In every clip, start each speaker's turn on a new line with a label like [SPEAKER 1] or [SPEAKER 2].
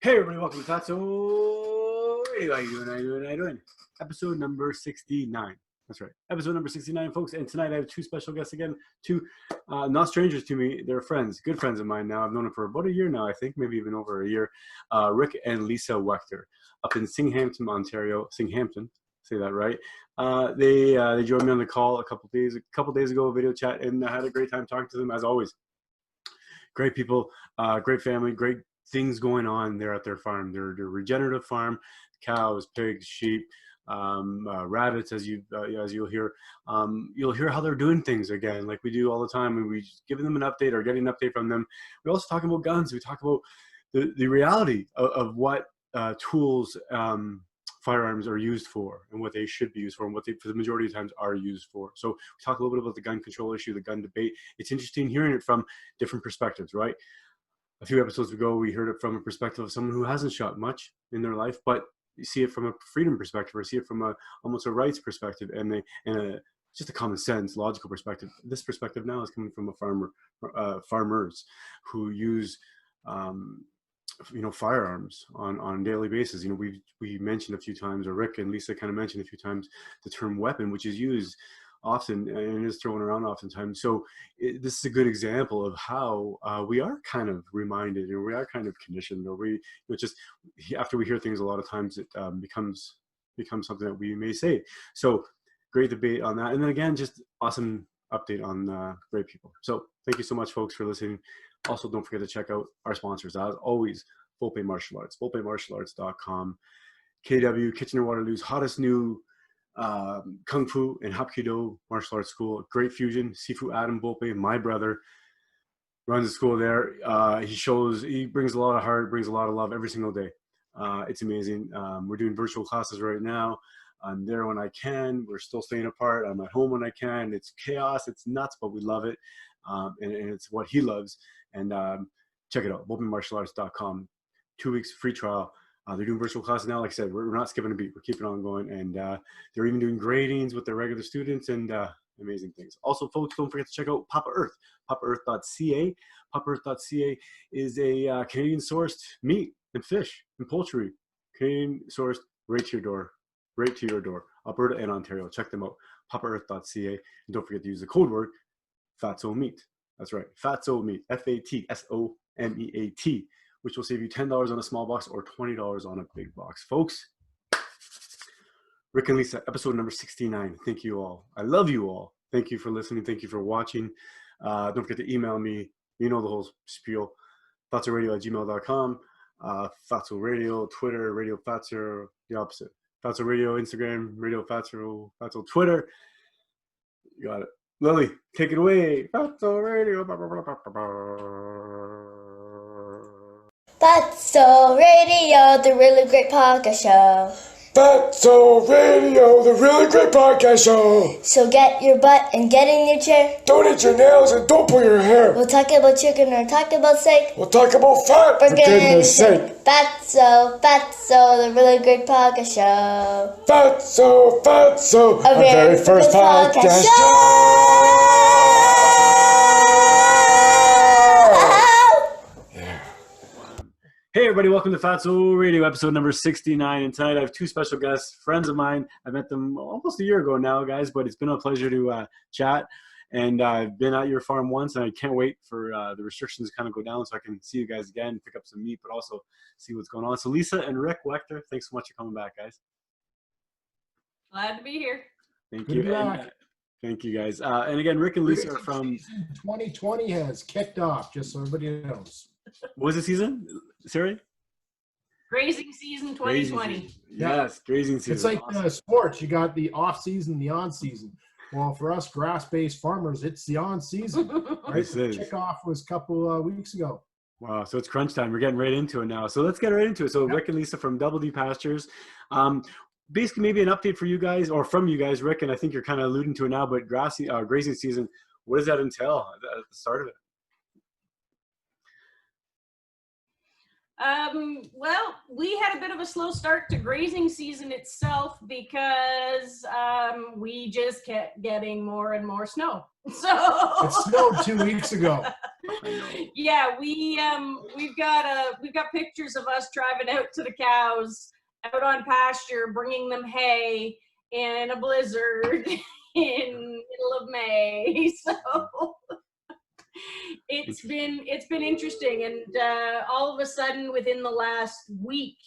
[SPEAKER 1] Hey everybody, welcome to Fatso. How you doing? Episode number 69. That's right. Episode number 69, folks. And tonight I have two special guests again. Two not strangers to me. They're friends, good friends of mine now. I've known them for about a year now, I think, maybe even over a year. Rick and Lisa Waechter up in Singhampton, Ontario. Singhampton, say that right. They joined me on the call a couple days ago, a video chat, and I had a great time talking to them as always. Great people, great family, great things going on there at their farm. Their regenerative farm, cows, pigs, sheep, rabbits, as you'll hear. You'll hear how they're doing things again, like we do all the time. And we give them an update or getting an update from them. We also talk about guns. We talk about the reality of what tools firearms are used for and what they should be used for and what they, for the majority of times, are used for. So we talk a little bit about the gun control issue, the gun debate. It's interesting hearing it from different perspectives, right? A few episodes ago, we heard it from a perspective of someone who hasn't shot much in their life, but you see it from a freedom perspective, or see it from almost a rights perspective, and just a common sense, logical perspective. This perspective now is coming from a farmers who use firearms on a daily basis. We mentioned a few times, or Rick and Lisa kind of mentioned a few times, the term weapon, which is used often and is thrown around oftentimes. So this is a good example of how we are kind of reminded, or we are kind of conditioned, or just after we hear things, a lot of times it becomes something that we may say. So great debate on that, and then again, just awesome update on great people. So thank you so much, folks, for listening. Also, don't forget to check out our sponsors, as always, Volpe Martial Arts, volpemartialarts.com, KW, Kitchener-Waterloo's hottest new Kung Fu and Hapkido martial arts school. Great fusion. Sifu Adam Volpe, my brother, runs a school there. He brings a lot of heart, brings a lot of love every single day. It's amazing. We're doing virtual classes right now. I'm there when I can. We're still staying apart. I'm at home when I can. It's chaos. It's nuts, but we love it. And it's what he loves. And check it out, volpemartialarts.com. 2 weeks free trial. They're doing virtual classes now. Like I said, we're not skipping a beat. We're keeping on going. And they're even doing gradings with their regular students and amazing things. Also, folks, don't forget to check out Papa Earth, papaearth.ca. Papaearth.ca is a Canadian-sourced meat and fish and poultry. Canadian-sourced right to your door, Alberta and Ontario. Check them out, papaearth.ca. And don't forget to use the code word Fatso Meat. That's right, Fatso Meat, FATSOMEAT, which will save you $10 on a small box or $20 on a big box. Folks, Rick and Lisa, episode number 69. Thank you all. I love you all. Thank you for listening. Thank you for watching. Don't forget to email me. You know the whole spiel. FatsoRadio@gmail.com. Fatso Radio, Twitter, Radio Fatso, the opposite. Fatso Radio, Instagram, Radio Fatso, Fatso Twitter. You got it. Lily, take it away. Fatso Radio.
[SPEAKER 2] Fatso Radio, the really great podcast show.
[SPEAKER 3] Fatso Radio, the really great podcast show.
[SPEAKER 2] So get your butt and get in your chair.
[SPEAKER 3] Don't eat your nails and don't pull your hair.
[SPEAKER 2] We'll talk about chicken or talk about steak.
[SPEAKER 3] We'll talk about fat, for goodness sake.
[SPEAKER 2] Fatso, the really great podcast show.
[SPEAKER 3] Fatso, our very first podcast show.
[SPEAKER 1] Hey everybody, welcome to Fatso Radio, episode number 69. And tonight I have two special guests, friends of mine. I met them almost a year ago now, guys, but it's been a pleasure to chat. And I've been at your farm once, and I can't wait for the restrictions to kind of go down so I can see you guys again, pick up some meat, but also see what's going on. So Lisa and Rick Waechter, thanks so much for coming back, guys.
[SPEAKER 4] Glad to be here.
[SPEAKER 1] Thank you. And, thank you, guys. And again, Rick and Lisa are from...
[SPEAKER 5] 2020 has kicked off, just so everybody knows.
[SPEAKER 1] What was the season, Siri?
[SPEAKER 4] Grazing season 2020.
[SPEAKER 1] Yes, grazing season.
[SPEAKER 5] It's like awesome. Sports. You got the off season, the on season. Well, for us grass-based farmers, it's the on season. Right? The kickoff was a couple weeks ago.
[SPEAKER 1] Wow, so it's crunch time. We're getting right into it now. So let's get right into it. So Rick and Lisa from DoubleDPastures. Basically, maybe an update for you guys, or from you guys, Rick, and I think you're kind of alluding to it now, but grazing season, what does that entail at the start of it?
[SPEAKER 4] Well, we had a bit of a slow start to grazing season itself because we just kept getting more and more snow. So
[SPEAKER 5] It snowed 2 weeks ago.
[SPEAKER 4] yeah, we've got pictures of us driving out to the cows out on pasture, bringing them hay in a blizzard in middle of May. So it's been interesting, and all of a sudden within the last week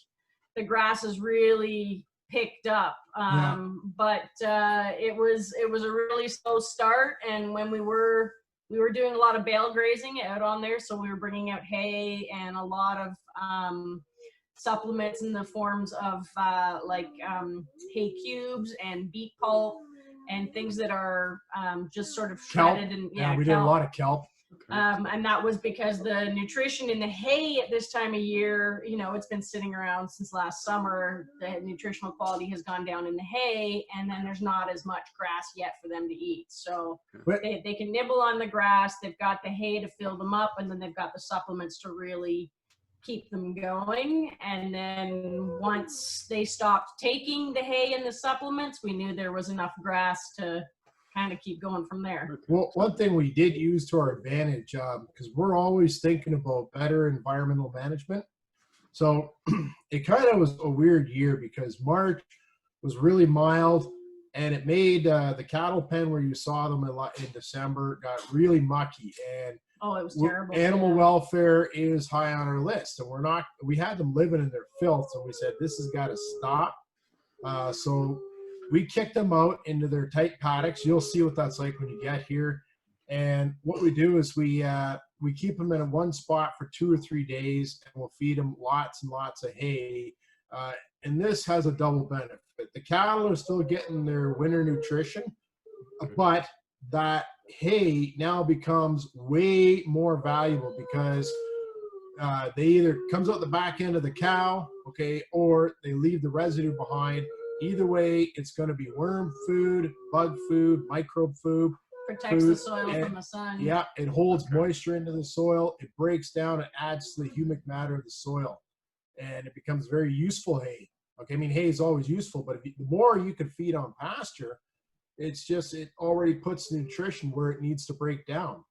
[SPEAKER 4] the grass has really picked up. But it was a really slow start, and when we were doing a lot of bale grazing out on there, so we were bringing out hay and a lot of supplements in the forms of hay cubes and beet pulp and things that are just sort of shredded.
[SPEAKER 5] Kelp.
[SPEAKER 4] And
[SPEAKER 5] Yeah, we did a lot of kelp.
[SPEAKER 4] And that was because the nutrition in the hay at this time of year, it's been sitting around since last summer. The nutritional quality has gone down in the hay, and then there's not as much grass yet for them to eat. So they can nibble on the grass. They've got the hay to fill them up, and then they've got the supplements to really keep them going. And then once they stopped taking the hay and the supplements, we knew there was enough grass to kind of keep going from there.
[SPEAKER 5] Well, one thing we did use to our advantage, because we're always thinking about better environmental management. So it kind of was a weird year because March was really mild, and it made the cattle pen where you saw them in December got really mucky. And
[SPEAKER 4] it was terrible.
[SPEAKER 5] Animal welfare is high on our list, and we had them living in their filth, and we said this has got to stop. So we kicked them out into their tight paddocks. You'll see what that's like when you get here. And what we do is we keep them in one spot for 2 or 3 days, and we'll feed them lots and lots of hay. And this has a double benefit. The cattle are still getting their winter nutrition, but that hay now becomes way more valuable because they either comes out the back end of the cow, okay, or they leave the residue behind. Either way, it's going to be worm food, bug food, microbe food.
[SPEAKER 4] Protects the soil from the sun.
[SPEAKER 5] Yeah, it holds moisture into the soil. It breaks down. It adds to the humic matter of the soil. And it becomes very useful hay. Okay, I mean, hay is always useful, but the more you can feed on pasture, it already puts nutrition where it needs to break down.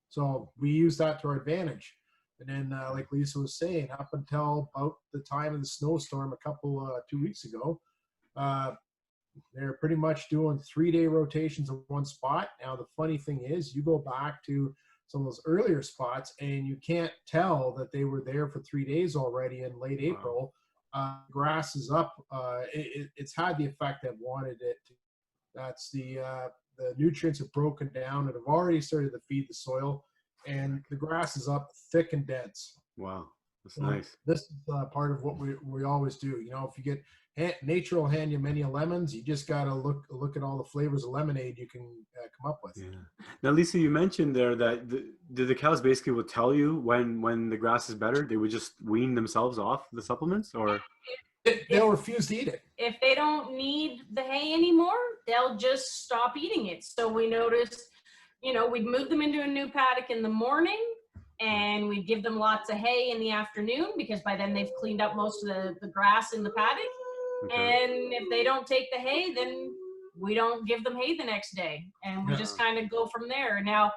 [SPEAKER 5] So we use that to our advantage. And then, like Lisa was saying, up until about the time of the snowstorm 2 weeks ago, they're pretty much doing 3-day rotations in one spot. Now, the funny thing is, you go back to some of those earlier spots, and you can't tell that they were there for 3 days already in late April. Grass is up. It's had the effect I've wanted it to. That's the nutrients have broken down and have already started to feed the soil, and the grass is up thick and dense.
[SPEAKER 1] Wow, that's nice.
[SPEAKER 5] This is part of what we always do. If you get nature will hand you many lemons. You just got to look at all the flavors of lemonade you can come up with.
[SPEAKER 1] Yeah. Now, Lisa, you mentioned there that the cows basically will tell you when the grass is better. They would just wean themselves off the supplements, or
[SPEAKER 5] they'll refuse to eat it.
[SPEAKER 4] If they don't need the hay anymore, they'll just stop eating it. So we noticed, we'd move them into a new paddock in the morning, and we'd give them lots of hay in the afternoon because by then they've cleaned up most of the grass in the paddock. Okay. And if they don't take the hay, then we don't give them hay the next day, and we just kind of go from there. Now,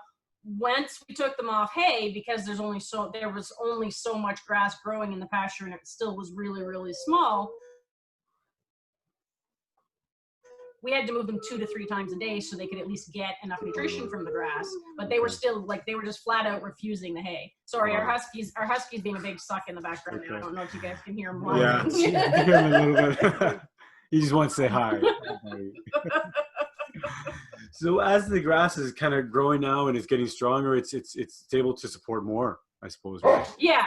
[SPEAKER 4] once we took them off hay, because there was only so much grass growing in the pasture, and it still was really, really small, we had to move them 2 to 3 times a day so they could at least get enough nutrition from the grass. But they were still they were just flat out refusing the hay. Sorry, our huskies being a big suck in the background. Okay. I don't know if you guys can hear him.
[SPEAKER 1] Yeah, you can hear him a little bit. He just wants to say hi. So as the grass is kind of growing now and it's getting stronger, it's able to support more, I suppose, right?
[SPEAKER 4] Yeah,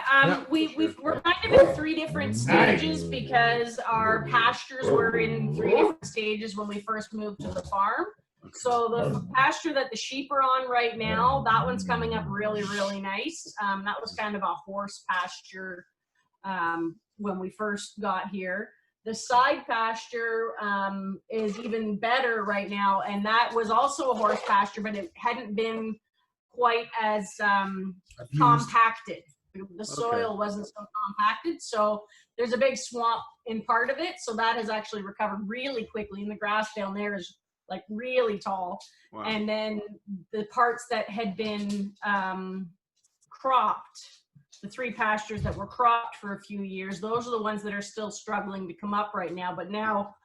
[SPEAKER 4] we're kind of in 3 different stages because our pastures were in 3 different stages when we first moved to the farm. Okay. So the pasture that the sheep are on right now, that one's coming up really, really nice. That was kind of a horse pasture when we first got here. The side pasture is even better right now, and that was also a horse pasture, but it hadn't been quite as compacted. The soil wasn't so compacted, so there's a big swamp in part of it, so that has actually recovered really quickly, and the grass down there is like really tall.
[SPEAKER 1] Wow.
[SPEAKER 4] And then the parts that had been cropped, the 3 pastures that were cropped for a few years, those are the ones that are still struggling to come up right now. But now,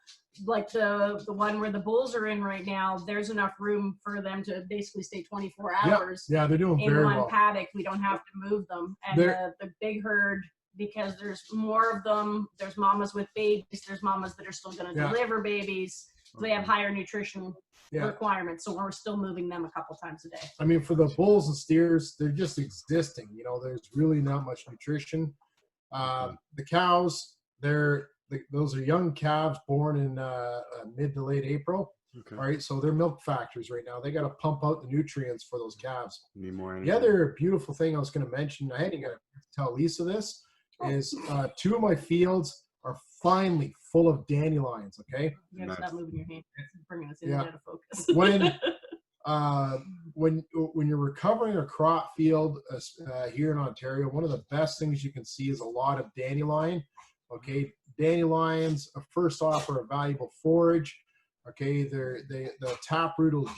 [SPEAKER 4] like the one where the bulls are in right now, there's enough room for them to basically stay 24 hours.
[SPEAKER 5] Yeah, they're doing
[SPEAKER 4] in
[SPEAKER 5] very
[SPEAKER 4] one
[SPEAKER 5] well.
[SPEAKER 4] paddock. We don't have to move them. And the big herd, because there's more of them, there's mamas with babies, there's mamas that are still going to deliver babies. So they have higher nutrition requirements, so we're still moving them a couple times a day.
[SPEAKER 5] I mean, for the bulls and steers, they're just existing. You know, there's really not much nutrition. The cows, those are young calves born in mid to late April.
[SPEAKER 1] Okay.
[SPEAKER 5] Right, so they're milk factories right now. They got to pump out the nutrients for those calves.
[SPEAKER 1] Need more energy.
[SPEAKER 5] The other beautiful thing I was going to mention, I hadn't got to tell Lisa this, is 2 of my fields are finally full of dandelions. Okay.
[SPEAKER 4] You have to stop moving your hand. It's bringing us in and out of focus.
[SPEAKER 5] When you're recovering a crop field here in Ontario, one of the best things you can see is a lot of dandelion. Okay, dandelions first off are a valuable forage. Okay, the taproot will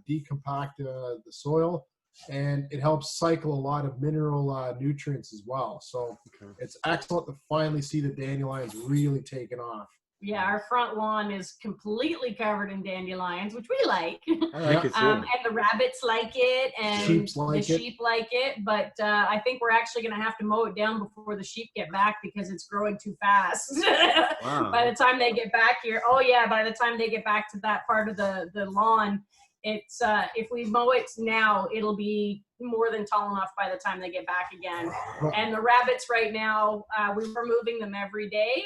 [SPEAKER 5] decompact the soil, and it helps cycle a lot of mineral nutrients as well. So it's excellent to finally see the dandelions really taking off.
[SPEAKER 4] Yeah, our front lawn is completely covered in dandelions, which we like.
[SPEAKER 1] I like it too.
[SPEAKER 4] And the rabbits like it, and the sheep like it. But I think we're actually going to have to mow it down before the sheep get back because it's growing too fast.
[SPEAKER 1] Wow.
[SPEAKER 4] By the time they get back here, by the time they get back to that part of the lawn, it's if we mow it now, it'll be more than tall enough by the time they get back again. And the rabbits right now, we're moving them every day.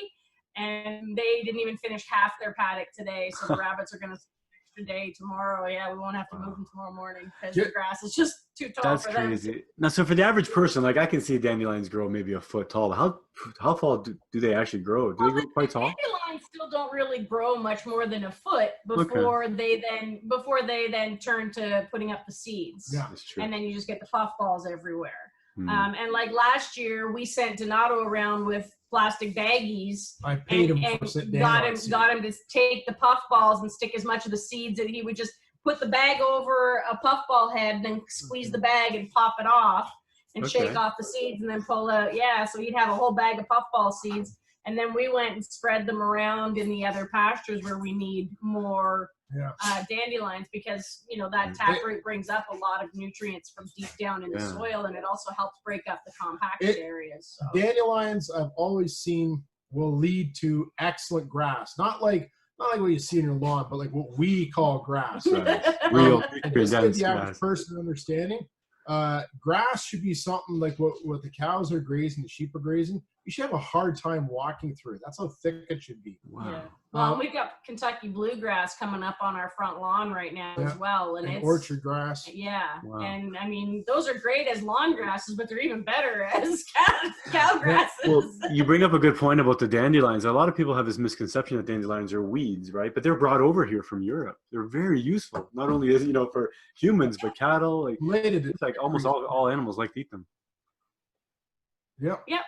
[SPEAKER 4] And they didn't even finish half their paddock today, so the rabbits are going to extra day tomorrow. Yeah, we won't have to move them tomorrow morning because the grass is just too tall for them. That's crazy.
[SPEAKER 1] Now, so for the average person, like I can see dandelions grow maybe a foot tall. How tall do they actually grow? Do they grow quite tall?
[SPEAKER 4] Dandelions still don't really grow much more than a foot before they then turn to putting up the seeds.
[SPEAKER 5] Yeah,
[SPEAKER 1] that's true.
[SPEAKER 4] And then you just get the puffballs everywhere. And like last year, we sent Donato around with plastic baggies.
[SPEAKER 5] I paid him for
[SPEAKER 4] got him to take the puffballs and stick as much of the seeds that he would just put the bag over a puffball head and then squeeze the bag and pop it off and shake off the seeds and then pull out. Yeah, so he'd have a whole bag of puffball seeds. And then we went and spread them around in the other pastures where we need more dandelions because, you know, that taproot brings up a lot of nutrients from deep down in the soil, and it also helps break up the compacted areas. So.
[SPEAKER 5] Dandelions, I've always seen, will lead to excellent grass. Not like what you see in your lawn, but like what we call grass.
[SPEAKER 1] Real
[SPEAKER 5] and just to get the average person understanding, grass should be something like what the cows are grazing, the sheep are grazing. You should have a hard time walking through it. That's how thick it should be.
[SPEAKER 1] Wow.
[SPEAKER 4] Yeah. Well, we've got Kentucky bluegrass coming up on our front lawn right now as well. And it's
[SPEAKER 5] orchard grass.
[SPEAKER 4] Yeah.
[SPEAKER 1] Wow.
[SPEAKER 4] And I mean, those are great as lawn grasses, but they're even better as cow grasses.
[SPEAKER 1] Well, you bring up a good point about the dandelions. A lot of people have this misconception that dandelions are weeds, right? But they're brought over here from Europe. They're very useful. Not only is, for humans, but cattle. It's like almost all animals like to eat them.
[SPEAKER 5] Yep.
[SPEAKER 4] Yep.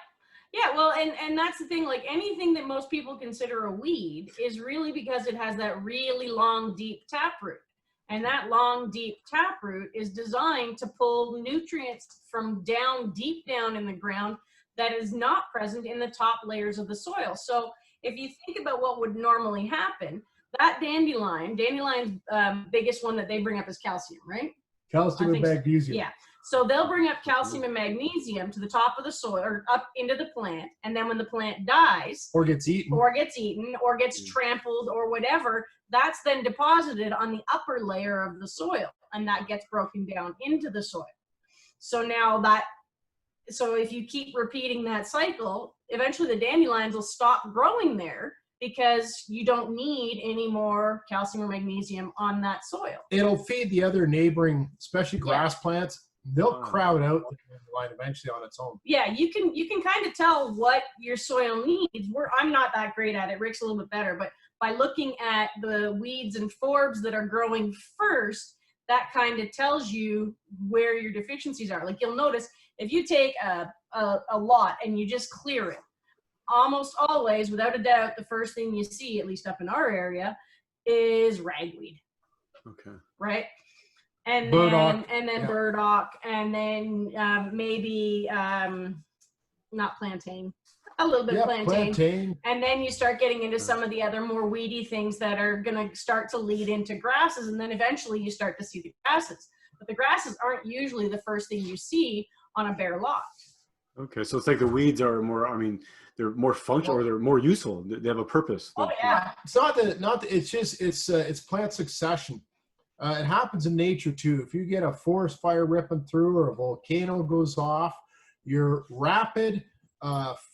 [SPEAKER 4] Yeah, well, and that's the thing, like anything that most people consider a weed is really because it has that really long, deep taproot. And that long, deep taproot is designed to pull nutrients from deep down in the ground that is not present in the top layers of the soil. So if you think about what would normally happen, that dandelion's biggest one that they bring up is calcium, right?
[SPEAKER 5] Calcium and magnesium.
[SPEAKER 4] Yeah. So they'll bring up calcium and magnesium to the top of the soil or up into the plant. And then when the plant dies
[SPEAKER 5] or gets eaten
[SPEAKER 4] or gets trampled or whatever, that's then deposited on the upper layer of the soil, and that gets broken down into the soil. So if you keep repeating that cycle, eventually the dandelions will stop growing there because you don't need any more calcium or magnesium on that soil.
[SPEAKER 5] It'll feed the other neighboring, especially grass plants. They'll crowd out the dandelion eventually on its own.
[SPEAKER 4] Yeah, you can kind of tell what your soil needs. I'm not that great at it. Rick's a little bit better, but by looking at the weeds and forbs that are growing first, that kind of tells you where your deficiencies are. Like you'll notice if you take a lot and you just clear it, almost always, without a doubt, the first thing you see, at least up in our area, is ragweed.
[SPEAKER 1] Okay.
[SPEAKER 4] Right? And
[SPEAKER 5] Burdock.
[SPEAKER 4] then burdock, and then maybe not plantain, a little bit of plantain. And then you start getting into some of the other more weedy things that are going to start to lead into grasses, and then eventually you start to see the grasses. But the grasses aren't usually the first thing you see on a bare lot.
[SPEAKER 1] Okay, so it's like the weeds are more, I mean, they're more functional, or they're more useful. They have a purpose.
[SPEAKER 4] Oh yeah.
[SPEAKER 5] It's not that it's just, it's plant succession. It happens in nature too. If you get a forest fire ripping through or a volcano goes off, your rapid,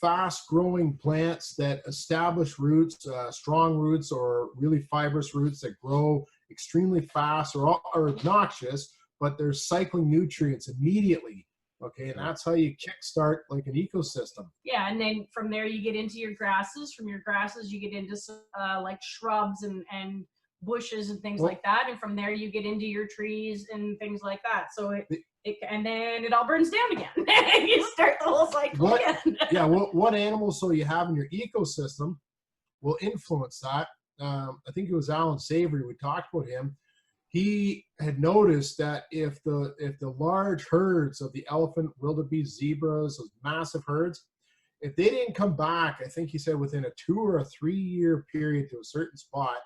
[SPEAKER 5] fast-growing plants that establish roots, strong roots or really fibrous roots that grow extremely fast are obnoxious, but they're cycling nutrients immediately. Okay, and that's how you kickstart like an ecosystem.
[SPEAKER 4] Yeah, and then from there you get into your grasses. From your grasses you get into like shrubs and bushes and things like that, and from there you get into your trees and things like that. So and then it all burns down again. You start the whole cycle again.
[SPEAKER 5] Yeah, what animals so you have in your ecosystem will influence that. I think it was Alan Savory, we talked about him. He had noticed that if the large herds of the elephant, wildebeest, zebras, those massive herds, if they didn't come back, I think he said within a 2 or a 3 year period to a certain spot,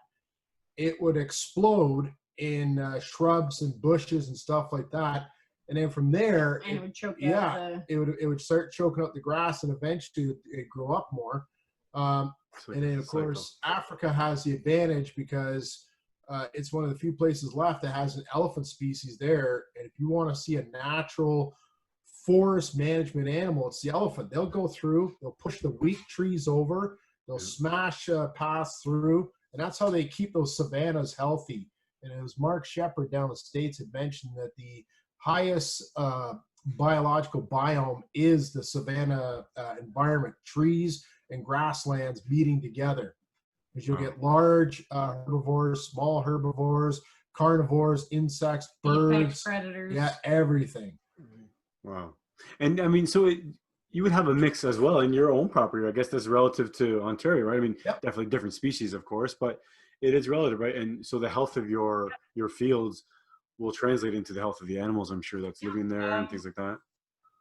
[SPEAKER 5] it would explode in shrubs and bushes and stuff like that. And then from there,
[SPEAKER 4] it would choke out
[SPEAKER 5] it would start choking out the grass, and eventually it grow up more. And then of course, Africa has the advantage because it's one of the few places left that has an elephant species there. And if you want to see a natural forest management animal, it's the elephant. They'll go through, they'll push the weak trees over, they'll smash paths through, and that's how they keep those savannas healthy. And it was Mark Shepard down the States had mentioned that the highest biological biome is the savanna environment, trees and grasslands meeting together. Because you'll get large herbivores, small herbivores, carnivores, insects, birds,
[SPEAKER 4] predators.
[SPEAKER 5] Yeah, everything.
[SPEAKER 1] Wow. And I mean, so you would have a mix as well in your own property. I guess that's relative to Ontario, right? I mean, definitely different species, of course, but it is relative, right? And so the health of your fields will translate into the health of the animals, I'm sure, that's living there and things like that.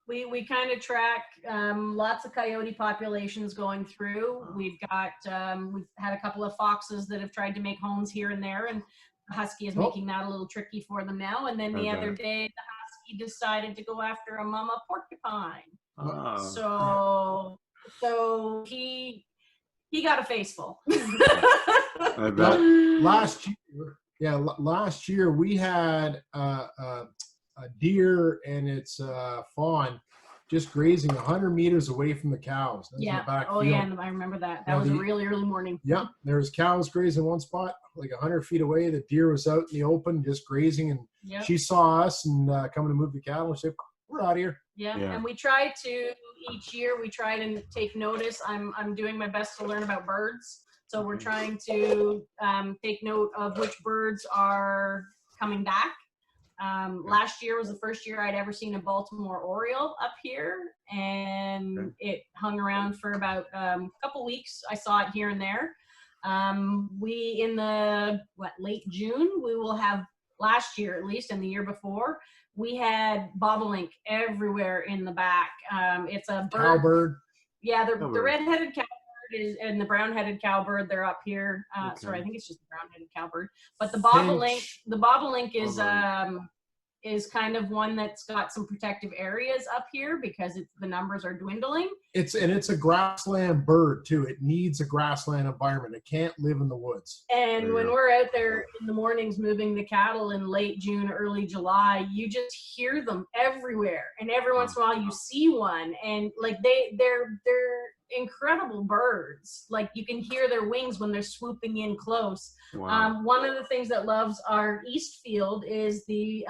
[SPEAKER 4] We kind of track lots of coyote populations going through. We've had a couple of foxes that have tried to make homes here and there, and the husky is making that a little tricky for them now. And then the other day, the husky decided to go after a mama porcupine. So he got a face full.
[SPEAKER 1] I bet.
[SPEAKER 5] Last year we had a deer and its fawn just grazing 100 meters away from the cows. In the back field.
[SPEAKER 4] Yeah, I remember that. That was a really early morning.
[SPEAKER 5] Yeah, there was cows grazing one spot, like 100 feet away. The deer was out in the open just grazing, and she saw us and coming to move the cattle. She said, "We're out of here."
[SPEAKER 4] Yeah, and we try to, each year we try to take notice. I'm doing my best to learn about birds. So we're trying to take note of which birds are coming back. Last year was the first year I'd ever seen a Baltimore Oriole up here, and it hung around for about a couple weeks. I saw it here and there. We in the late June, we will have, last year at least, and the year before, we had bobolink everywhere in the back. It's a bird.
[SPEAKER 5] Cowbird.
[SPEAKER 4] Yeah, the red-headed cowbird and the brown-headed cowbird, they're up here. Sorry, I think it's just the brown-headed cowbird. But the bobolink is kind of one that's got some protective areas up here because the numbers are dwindling.
[SPEAKER 5] It's a grassland bird too. It needs a grassland environment. It can't live in the woods.
[SPEAKER 4] And when we're out there in the mornings moving the cattle in late June, early July, you just hear them everywhere. And every once in a while you see one, and like they're incredible birds. Like you can hear their wings when they're swooping in close. Wow. One of the things that loves our east field is the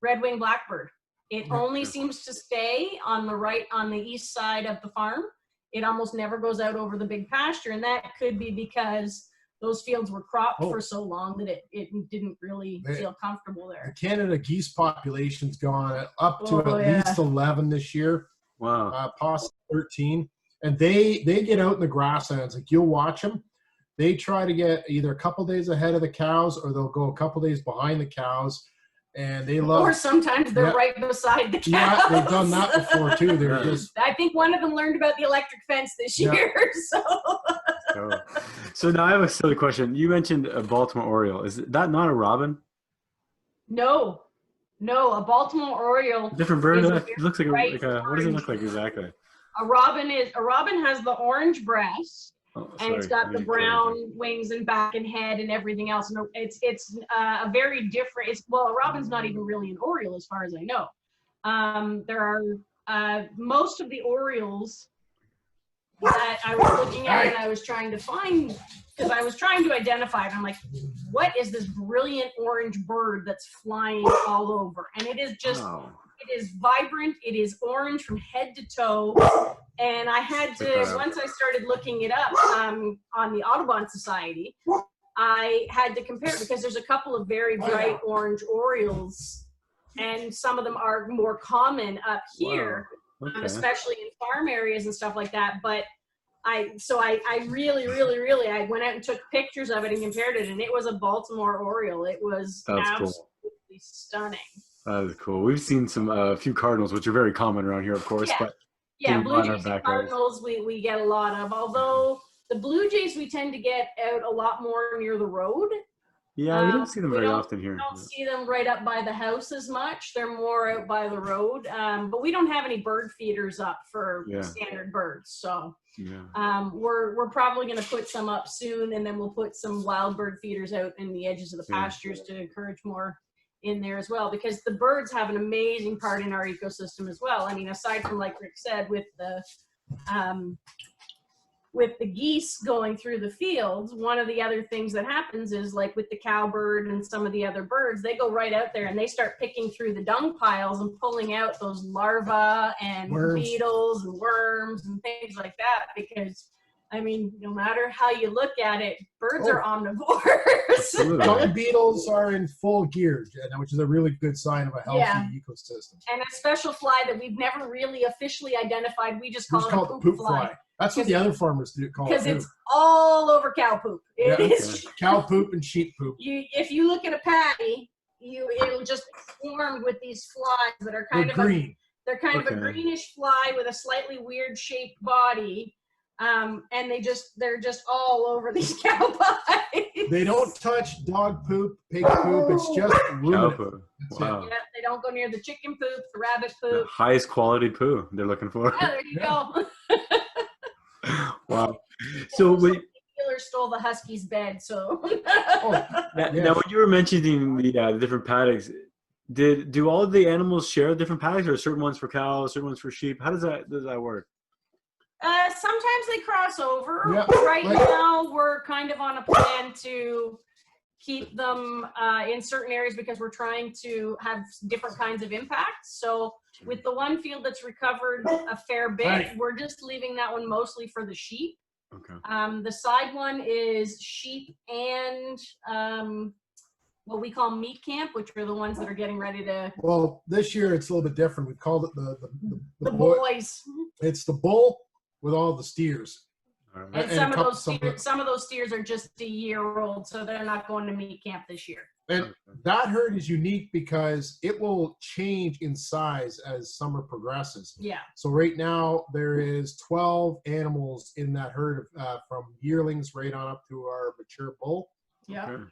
[SPEAKER 4] red-winged blackbird. It only seems to stay on the east side of the farm. It almost never goes out over the big pasture, and that could be because those fields were cropped
[SPEAKER 5] Oh.
[SPEAKER 4] for so long that it didn't really feel comfortable
[SPEAKER 5] The
[SPEAKER 4] there.
[SPEAKER 5] Canada geese population's gone up to
[SPEAKER 4] Oh,
[SPEAKER 5] at
[SPEAKER 4] yeah.
[SPEAKER 5] least 11 this year,
[SPEAKER 1] Wow.
[SPEAKER 5] possibly 13. And they get out in the grasslands. Like, you'll watch them. They try to get either a couple days ahead of the cows, or they'll go a couple days behind the cows. And they love.
[SPEAKER 4] Or sometimes they're
[SPEAKER 5] Yeah.
[SPEAKER 4] right beside the cows.
[SPEAKER 5] Yeah, they've done that before too. They're
[SPEAKER 1] Yeah.
[SPEAKER 5] just.
[SPEAKER 4] I think one of them learned about the electric fence this
[SPEAKER 5] Yeah.
[SPEAKER 4] year. So
[SPEAKER 1] So now I have a silly question. You mentioned a Baltimore Oriole. Is that not a robin?
[SPEAKER 4] no, a Baltimore Oriole.
[SPEAKER 1] Different bird?
[SPEAKER 4] Is a
[SPEAKER 1] It looks like
[SPEAKER 4] bright
[SPEAKER 1] a what does it
[SPEAKER 4] orange
[SPEAKER 1] look like exactly?
[SPEAKER 4] A robin has the orange breast,
[SPEAKER 1] Oh,
[SPEAKER 4] and it's got the brown wings and back and head and everything else. And it's a very different. A robin's not even really an Oriole as far as I know. There are most of the Orioles that I was looking at and I was trying to find, because I was trying to identify it. I'm like, what is this brilliant orange bird that's flying all over? And it is just, it is vibrant. It is orange from head to toe. And I had to, once I started looking it up on the Audubon Society, I had to compare, because there's a couple of very bright orange Orioles, and some of them are more common up here.
[SPEAKER 1] Wow. Okay.
[SPEAKER 4] Especially in farm areas and stuff like that. But I really I went out and took pictures of it and compared it, and it was a Baltimore Oriole. It was absolutely stunning.
[SPEAKER 1] That is cool. We've seen a few cardinals, which are very common around here, of course.
[SPEAKER 4] Yeah.
[SPEAKER 1] But
[SPEAKER 4] Yeah, blue jays and cardinals we get a lot of. Although the blue jays we tend to get out a lot more near the road.
[SPEAKER 1] Yeah, we don't see them very often here.
[SPEAKER 4] We don't see them right up by the house as much. They're more out by the road. But we don't have any bird feeders up for standard birds. So we're probably going to put some up soon, and then we'll put some wild bird feeders out in the edges of the pastures to encourage more in there as well, because the birds have an amazing part in our ecosystem as well. I mean, aside from, like Rick said, with the geese going through the fields, one of the other things that happens is, like with the cowbird and some of the other birds, they go right out there and they start picking through the dung piles and pulling out those larvae and beetles and worms and things like that, because I mean, no matter how you look at it, birds are omnivores.
[SPEAKER 5] Dung beetles are in full gear, which is a really good sign of a healthy ecosystem.
[SPEAKER 4] And a special fly that we've never really officially identified, we just call it a poop fly.
[SPEAKER 5] That's what the other farmers do call it.
[SPEAKER 4] Because it's all over cow poop. It is
[SPEAKER 5] cow poop and sheep poop.
[SPEAKER 4] If you look at a patty, it'll just formed with these flies that are kind of
[SPEAKER 5] green.
[SPEAKER 4] They're kind of a greenish fly with a slightly weird shaped body. And they're just all over these cow pies.
[SPEAKER 5] They don't touch dog poop, pig poop. It's just ruminant.
[SPEAKER 1] Cow poop. Wow.
[SPEAKER 4] Yeah, they don't go near the chicken poop, the rabbit poop.
[SPEAKER 1] The highest quality poo they're looking for.
[SPEAKER 4] Yeah, there you go.
[SPEAKER 1] Wow. So
[SPEAKER 4] the dealer stole the husky's bed. So
[SPEAKER 1] now, when you were mentioning the different paddocks, do all of the animals share different paddocks, or certain ones for cows, certain ones for sheep? How does that work?
[SPEAKER 4] Sometimes they cross over.
[SPEAKER 5] Yeah.
[SPEAKER 4] Right now, we're kind of on a plan to keep them in certain areas, because we're trying to have different kinds of impacts. So with the one field that's recovered a fair bit, we're just leaving that one mostly for the sheep.
[SPEAKER 1] Okay.
[SPEAKER 4] The side one is sheep and what we call meat camp, which are the ones that are getting ready to.
[SPEAKER 5] Well, this year it's a little bit different. We've called it the
[SPEAKER 4] boys.
[SPEAKER 5] It's the bull with all the steers.
[SPEAKER 4] And some of those steers are just a year old, so they're not going to meat camp this year.
[SPEAKER 5] And that herd is unique because it will change in size as summer progresses.
[SPEAKER 4] Yeah.
[SPEAKER 5] So right now there is 12 animals in that herd, from yearlings right on up to our mature bull.
[SPEAKER 4] Yeah.
[SPEAKER 1] Okay.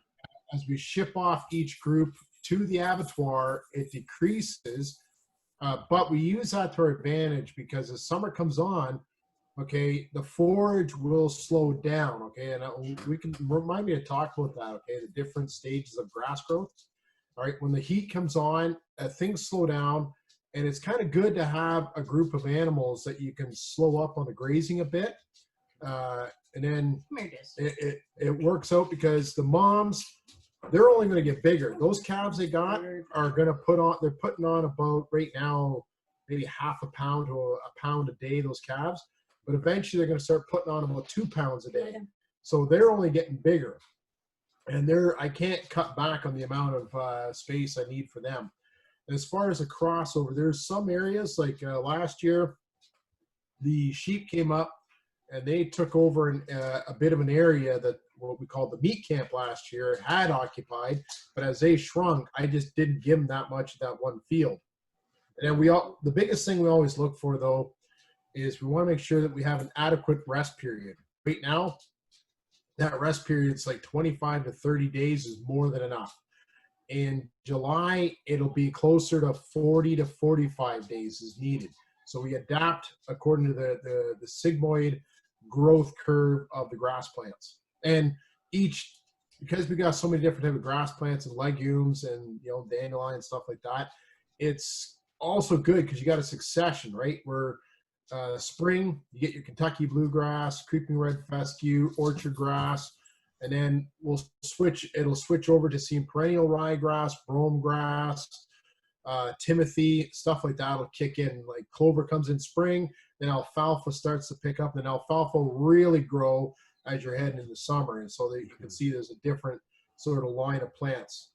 [SPEAKER 5] As we ship off each group to the abattoir, it decreases, but we use that to our advantage, because as summer comes on, okay, the forage will slow down, okay, and we can remind me to talk about that, okay, the different stages of grass growth. All right, when the heat comes on, things slow down, and it's kind of good to have a group of animals that you can slow up on the grazing a bit, and then it works out, because the moms, they're only going to get bigger. Those calves they got are going to they're putting on about right now maybe half a pound to a pound a day, those calves. But eventually they're going to start putting on about 2 pounds a day. So they're only getting bigger. And I can't cut back on the amount of space I need for them. As far as a crossover, there's some areas like last year, the sheep came up and they took over a bit of an area that what we called the meat camp last year had occupied. But as they shrunk, I just didn't give them that much of that one field. And then the biggest thing we always look for though is we want to make sure that we have an adequate rest period. Right now, that rest period is like 25 to 30 days is more than enough. In July, it'll be closer to 40 to 45 days is needed. So we adapt according to the sigmoid growth curve of the grass plants. And because we got so many different type of grass plants and legumes and, dandelion and stuff like that, it's also good because you got a succession, right? Where spring, you get your Kentucky bluegrass, creeping red fescue, orchard grass, and then it'll switch over to seeing perennial ryegrass, brome grass, timothy, stuff like that will kick in. Like clover comes in spring, then alfalfa starts to pick up, and alfalfa will really grow as you're heading into summer. And so that you can see there's a different sort of line of plants.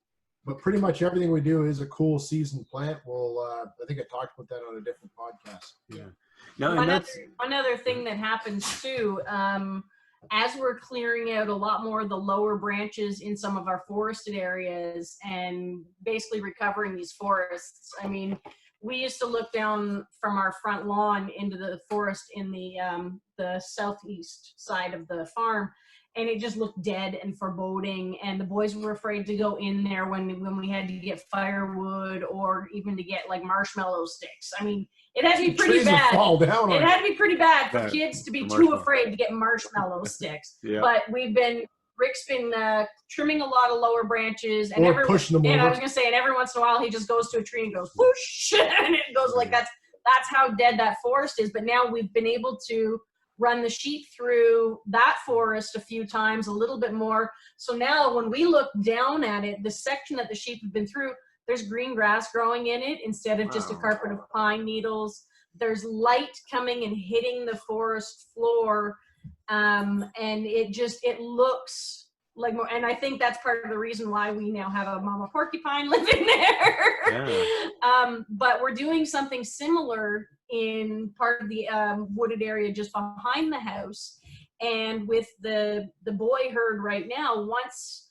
[SPEAKER 5] But pretty much everything we do is a cool season plant. I think I talked about that on a different podcast.
[SPEAKER 1] Yeah. No,
[SPEAKER 4] one other thing that happens too, as we're clearing out a lot more of the lower branches in some of our forested areas and basically recovering these forests. I mean, we used to look down from our front lawn into the forest in the southeast side of the farm, and it just looked dead and foreboding, and the boys were afraid to go in there when we had to get firewood or even to get like marshmallow sticks. I mean, it had to be pretty bad. It had to be pretty bad for kids to be too afraid to get marshmallow sticks. Yeah. But Rick's been trimming a lot of lower branches, and
[SPEAKER 5] pushing them over.
[SPEAKER 4] And I was gonna say, and every once in a while he just goes to a tree and goes whoosh, and it goes like that's how dead that forest is. But now we've been able to run the sheep through that forest a few times, a little bit more. So now when we look down at it, the section that the sheep have been through, there's green grass growing in it instead of just a carpet of pine needles. There's light coming and hitting the forest floor. And it looks like more, and I think that's part of the reason why we now have a mama porcupine living there. Yeah. But we're doing something similar in part of the wooded area just behind the house, and with the boy herd right now, once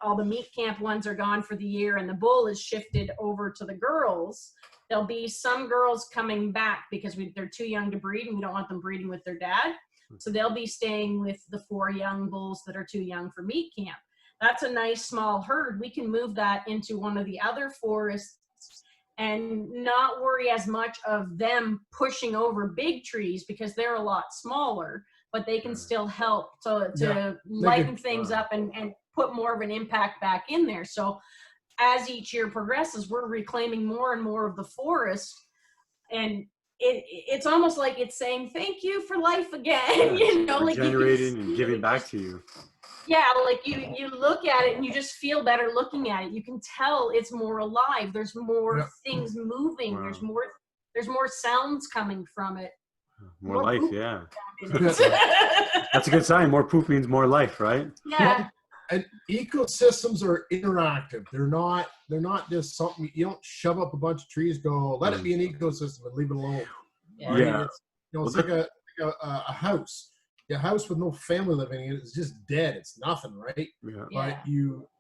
[SPEAKER 4] all the meat camp ones are gone for the year and the bull is shifted over to the girls, there'll be some girls coming back because they're too young to breed and we don't want them breeding with their dad. So they'll be staying with the 4 young bulls that are too young for meat camp. That's a nice small herd. We can move that into one of the other forests and not worry as much of them pushing over big trees because they're a lot smaller, but they can still help to lighten things up and put more of an impact back in there. So as each year progresses, we're reclaiming more and more of the forest, and it's almost like it's saying thank you for life again.
[SPEAKER 1] Yeah, like generating and giving back to you.
[SPEAKER 4] Yeah, like you look at it and you just feel better looking at it. You can tell it's more alive. There's more things moving. Wow. There's more sounds coming from it.
[SPEAKER 1] More life, yeah. That's a good sign. More poop means more life, right?
[SPEAKER 4] Yeah.
[SPEAKER 5] And ecosystems are interactive. They're not just something you don't shove up a bunch of trees, go let it be an ecosystem and leave it alone.
[SPEAKER 1] Yeah. Yeah.
[SPEAKER 5] It's like a house. A house with no family living in it is just dead. It's nothing, right? Yeah. But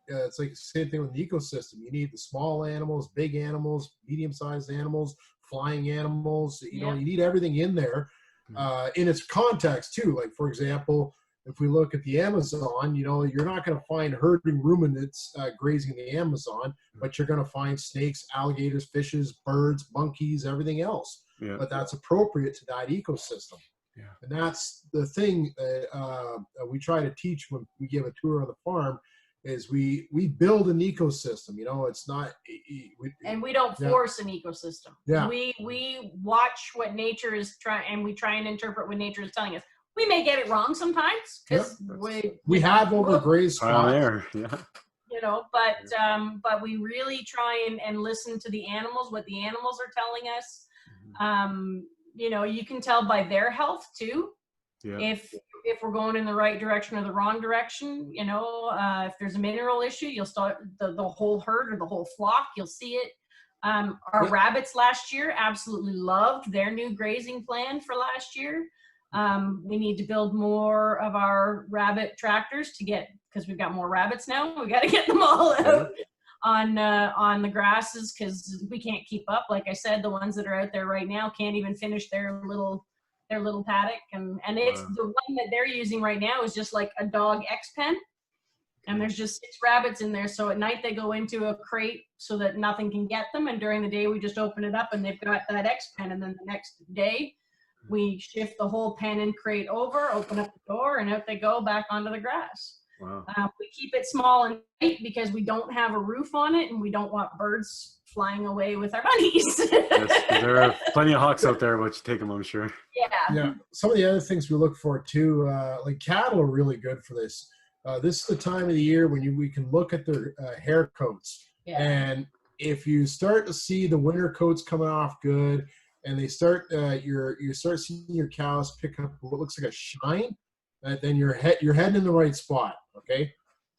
[SPEAKER 5] it's like the same thing with the ecosystem. You need the small animals, big animals, medium-sized animals, flying animals. You need everything in there in its context too. Like for example, if we look at the Amazon, you're not going to find herding ruminants grazing the Amazon, but you're going to find snakes, alligators, fishes, birds, monkeys, everything else. Yeah. But that's appropriate to that ecosystem. Yeah. And that's the thing that we try to teach when we give a tour of the farm is we build an ecosystem. It's not.
[SPEAKER 4] And we don't force an ecosystem. Yeah. We watch what nature is trying, and we try and interpret what nature is telling us. We may get it wrong sometimes because
[SPEAKER 5] we have overgrazed
[SPEAKER 1] spots. Yeah.
[SPEAKER 4] But we really try and listen to the animals, what the animals are telling us. You can tell by their health too.
[SPEAKER 1] Yeah.
[SPEAKER 4] If we're going in the right direction or the wrong direction, you know, if there's a mineral issue, you'll start the whole herd or the whole flock, you'll see it. Our rabbits last year absolutely loved their new grazing plan for last year. We need to build more of our rabbit tractors because we've got more rabbits now. We got to get them all out on the grasses because we can't keep up. Like I said, the ones that are out there right now can't even finish their little paddock, and it's the one that they're using right now is just like a dog X pen. And there's just 6 rabbits in there. So at night they go into a crate so that nothing can get them. And during the day we just open it up and they've got that X pen. And then the next day we shift the whole pen and crate over, open up the door, and out they go back onto the grass.
[SPEAKER 1] Wow.
[SPEAKER 4] We keep it small and tight because we don't have a roof on it and we don't want birds flying away with our bunnies.
[SPEAKER 1] Yes, there are plenty of hawks out there, but you take them, I'm sure.
[SPEAKER 5] Yeah. Some of the other things we look for too, like cattle are really good for this. This is the time of the year when we can look at their hair coats.
[SPEAKER 4] Yeah.
[SPEAKER 5] And if you start to see the winter coats coming off good, and they start, you start seeing your cows pick up what looks like a shine, then you're heading in the right spot. Okay.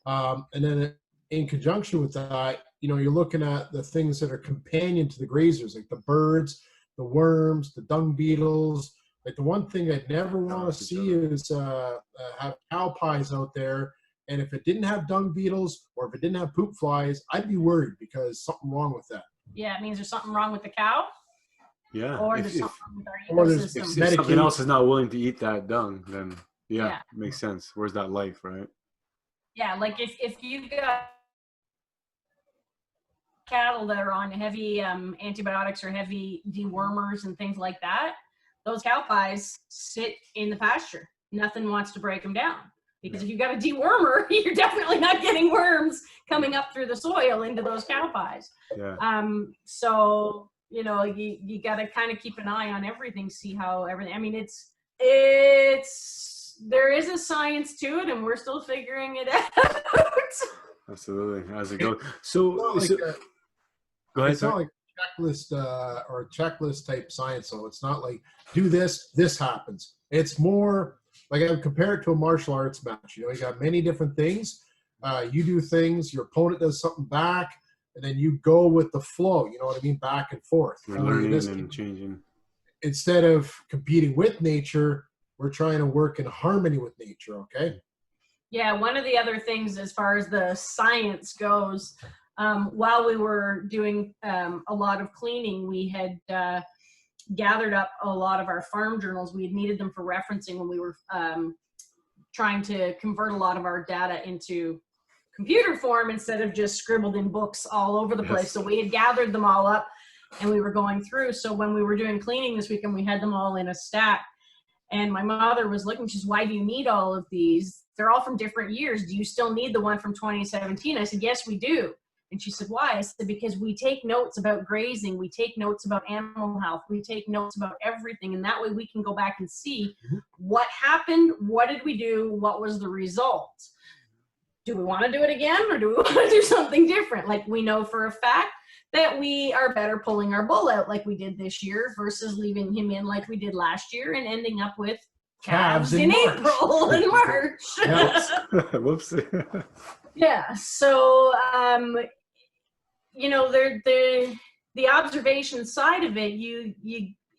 [SPEAKER 5] And then in conjunction with that, you know, you're looking at the things that are companion to the grazers, like the birds, the worms, the dung beetles. Like the one thing I'd never want to see is have cow pies out there. And if it didn't have dung beetles or if it didn't have poop flies, I'd be worried because something wrong with that.
[SPEAKER 4] Yeah, it means there's something wrong with the cow.
[SPEAKER 1] Yeah.
[SPEAKER 4] Or there's something wrong with our ecosystem.
[SPEAKER 1] If something else is not willing to eat that dung, then it makes sense. Where's that life, right?
[SPEAKER 4] Yeah, like if you've got cattle that are on heavy antibiotics or heavy dewormers and things like that, those cow pies sit in the pasture. Nothing wants to break them down. Because if you've got a dewormer, you're definitely not getting worms coming up through the soil into those cow pies.
[SPEAKER 1] Yeah.
[SPEAKER 4] So, you know, you got to kind of keep an eye on everything, see how everything, I mean, there is a science to it and we're still figuring it out.
[SPEAKER 1] Absolutely. As it goes. So,
[SPEAKER 5] go ahead. It's not like a checklist or a checklist type science. So it's not like do this happens. It's more like I would compare it to a martial arts match. You know, you got many different things. You do things, your opponent does something back, and then you go with the flow. You know what I mean? Back and forth.
[SPEAKER 1] You're learning and changing.
[SPEAKER 5] Instead of competing with nature, we're trying to work in harmony with nature. Okay.
[SPEAKER 4] Yeah. One of the other things as far as the science goes, while we were doing a lot of cleaning, we had gathered up a lot of our farm journals. We had needed them for referencing when we were trying to convert a lot of our data into computer form instead of just scribbled in books all over the place. So we had gathered them all up and we were going through. So when we were doing cleaning this weekend, we had them all in a stack. And my mother was looking, she says, why do you need all of these? They're all from different years. Do you still need the one from 2017? I said, yes, we do. And she said, why? I said, because we take notes about grazing. We take notes about animal health. We take notes about everything. And that way we can go back and see what happened. What did we do? What was the result? Do we want to do it again or do we want to do something different? Like we know for a fact that we are better pulling our bull out like we did this year versus leaving him in like we did last year and ending up with calves in April and March.
[SPEAKER 1] Whoops.
[SPEAKER 4] Yeah. So, you know, the observation side of it,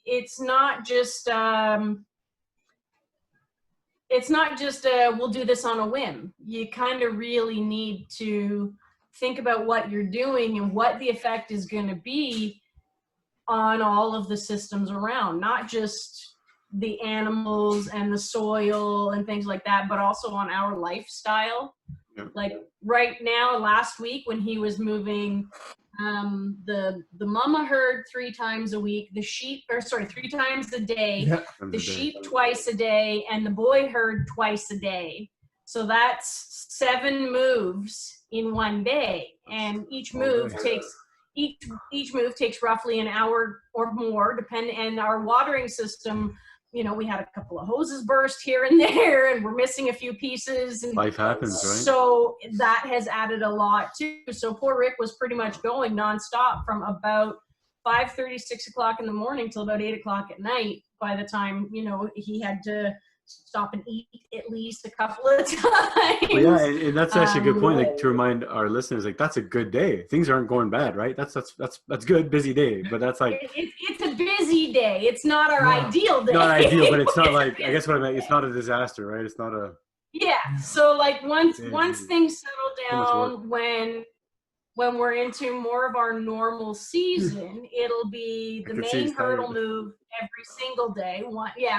[SPEAKER 4] it's not just we'll do this on a whim. You kind of really need to think about what you're doing and what the effect is going to be on all of the systems around, not just the animals and the soil and things like that, but also on our lifestyle. Yeah. Like right now, last week when he was moving the mama herd 3 times a week, the sheep, 3 times a day, the sheep twice a day, and the boy herd twice a day. So that's 7 moves in one day, and each move takes roughly an hour or more, and our watering system, you know, we had a couple of hoses burst here and there, and we're missing a few pieces. And
[SPEAKER 1] life happens, right?
[SPEAKER 4] So that has added a lot too. So poor Rick was pretty much going nonstop from about 5:30, 6 o'clock in the morning till about 8 o'clock at night. By the time, you know, he had to stop and eat at least a couple of times.
[SPEAKER 1] Well, yeah, and that's actually a good point. Like to remind our listeners, like that's a good day. Things aren't going bad, right? That's good, busy day. But that's like
[SPEAKER 4] it's a busy day. It's not our ideal day.
[SPEAKER 1] Not ideal, but it's not like, I guess what I meant. It's not a disaster, right? It's not a.
[SPEAKER 4] Yeah. So like once things settle down, when we're into more of our normal season, it'll be the main hurdle move every single day.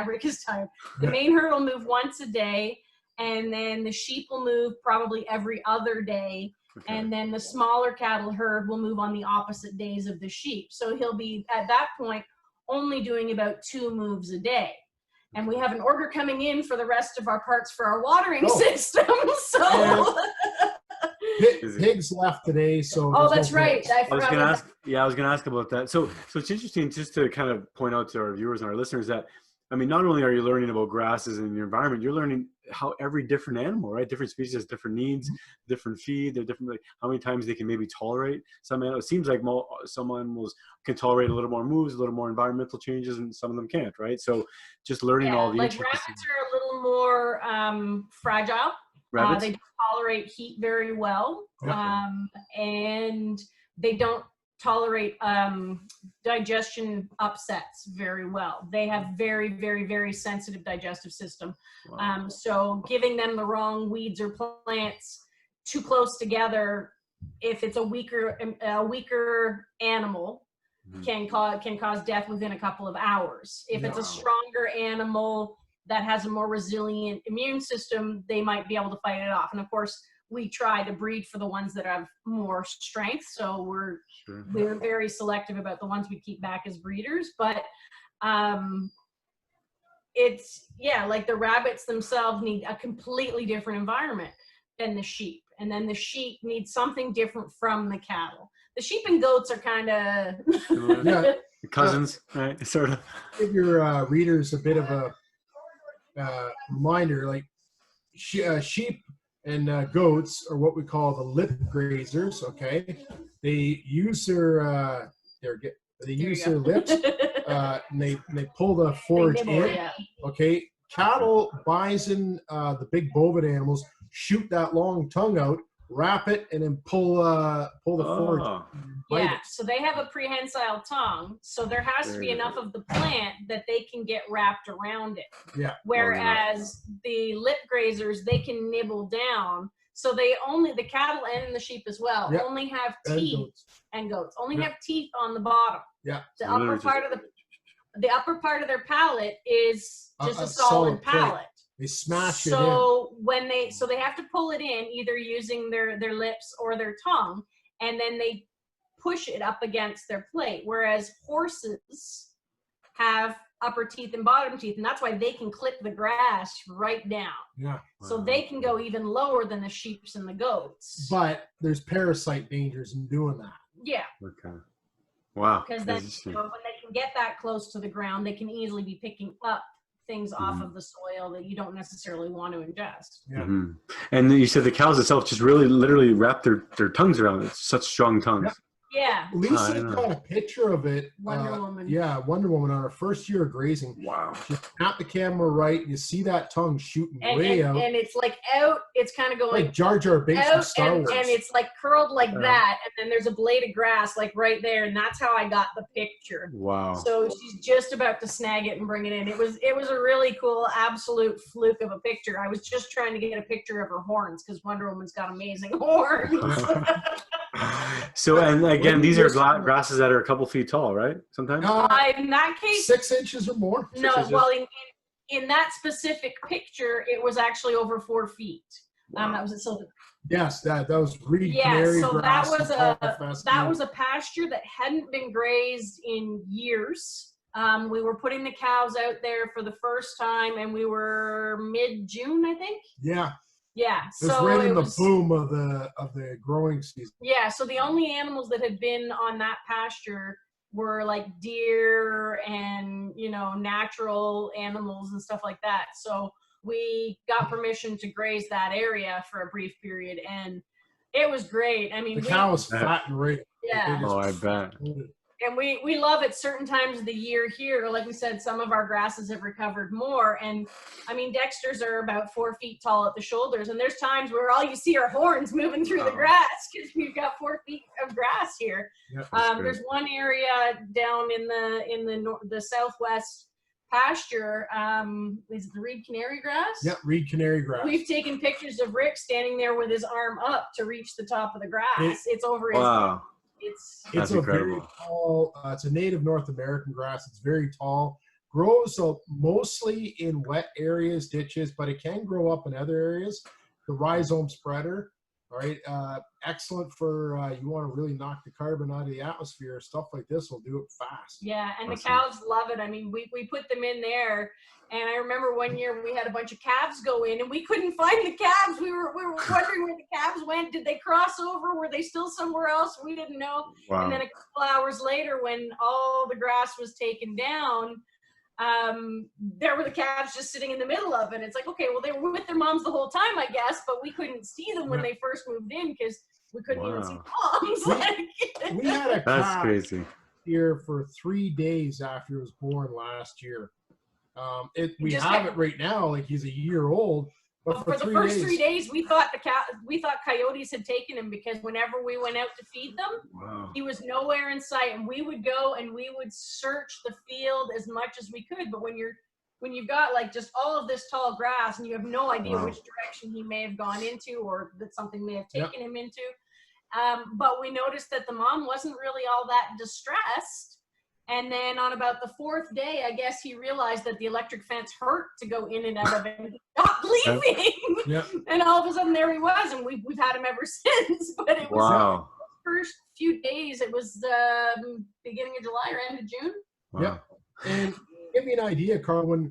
[SPEAKER 4] Rick is tired. The main hurdle move once a day, and then the sheep will move probably every other day, and then the smaller cattle herd will move on the opposite days of the sheep. So he'll be, at that point, only doing about 2 moves a day. And we have an order coming in for the rest of our parts for our watering system. So
[SPEAKER 5] pigs left today, so
[SPEAKER 4] that's right. I was
[SPEAKER 1] gonna ask about that. So it's interesting just to kind of point out to our viewers and our listeners that, I mean, not only are you learning about grasses in your environment, you're learning how every different animal, right? Different species has different needs, different feed, they're different, like how many times they can maybe tolerate. Some animals, it seems like some animals can tolerate a little more moves, a little more environmental changes, and some of them can't, right? So just learning all the
[SPEAKER 4] like rabbits are a little more fragile. They don't tolerate heat very well, and they don't tolerate digestion upsets very well. They have very, very, very sensitive digestive system. So giving them the wrong weeds or plants too close together, if it's a weaker animal, can cause death within a couple of hours. If it's a stronger animal that has a more resilient immune system, they might be able to fight it off. And of course, we try to breed for the ones that have more strength. So we're very selective about the ones we keep back as breeders. But it's, like the rabbits themselves need a completely different environment than the sheep. And then the sheep need something different from the cattle. The sheep and goats are kind of
[SPEAKER 1] cousins, right? Sort of.
[SPEAKER 5] Give your readers a bit of a reminder, like sheep and goats are what we call the lip grazers. Okay, they use their lips and they pull the forage in. Okay, cattle, bison, the big bovine animals shoot that long tongue out, wrap it, and then pull the forage.
[SPEAKER 4] So they have a prehensile tongue, so there has to be enough of the plant that they can get wrapped around it. Whereas the lip grazers, they can nibble down. So the cattle and the sheep as well only have teeth, and goats only have teeth on the bottom. The upper part of their palate is just a solid palate.
[SPEAKER 5] They smash it in.
[SPEAKER 4] So they have to pull it in either using their lips or their tongue, and then they push it up against their plate. Whereas horses have upper teeth and bottom teeth, and that's why they can clip the grass right down. So they can go even lower than the sheeps and the goats.
[SPEAKER 5] But there's parasite dangers in doing that.
[SPEAKER 1] Okay. Wow.
[SPEAKER 4] Because then when they can get that close to the ground, they can easily be picking up things off of the soil that you don't necessarily want to ingest.
[SPEAKER 1] And you said the cows itself just really literally wrap their tongues around it. Such strong tongues.
[SPEAKER 5] Lisa got a picture of it.
[SPEAKER 4] Wonder Woman.
[SPEAKER 5] Wonder Woman on her first year of grazing.
[SPEAKER 1] Wow.
[SPEAKER 5] She snapped the camera right. You see that tongue shooting way out.
[SPEAKER 4] And it's like out. It's kind of going
[SPEAKER 5] like Jar Jar Binks from Star Wars.
[SPEAKER 4] And it's like curled like that. And then there's a blade of grass like right there. And that's how I got the picture.
[SPEAKER 1] Wow.
[SPEAKER 4] So she's just about to snag it and bring it in. It was a really cool, absolute fluke of a picture. I was just trying to get a picture of her horns because Wonder Woman's got amazing horns.
[SPEAKER 1] So, and again, these are grasses that are a couple feet tall, right? Sometimes?
[SPEAKER 4] In that case,
[SPEAKER 5] 6 inches or more.
[SPEAKER 4] Well, in that specific picture, it was actually over 4 feet. That was a silver.
[SPEAKER 5] Yes, that was regenerative.
[SPEAKER 4] So that was a pasture that hadn't been grazed in years. We were putting the cows out there for the first time, and we were mid-June, I think.
[SPEAKER 5] It was right in the boom of the growing season.
[SPEAKER 4] So the only animals that had been on that pasture were like deer and, natural animals and stuff like that. So we got permission to graze that area for a brief period, and it was great. I mean,
[SPEAKER 5] the cow was fat and right.
[SPEAKER 1] I bet.
[SPEAKER 4] And we love at certain times of the year here. Like we said, some of our grasses have recovered more. And I mean, Dexters are about 4 feet tall at the shoulders. And there's times where all you see are horns moving through the grass because we've got 4 feet of grass here. There's one area down in the southwest pasture. Is it the reed canary grass?
[SPEAKER 5] Yeah, reed canary grass.
[SPEAKER 4] We've taken pictures of Rick standing there with his arm up to reach the top of the grass. It's over his head.
[SPEAKER 5] It's a very tall, it's a native North American grass. It's very tall, grows mostly in wet areas, ditches, but it can grow up in other areas. The rhizome spreader, all right, excellent for you want to really knock the carbon out of the atmosphere. Stuff like this will do it fast.
[SPEAKER 4] Yeah, and the cows love it. I mean, we put them in there, and I remember one year we had a bunch of calves go in, and we couldn't find the calves. We were wondering where the calves went. Did they cross over? Were they still somewhere else? We didn't know. Wow. And then a couple hours later, when all the grass was taken down, there were the calves just sitting in the middle of it. It's like, okay, well, they were with their moms the whole time, I guess, but we couldn't see them when they first moved in because we couldn't even see moms.
[SPEAKER 5] We had a calf
[SPEAKER 1] crazy.
[SPEAKER 5] Here for 3 days after it was born last year. We have it right now, like he's a year old. But
[SPEAKER 4] for the first 3 days, we thought coyotes had taken him because whenever we went out to feed them, he was nowhere in sight, and we would go and we would search the field as much as we could. But when you've got like just all of this tall grass and you have no idea which direction he may have gone into or that something may have taken him into, but we noticed that the mom wasn't really all that distressed. And then on about the 4th day, I guess he realized that the electric fence hurt to go in and out of it. And he stopped leaving. And all of a sudden there he was, and we've had him ever since. But it was the first few days. It was the beginning of July or end of June.
[SPEAKER 5] Yep. And give me an idea, Carl,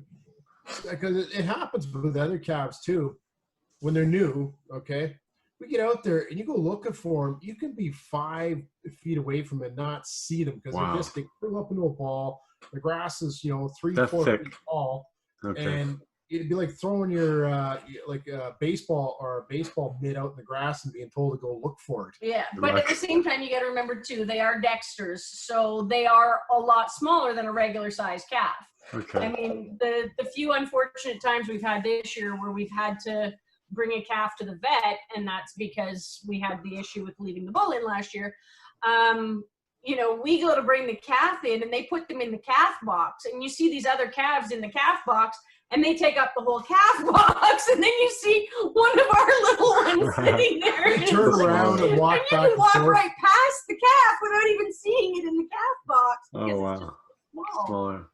[SPEAKER 5] because it happens with other calves too, when they're new, okay? We get out there and you go looking for them. You can be 5 feet away from them and not see them because they curl up into a ball. The grass is 3-4 feet tall, and it'd be like throwing your like a baseball mitt out in the grass and being told to go look for it.
[SPEAKER 4] Yeah, but at the same time, you got to remember too, they are Dexters, so they are a lot smaller than a regular sized calf. Okay. I mean, the few unfortunate times we've had this year where we've had to bring a calf to the vet, and that's because we had the issue with leaving the bull in last year. We go to bring the calf in and they put them in the calf box, and you see these other calves in the calf box and they take up the whole calf box, and then you see one of our little ones sitting there.
[SPEAKER 5] They turn around and walk back.
[SPEAKER 4] You can walk right past the calf without even seeing it in the calf box.
[SPEAKER 1] Oh, wow. It's just smaller.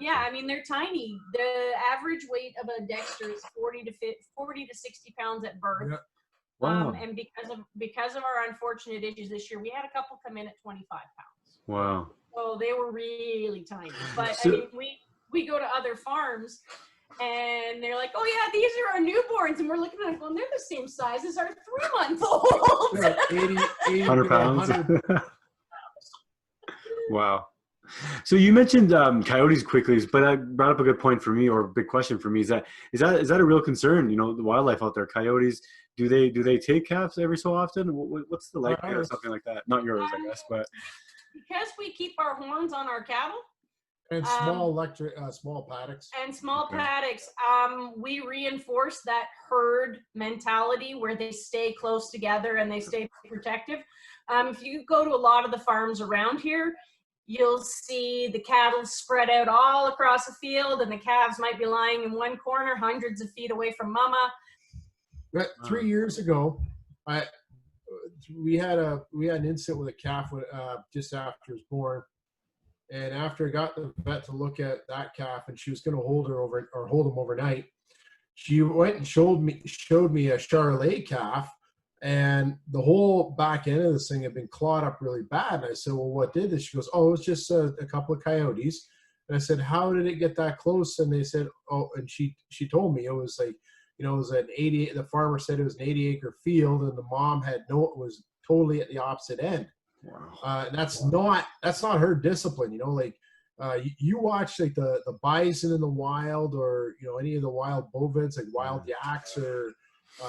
[SPEAKER 4] Yeah, I mean, they're tiny. The average weight of a Dexter is 40 to 60 pounds at birth. Yeah. Wow. And because of our unfortunate issues this year, we had a couple come in at 25 pounds.
[SPEAKER 1] Wow.
[SPEAKER 4] So they were really tiny. But I mean, we go to other farms and they're like, oh yeah, these are our newborns. And we're looking at it going, they're the same size as our 3-month-old.
[SPEAKER 5] Yeah, 80
[SPEAKER 1] 100 pounds. Wow. So you mentioned coyotes quickly, but that brought up a good point for me, or a big question for me. Is that a real concern? The wildlife out there, coyotes, do they take calves every so often? What's the likelihood or something like that? Not yours, I guess, but
[SPEAKER 4] because we keep our horns on our cattle
[SPEAKER 5] and small paddocks
[SPEAKER 4] paddocks, we reinforce that herd mentality where they stay close together and they stay protective. If you go to a lot of the farms around here, you'll see the cattle spread out all across the field, and the calves might be lying in one corner, hundreds of feet away from mama.
[SPEAKER 5] 3 years ago, we had an incident with a calf just after it was born, and after I got the vet to look at that calf, and she was going to hold him overnight, she went and showed me a Charolais calf. And the whole back end of this thing had been clawed up really bad. And I said, well, what did this? She goes, oh, it's just a couple of coyotes. And I said, how did it get that close? And they said, oh, and she told me it was like, it was an 80, the farmer said it was an 80-acre field, and the mom was totally at the opposite end. Wow. And that's not her discipline, you watch like the bison in the wild, or, any of the wild bovids, like wild yaks or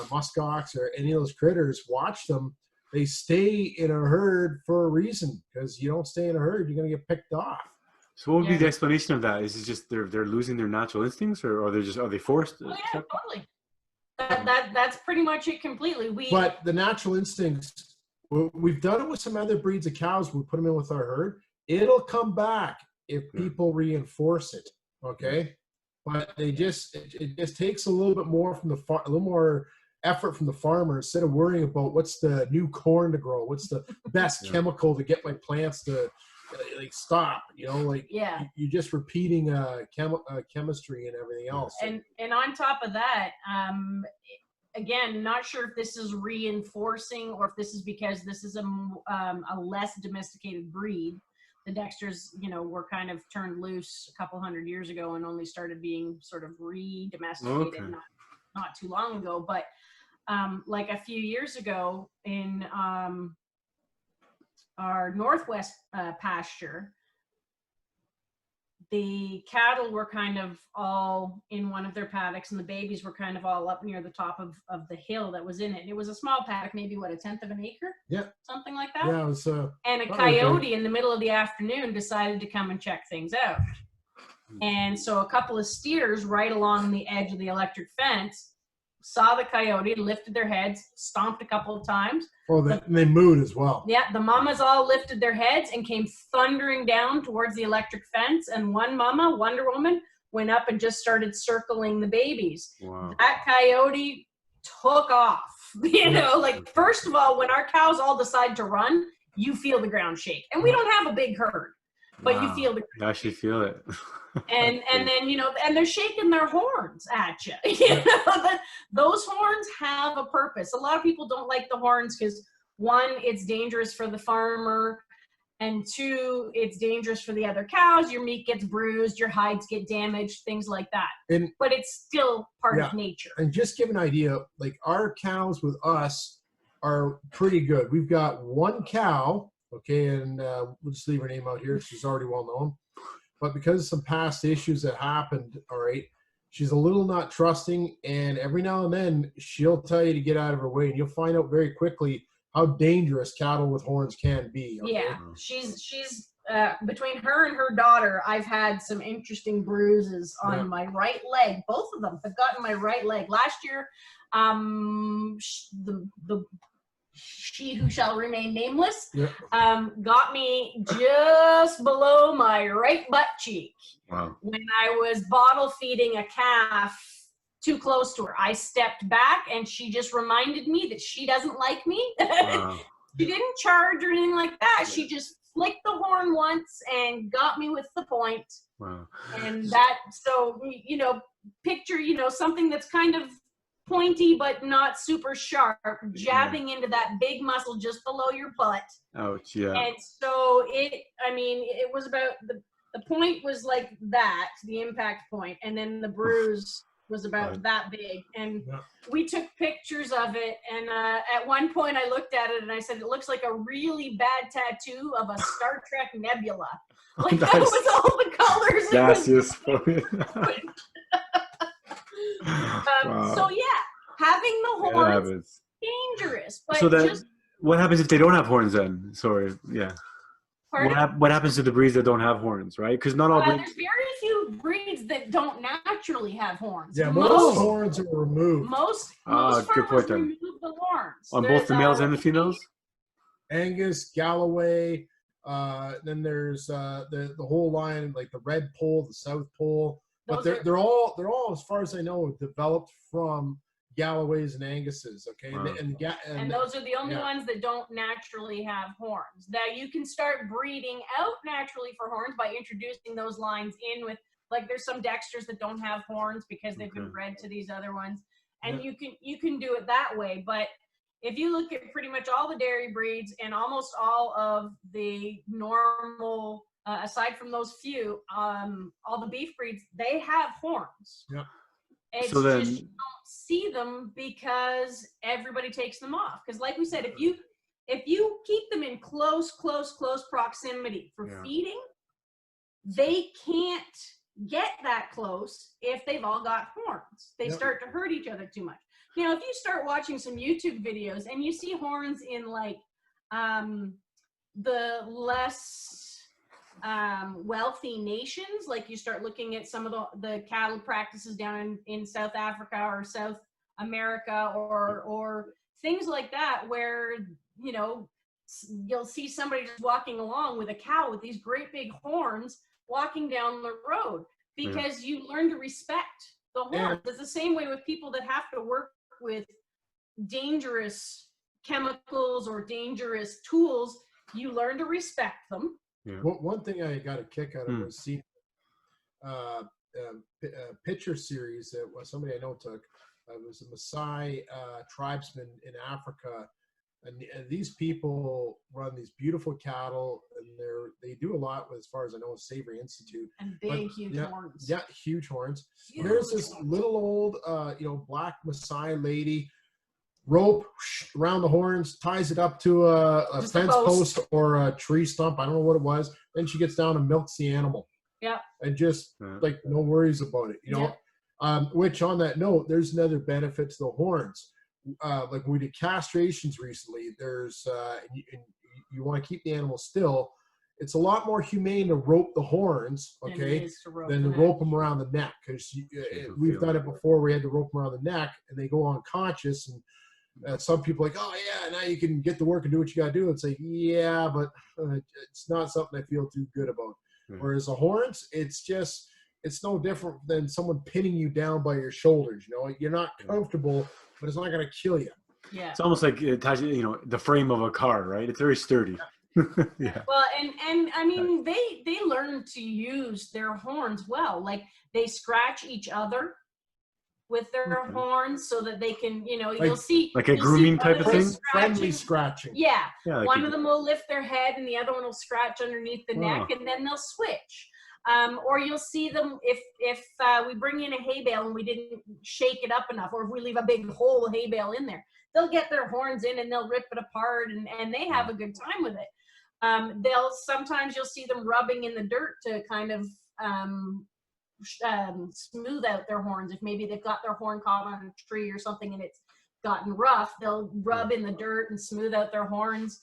[SPEAKER 5] muskox or any of those critters, watch them. they stay in a herd for a reason, because you don't stay in a herd, you're going to get picked off.
[SPEAKER 1] So what would be the explanation of that? Is it just they're losing their natural instincts, or are they forced?
[SPEAKER 4] Oh yeah, totally. That's pretty much it completely.
[SPEAKER 5] But the natural instincts, we've done it with some other breeds of cows. We put them in with our herd. It'll come back if people reinforce it. Okay, but it just takes a little bit more from a little more effort from the farmer, instead of worrying about what's the new corn to grow, what's the best chemical to get my plants to like stop, like you're just repeating chemistry and everything else.
[SPEAKER 4] And on top of that, again, not sure if this is reinforcing or if this is because this is a less domesticated breed. The Dexters, were kind of turned loose a couple hundred years ago and only started being sort of re-domesticated not too long ago. But like a few years ago in our northwest pasture, the cattle were kind of all in one of their paddocks, and the babies were kind of all up near the top of the hill that was in it. And it was a small paddock, maybe what, 1/10 of an acre?
[SPEAKER 5] Yeah.
[SPEAKER 4] Something like that?
[SPEAKER 5] Yeah, it was,
[SPEAKER 4] and a coyote in the middle of the afternoon decided to come and check things out. And so a couple of steers right along the edge of the electric fence saw the coyote, lifted their heads, stomped a couple of times.
[SPEAKER 5] Oh, they mooed as well.
[SPEAKER 4] Yeah, the mamas all lifted their heads and came thundering down towards the electric fence. And one mama, Wonder Woman, went up and just started circling the babies.
[SPEAKER 1] Wow.
[SPEAKER 4] That coyote took off. Like, first of all, when our cows all decide to run, you feel the ground shake. And we don't have a big herd, but you feel the ground.
[SPEAKER 1] You actually feel it.
[SPEAKER 4] And then, and they're shaking their horns at you. Those horns have a purpose. A lot of people don't like the horns because, one, it's dangerous for the farmer, and two, it's dangerous for the other cows. Your meat gets bruised, your hides get damaged, things like that. But it's still part of nature.
[SPEAKER 5] And just give an idea, like our cows with us are pretty good. We've got one cow, okay, and we'll just leave her name out here. She's already well known. But because of some past issues that happened, all right, she's a little not trusting, and every now and then she'll tell you to get out of her way, and you'll find out very quickly how dangerous cattle with horns can be. Okay?
[SPEAKER 4] Yeah, she's between her and her daughter, I've had some interesting bruises on my right leg. Both of them have gotten my right leg. Last year, she who shall remain nameless, got me just below my right butt cheek.
[SPEAKER 1] Wow.
[SPEAKER 4] When I was bottle feeding a calf too close to her. I stepped back and she just reminded me that she doesn't like me.
[SPEAKER 1] Wow.
[SPEAKER 4] She didn't charge or anything like that. She just flicked the horn once and got me with the point.
[SPEAKER 1] Wow.
[SPEAKER 4] And that, so, picture, something that's kind of pointy but not super sharp, jabbing into that big muscle just below your butt.
[SPEAKER 1] Ouch, yeah.
[SPEAKER 4] And so it was about, the point was like that, the impact point, and then the bruise was about that big. And we took pictures of it, and at one point I looked at it and I said, it looks like a really bad tattoo of a Star Trek nebula. Like, that was all the colors.
[SPEAKER 1] Gaseous.
[SPEAKER 4] So having the horns is dangerous. But
[SPEAKER 1] so what happens if they don't have horns then? Sorry, what happens to the breeds that don't have horns, right? Because not all breeds.
[SPEAKER 4] There's very few breeds that don't naturally have horns.
[SPEAKER 5] Yeah, most horns are removed.
[SPEAKER 4] Most
[SPEAKER 1] good point,
[SPEAKER 4] farmers remove the horns.
[SPEAKER 1] On both the males and the females?
[SPEAKER 5] Angus, Galloway, then there's the whole line, like the Red Pole, the South Pole. But they're all, as far as I know, developed from Galloways and Anguses, okay? And
[SPEAKER 4] those are the only ones that don't naturally have horns. Now, you can start breeding out naturally for horns by introducing those lines in with, like, there's some Dexters that don't have horns because they've been bred to these other ones. And you can do it that way. But if you look at pretty much all the dairy breeds and almost all of the normal, aside from those few, all the beef breeds, they have horns.
[SPEAKER 5] Yeah.
[SPEAKER 4] It's just you don't see them because everybody takes them off. Because like we said, if you keep them in close proximity for feeding, they can't get that close if they've all got horns. They start to hurt each other too much. Now, if you start watching some YouTube videos and you see horns in like the less wealthy nations, like you start looking at some of the cattle practices down in South Africa or South America or things like that, where, you know, you'll see somebody just walking along with a cow with these great big horns walking down the road, because you learn to respect the horns. It's the same way with people that have to work with dangerous chemicals or dangerous tools. You learn to respect them.
[SPEAKER 5] One thing I got a kick out of was seeing a picture series that somebody I know took. It was a Maasai tribesman in Africa, and these people run these beautiful cattle, and they do a lot with, as far as I know, Savory Institute.
[SPEAKER 4] And big, huge horns.
[SPEAKER 5] Yeah, huge horns.
[SPEAKER 4] Huge.
[SPEAKER 5] There's this little old, black Maasai lady, rope around the horns, ties it up to a fence post or a tree stump. I don't know what it was. Then she gets down and milks the animal.
[SPEAKER 4] Yeah.
[SPEAKER 5] And just like no worries about it, you know. Which, on that note, there's another benefit to the horns. Like we did castrations recently. There's and you want to keep the animal still. It's a lot more humane to rope the horns, okay, than to rope them around the neck, because we've done it before. We had to rope them around the neck, and they go unconscious. And some people are like, oh yeah, now you can get to work and do what you got to do. It's like, yeah, but it's not something I feel too good about. Whereas the horns, it's no different than someone pinning you down by your shoulders. You know, you're not comfortable, but it's not going to kill you.
[SPEAKER 4] Yeah.
[SPEAKER 1] It's almost like the frame of a car, right? It's very sturdy. Yeah.
[SPEAKER 4] Well, and I mean, they learn to use their horns well. Like they scratch each other with their horns so that they can, you'll see
[SPEAKER 1] like a grooming type of thing.
[SPEAKER 5] Friendly scratching.
[SPEAKER 4] Yeah.
[SPEAKER 1] Like
[SPEAKER 4] one of them will lift their head and the other one will scratch underneath the neck, and then they'll switch. Or you'll see them if we bring in a hay bale and we didn't shake it up enough, or if we leave a big whole hay bale in there, they'll get their horns in and they'll rip it apart, and they have a good time with it. Sometimes you'll see them rubbing in the dirt to kind of smooth out their horns. If maybe they've got their horn caught on a tree or something and it's gotten rough, they'll rub in the dirt and smooth out their horns.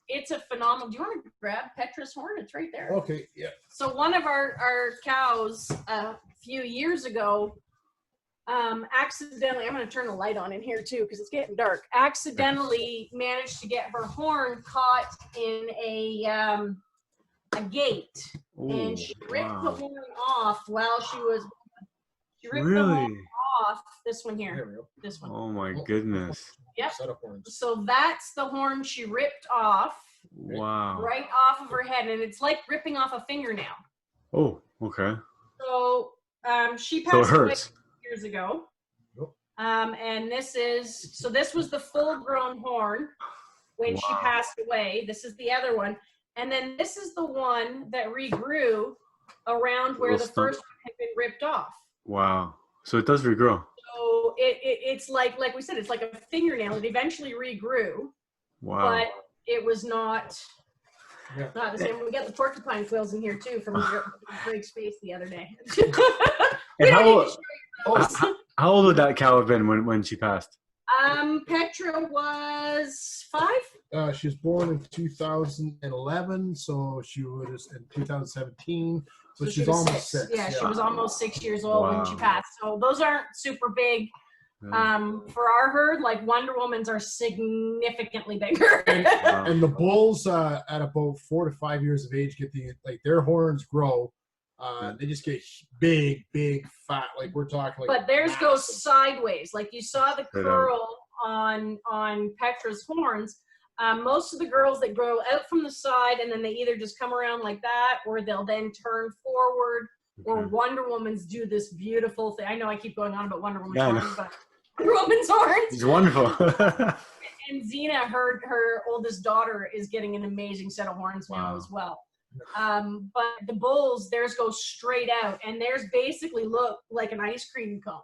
[SPEAKER 4] It's a phenomenal. Do you want to grab Petra's horn? It's right there.
[SPEAKER 5] Okay, yeah.
[SPEAKER 4] So one of our cows a few years ago, accidentally, I'm going to turn the light on in here too because it's getting dark, accidentally managed to get her horn caught in a gate. Ooh, and she ripped the horn off while she ripped the horn off. This one here. This one.
[SPEAKER 1] Oh my goodness.
[SPEAKER 4] Yep. So that's the horn she ripped off.
[SPEAKER 1] Wow.
[SPEAKER 4] Right off of her head, and it's like ripping off a fingernail.
[SPEAKER 1] Oh, okay.
[SPEAKER 4] So she passed away years ago.
[SPEAKER 5] Yep.
[SPEAKER 4] And this was the full-grown horn when she passed away. This is the other one, and then this is the one that regrew around where the first one had been ripped off.
[SPEAKER 1] Wow. So it does regrow.
[SPEAKER 4] So it's like we said, it's like a fingernail. It eventually regrew.
[SPEAKER 1] Wow.
[SPEAKER 4] But it was not the same. We got the porcupine quills in here too from Greg's face the other day.
[SPEAKER 1] And how old would that cow have been when she passed?
[SPEAKER 4] Petra was 5.
[SPEAKER 5] She was born in 2011, so she was in 2017. So she's almost 6.
[SPEAKER 4] Yeah, she was almost 6 years old when she passed. So those aren't super big. For our herd, like Wonder Woman's are significantly bigger.
[SPEAKER 5] And the bulls at about 4 to 5 years of age get their horns grow. They just get big, fat. Like we're talking.
[SPEAKER 4] But theirs goes sideways. Like you saw the curl on Petra's horns. Most of the girls that grow out from the side and then they either just come around like that, or they'll then turn forward. Or Wonder Woman's do this beautiful thing. I know I keep going on about Wonder Woman's horns, but Wonder Woman's horns.
[SPEAKER 1] It's wonderful.
[SPEAKER 4] And Xena, her oldest daughter, is getting an amazing set of horns now as well. But the bulls, theirs go straight out, and theirs basically look like an ice cream cone.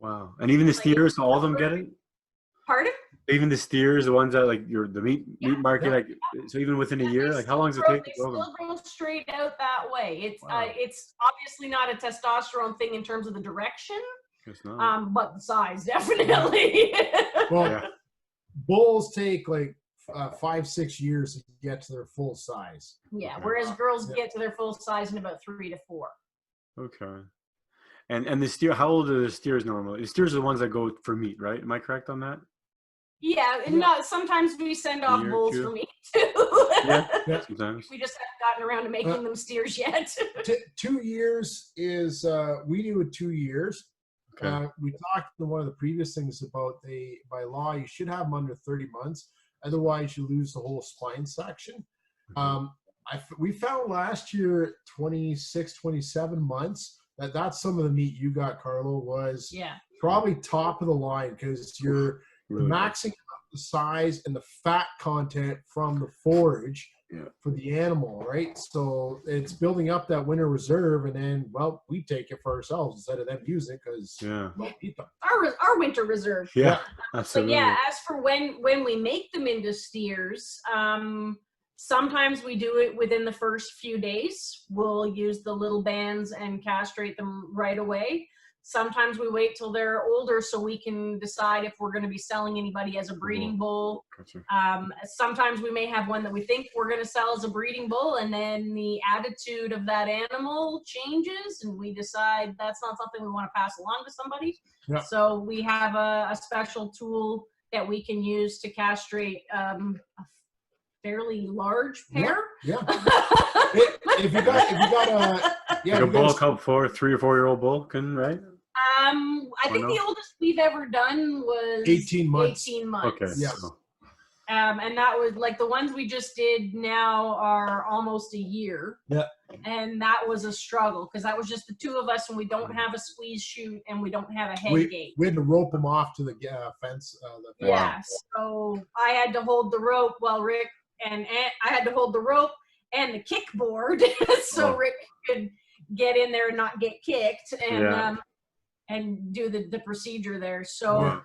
[SPEAKER 1] Wow. And even the steers, all of them get it?
[SPEAKER 4] Pardon?
[SPEAKER 1] Even the steers, the ones that like the meat market,
[SPEAKER 5] Yeah.
[SPEAKER 1] like so even within a year, like how long does it take to
[SPEAKER 4] They
[SPEAKER 1] grow them?
[SPEAKER 4] still grow straight out that way.
[SPEAKER 1] Wow.
[SPEAKER 4] It's obviously not a testosterone thing in terms of the direction,
[SPEAKER 1] Guess not.
[SPEAKER 4] but the size definitely.
[SPEAKER 5] Well,
[SPEAKER 1] Yeah.
[SPEAKER 5] bulls take like 5-6 years to get to their full size.
[SPEAKER 4] Yeah,
[SPEAKER 1] Okay.
[SPEAKER 4] whereas girls get to their full size in about 3 to 4.
[SPEAKER 1] Okay. And the steer, how old are the steers normally? The steers are the ones that go for meat, right? Am I correct on that?
[SPEAKER 4] Yeah, and not, sometimes we send off
[SPEAKER 1] year,
[SPEAKER 4] bulls
[SPEAKER 1] 2?
[SPEAKER 4] for meat too.
[SPEAKER 1] Yeah. Sometimes.
[SPEAKER 4] We just haven't gotten around to making them steers yet.
[SPEAKER 5] 2 years is we do it 2 years.
[SPEAKER 1] Okay.
[SPEAKER 5] We talked in one of the previous things about by law you should have them under 30 months, otherwise you lose the whole spine section. We found last year 26, 27 months that's some of the meat you got, Carlo, was probably top of the line because you're
[SPEAKER 1] Really
[SPEAKER 5] maxing out the size and the fat content from the forage for the animal, right? So it's building up that winter reserve, and then, well, we take it for ourselves instead of them using it because we'll eat them.
[SPEAKER 4] Our winter reserve.
[SPEAKER 1] Yeah,
[SPEAKER 4] But
[SPEAKER 1] absolutely.
[SPEAKER 4] yeah, as for when we make them into steers, sometimes we do it within the first few days. We'll use the little bands and castrate them right away. Sometimes we wait till they're older so we can decide if we're going to be selling anybody as a breeding bull.
[SPEAKER 1] Gotcha.
[SPEAKER 4] Sometimes we may have one that we think we're going to sell as a breeding bull, and then the attitude of that animal changes, and we decide that's not something we want to pass along to somebody.
[SPEAKER 5] Yeah.
[SPEAKER 4] So we have a special tool that we can use to castrate a fairly large pair.
[SPEAKER 5] Yeah. if you got a
[SPEAKER 1] Like a bull, couple 3 or 4 year old bull can, right?
[SPEAKER 4] I think the oldest we've ever done was
[SPEAKER 5] 18 months.
[SPEAKER 4] 18 months.
[SPEAKER 1] Okay.
[SPEAKER 5] Yeah.
[SPEAKER 1] So,
[SPEAKER 4] And that was like the ones we just did now are almost a year.
[SPEAKER 5] Yeah.
[SPEAKER 4] And that was a struggle because that was just the two of us and we don't have a squeeze chute and we don't have a head gate.
[SPEAKER 5] We had to rope them off to the fence.
[SPEAKER 4] Yeah. So I had to hold the rope while Rick and I had to hold the rope and the kickboard so Rick could get in there and not get kicked and do the procedure there. So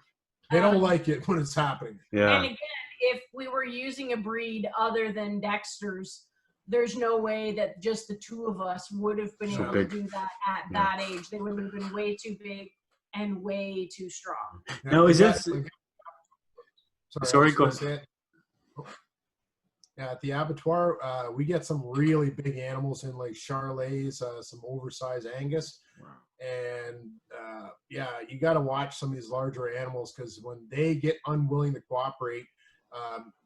[SPEAKER 5] they don't like it when it's happening.
[SPEAKER 1] yeah.
[SPEAKER 4] And again, if we were using a breed other than Dexter's, there's no way that just the two of us would have been able to do that at that age. They would have been way too big and way too strong.
[SPEAKER 1] Now, is this... Sorry, go ahead.
[SPEAKER 5] At the abattoir, we get some really big animals in, like Charolais, some oversized Angus.
[SPEAKER 1] Wow.
[SPEAKER 5] And you got to watch some of these larger animals because when they get unwilling to cooperate,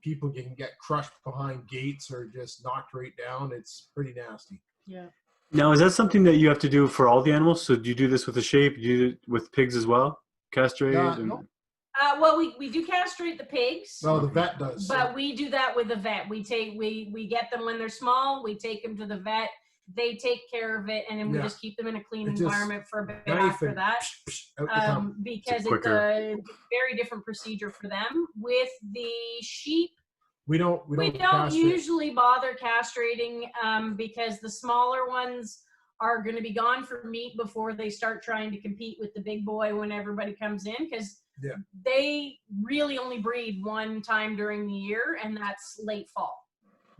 [SPEAKER 5] people can get crushed behind gates or just knocked right down. It's pretty nasty.
[SPEAKER 4] Yeah.
[SPEAKER 1] Now, is that something that you have to do for all the animals? So do you do this with the shape? Do you do it with pigs as well? Castrate?
[SPEAKER 5] No.
[SPEAKER 4] Well, we do castrate the pigs.
[SPEAKER 5] No, the vet does.
[SPEAKER 4] But we do that with the vet. We get them when they're small. We take them to the vet. They take care of it, and then we just keep them in a clean environment for a bit after that. Because it's a very different procedure for them. With the sheep, we don't usually bother castrating because the smaller ones are going to be gone for meat before they start trying to compete with the big boy when everybody comes in, because they really only breed one time during the year, and that's late fall.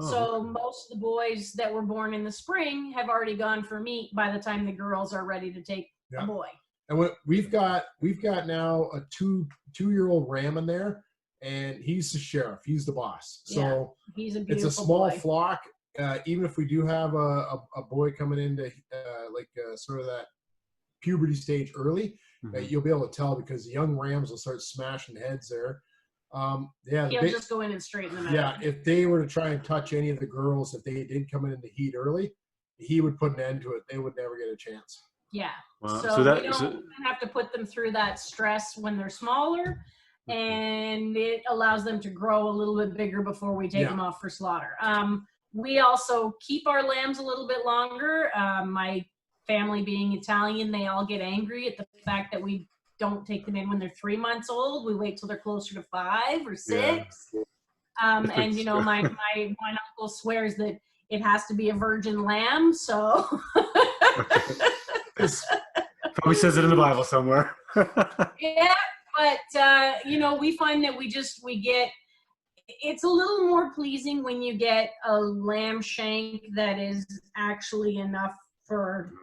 [SPEAKER 4] So most of the boys that were born in the spring have already gone for meat by the time the girls are ready to take a boy.
[SPEAKER 5] And we've got now a two-year-old ram in there, and he's the sheriff. He's the boss. So
[SPEAKER 4] he's a beautiful
[SPEAKER 5] it's a small
[SPEAKER 4] boy.
[SPEAKER 5] flock. Even if we do have a boy coming into sort of that puberty stage early, you'll be able to tell because the young rams will start smashing heads there.
[SPEAKER 4] He'll just go in and straighten them out.
[SPEAKER 5] Yeah, if they were to try and touch any of the girls, if they did come in the heat early, he would put an end to it. They would never get a chance.
[SPEAKER 4] Yeah.
[SPEAKER 1] Wow.
[SPEAKER 4] So we don't have to put them through that stress when they're smaller, and it allows them to grow a little bit bigger before we take them off for slaughter. We also keep our lambs a little bit longer. My family being Italian, they all get angry at the fact that we don't take them in when they're 3 months old. We wait till they're closer to 5 or 6. And my one uncle swears that it has to be a virgin lamb. So
[SPEAKER 1] probably says it in the Bible somewhere.
[SPEAKER 4] yeah, But you know, we find that we get, it's a little more pleasing when you get a lamb shank that is actually enough for,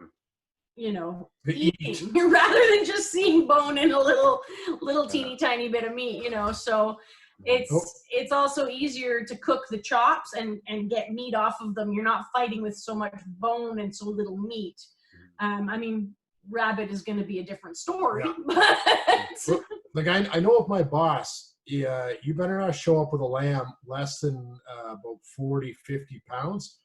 [SPEAKER 4] you know, eating rather than just seeing bone in a little teeny tiny bit of meat, you know. So it's also easier to cook the chops and get meat off of them. You're not fighting with so much bone and so little meat. I mean, rabbit is going to be a different story.
[SPEAKER 5] Yeah. But like I know of my boss, you better not show up with a lamb less than about 40, 50 pounds.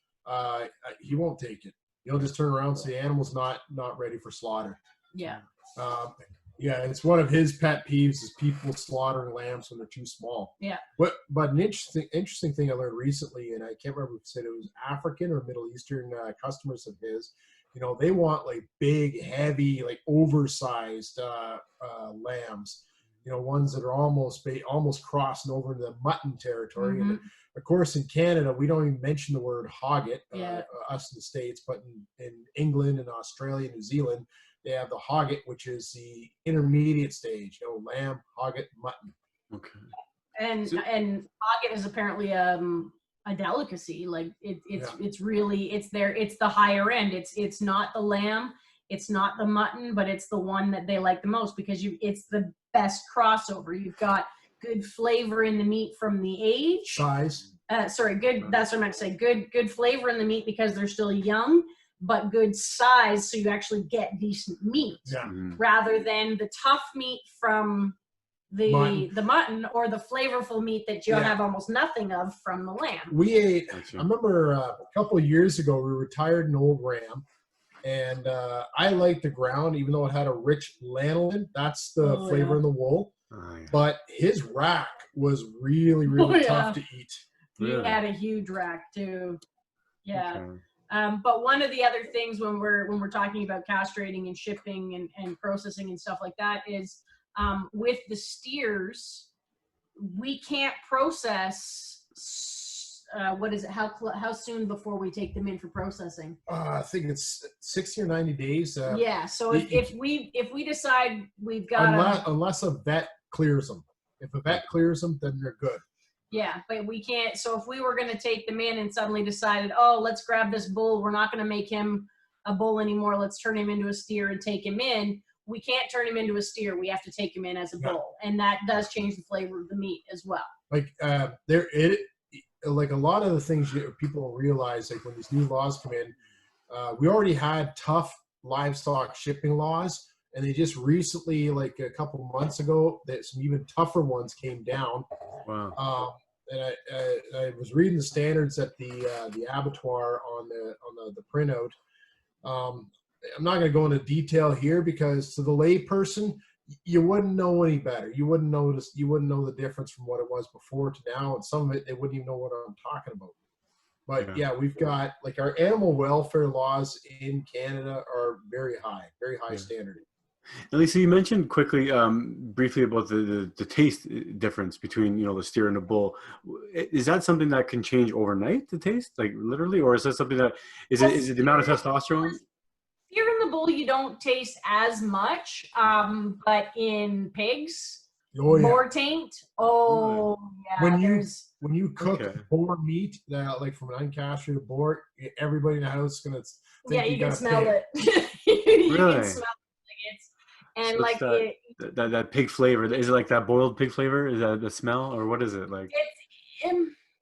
[SPEAKER 5] He won't take it. He'll just turn around and say the animal's not ready for slaughter.
[SPEAKER 4] Yeah.
[SPEAKER 5] Yeah, it's one of his pet peeves is people slaughtering lambs when they're too small.
[SPEAKER 4] Yeah.
[SPEAKER 5] But an interesting thing I learned recently, and I can't remember if it said it was African or Middle Eastern customers of his, you know, they want like big, heavy, like oversized lambs, you know, ones that are almost crossing over into the mutton territory.
[SPEAKER 4] Mm-hmm.
[SPEAKER 5] And of course, in Canada, we don't even mention the word hogget, us in the States, but in England and Australia, New Zealand, they have the hogget, which is the intermediate stage, you know, lamb, hogget, mutton.
[SPEAKER 1] Okay.
[SPEAKER 4] And hogget is apparently a delicacy. Like it's really, it's the higher end. It's not the lamb, it's not the mutton, but it's the one that they like the most because it's the best crossover. You've got good flavor in the meat from the age.
[SPEAKER 5] Size.
[SPEAKER 4] That's what I meant to say. Good flavor in the meat because they're still young, but good size, so you actually get decent meat rather than the tough meat from the mutton or the flavorful meat that you have almost nothing of from the lamb.
[SPEAKER 5] We ate, I remember a couple of years ago, we retired an old ram, and I liked the ground, even though it had a rich lanolin. That's the flavor in the wool. But his rack was really, really tough to eat.
[SPEAKER 4] He had a huge rack too. Yeah. Okay. But one of the other things when we're talking about castrating and shipping and processing and stuff like that is with the steers, we can't process. What is it? How soon before we take them in for processing?
[SPEAKER 5] I think it's 60 or 90 days.
[SPEAKER 4] Yeah. So if we decide we've got
[SPEAKER 5] unless a vet clears them. If a vet clears them, then they're good.
[SPEAKER 4] Yeah, but we can't. So if we were going to take them in and suddenly decided, oh, let's grab this bull, we're not going to make him a bull anymore. Let's turn him into a steer and take him in. We can't turn him into a steer. We have to take him in as a bull, and that does change the flavor of the meat as well.
[SPEAKER 5] Like like a lot of the things people realize, like when these new laws come in, we already had tough livestock shipping laws, and they just recently, like a couple months ago, that some even tougher ones came down.
[SPEAKER 1] Wow.
[SPEAKER 5] And I was reading the standards at the abattoir on the printout. I'm not going to go into detail here because to the lay person, you wouldn't know any better. You wouldn't know the difference from what it was before to now, and some of it they wouldn't even know what I'm talking about. But yeah, we've got like our animal welfare laws in Canada are very high standard.
[SPEAKER 1] Now, Lisa, you mentioned quickly, briefly about the taste difference between, you know, the steer and the bull. Is that something that can change overnight, the taste, like literally, or is that something that is it the amount of testosterone?
[SPEAKER 4] Steer and the bull, you don't taste as much, but in pigs, boar taint. Oh yeah.
[SPEAKER 5] When you cook boar meat, like from an uncastrated boar, everybody in the house is gonna think
[SPEAKER 4] you can smell it.
[SPEAKER 1] Really?
[SPEAKER 4] Can smell it. And
[SPEAKER 1] so
[SPEAKER 4] like
[SPEAKER 1] that pig flavor, is it like that boiled pig flavor? Is that the smell, or what is it like?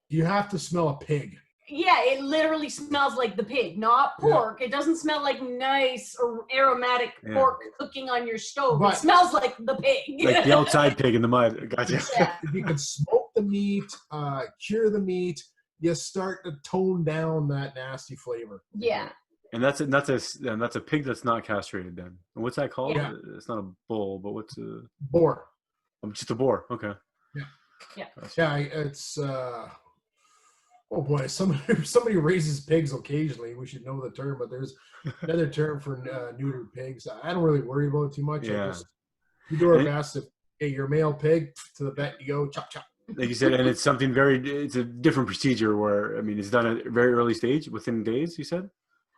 [SPEAKER 5] You have to smell a pig.
[SPEAKER 4] Yeah, it literally smells like the pig, not pork. Yeah. It doesn't smell like nice or aromatic pork cooking on your stove. But it smells like the pig.
[SPEAKER 1] Like the outside pig in the mud. Gotcha.
[SPEAKER 4] Yeah.
[SPEAKER 5] If you can smoke the meat, cure the meat, you start to tone down that nasty flavor.
[SPEAKER 4] Yeah.
[SPEAKER 1] And that's a pig that's not castrated then. And what's that called?
[SPEAKER 5] Yeah.
[SPEAKER 1] It's not a bull, but what's a
[SPEAKER 5] boar?
[SPEAKER 1] Just a boar. Okay.
[SPEAKER 5] Yeah.
[SPEAKER 4] Yeah.
[SPEAKER 5] Yeah. It's oh boy, somebody raises pigs occasionally. We should know the term, but there's another term for neutered pigs. I don't really worry about it too much.
[SPEAKER 1] Yeah.
[SPEAKER 5] We do our best. If you're a male pig, to the vet you go, chop chop.
[SPEAKER 1] Like you said, and it's something it's a different procedure where, I mean, it's done at a very early stage, within days, you said?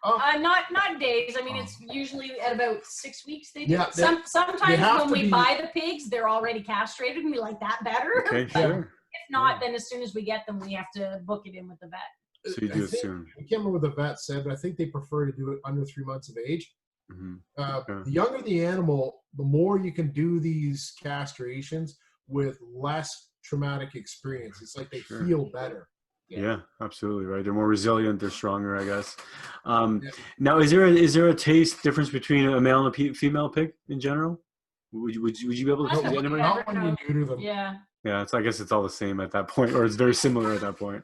[SPEAKER 4] Not days. I mean, it's usually at about 6 weeks they do.
[SPEAKER 5] Yeah,
[SPEAKER 4] Sometimes when we buy the pigs, they're already castrated, and we like that better.
[SPEAKER 1] Okay,
[SPEAKER 4] But
[SPEAKER 1] sure.
[SPEAKER 4] if not, then as soon as we get them, we have to book it in with the vet.
[SPEAKER 1] So you do it soon.
[SPEAKER 5] I can't remember what the vet said, but I think they prefer to do it under 3 months of age. The younger the animal, the more you can do these castrations with less traumatic experience. It's like they feel better.
[SPEAKER 1] Yeah, absolutely right. They're more resilient. They're stronger, I guess. Now, is there a taste difference between a male and a female pig in general? Would you be able to?
[SPEAKER 5] Not when you neuter them.
[SPEAKER 4] Yeah.
[SPEAKER 1] Yeah, I guess it's all the same at that point, or it's very similar at that point.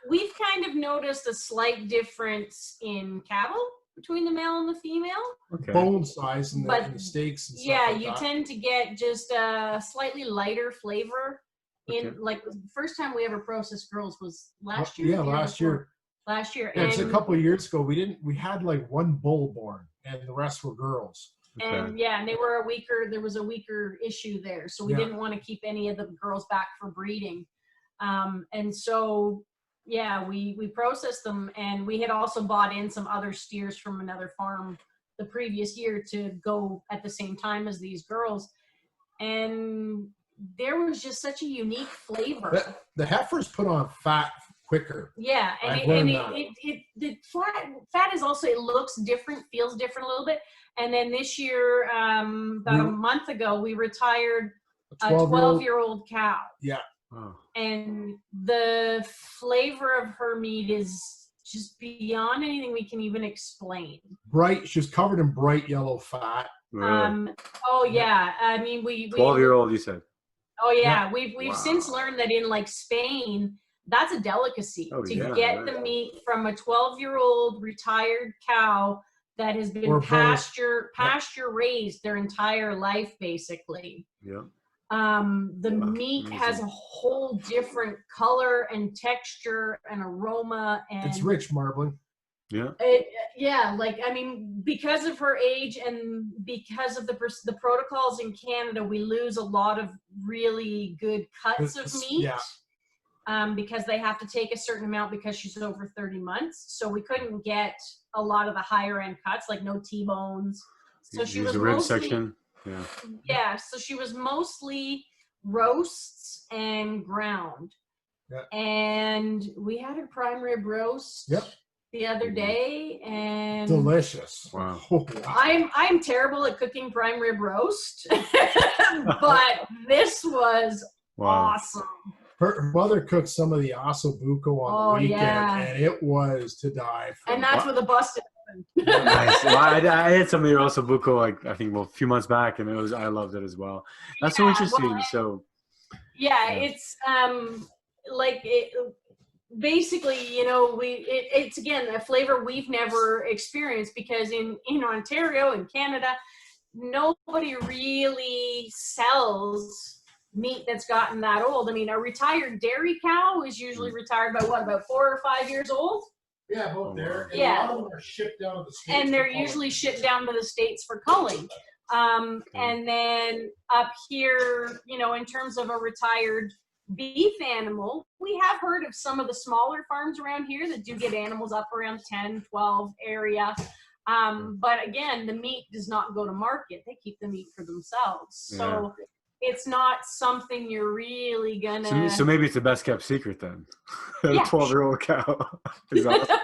[SPEAKER 4] We've kind of noticed a slight difference in cattle between the male and the female.
[SPEAKER 1] Okay.
[SPEAKER 5] Bone size and the steaks. And stuff like
[SPEAKER 4] you
[SPEAKER 5] that.
[SPEAKER 4] tend to get just a slightly lighter flavor. Like the first time we ever processed girls was last year.
[SPEAKER 5] Yeah, last year.
[SPEAKER 4] Last year.
[SPEAKER 5] Yeah, it's a couple of years ago. We had like one bull born, and the rest were girls.
[SPEAKER 4] And and they were there was a weaker issue there. So we didn't want to keep any of the girls back for breeding. And so, we processed them, and we had also bought in some other steers from another farm the previous year to go at the same time as these girls. And there was just such a unique flavor.
[SPEAKER 5] The heifers put on fat quicker.
[SPEAKER 4] Yeah, and the fat is also, it looks different, feels different a little bit. And then this year, about a month ago, we retired a 12-year-old cow.
[SPEAKER 5] Yeah.
[SPEAKER 1] Oh.
[SPEAKER 4] And the flavor of her meat is just beyond anything we can even explain.
[SPEAKER 5] Bright, she was covered in bright yellow fat.
[SPEAKER 1] Really?
[SPEAKER 4] I mean, we
[SPEAKER 1] 12-year-old, you said.
[SPEAKER 4] Oh yeah, we've since learned that in like Spain, that's a delicacy to get the meat from a 12-year-old retired cow that has been pasture raised their entire life, basically.
[SPEAKER 1] Yeah.
[SPEAKER 4] The meat has a whole different color and texture and aroma, and
[SPEAKER 5] it's rich marbling.
[SPEAKER 1] Yeah.
[SPEAKER 4] Like, I mean, because of her age and because of the protocols in Canada, we lose a lot of really good cuts of meat.
[SPEAKER 5] Yeah.
[SPEAKER 4] Because they have to take a certain amount because she's over 30 months. So we couldn't get a lot of the higher end cuts, like no T-bones. So she was
[SPEAKER 1] the rib
[SPEAKER 4] mostly,
[SPEAKER 1] section. Yeah.
[SPEAKER 4] So she was mostly roasts and ground.
[SPEAKER 5] Yeah.
[SPEAKER 4] And we had a prime rib roast.
[SPEAKER 5] Yep.
[SPEAKER 4] The other day, and
[SPEAKER 5] delicious.
[SPEAKER 1] Wow.
[SPEAKER 4] I'm terrible at cooking prime rib roast, but this was awesome.
[SPEAKER 5] Her mother cooked some of the osso buco on the weekend, and it was to die for.
[SPEAKER 4] And that's where the busted happened.
[SPEAKER 1] Nice. Well, I had some of your osso buco, like I think a few months back, and I loved it as well. That's so interesting.
[SPEAKER 4] It's like it. Basically, it's again a flavor we've never experienced, because in Ontario and Canada, nobody really sells meat that's gotten that old. I mean, a retired dairy cow is usually retired by about 4 or 5 years old.
[SPEAKER 5] Yeah, about there. And
[SPEAKER 4] yeah.
[SPEAKER 5] A lot of them are shipped down to the States.
[SPEAKER 4] And they're usually shipped down to the States for culling. And then up here, in terms of a retired beef animal, we have heard of some of the smaller farms around here that do get animals up around 10, 12 area. But again, the meat does not go to market. They keep the meat for themselves. So it's not something you're really gonna...
[SPEAKER 1] So maybe it's the best kept secret then. A 12-year-old cow. Is awesome.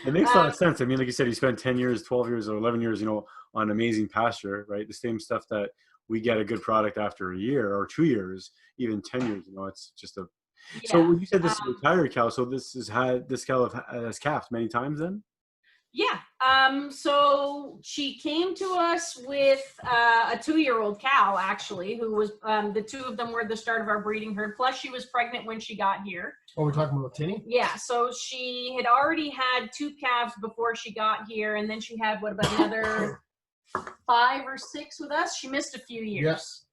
[SPEAKER 1] It makes a lot of sense. I mean, like you said, you spent 10 years, 12 years, or 11 years, on amazing pasture, right? The same stuff that we get a good product after a year or 2 years, even 10 years, it's just a... Yeah. So when you said this is a retired cow, so this cow has calved many times then?
[SPEAKER 4] Yeah. So she came to us with a 2-year-old cow, actually, who was, the two of them were the start of our breeding herd. Plus she was pregnant when she got here.
[SPEAKER 5] Oh, we're talking about Tinny?
[SPEAKER 4] Yeah. So she had already had 2 calves before she got here. And then she had, about another 5 or 6 with us. She missed a few years.
[SPEAKER 5] Yes.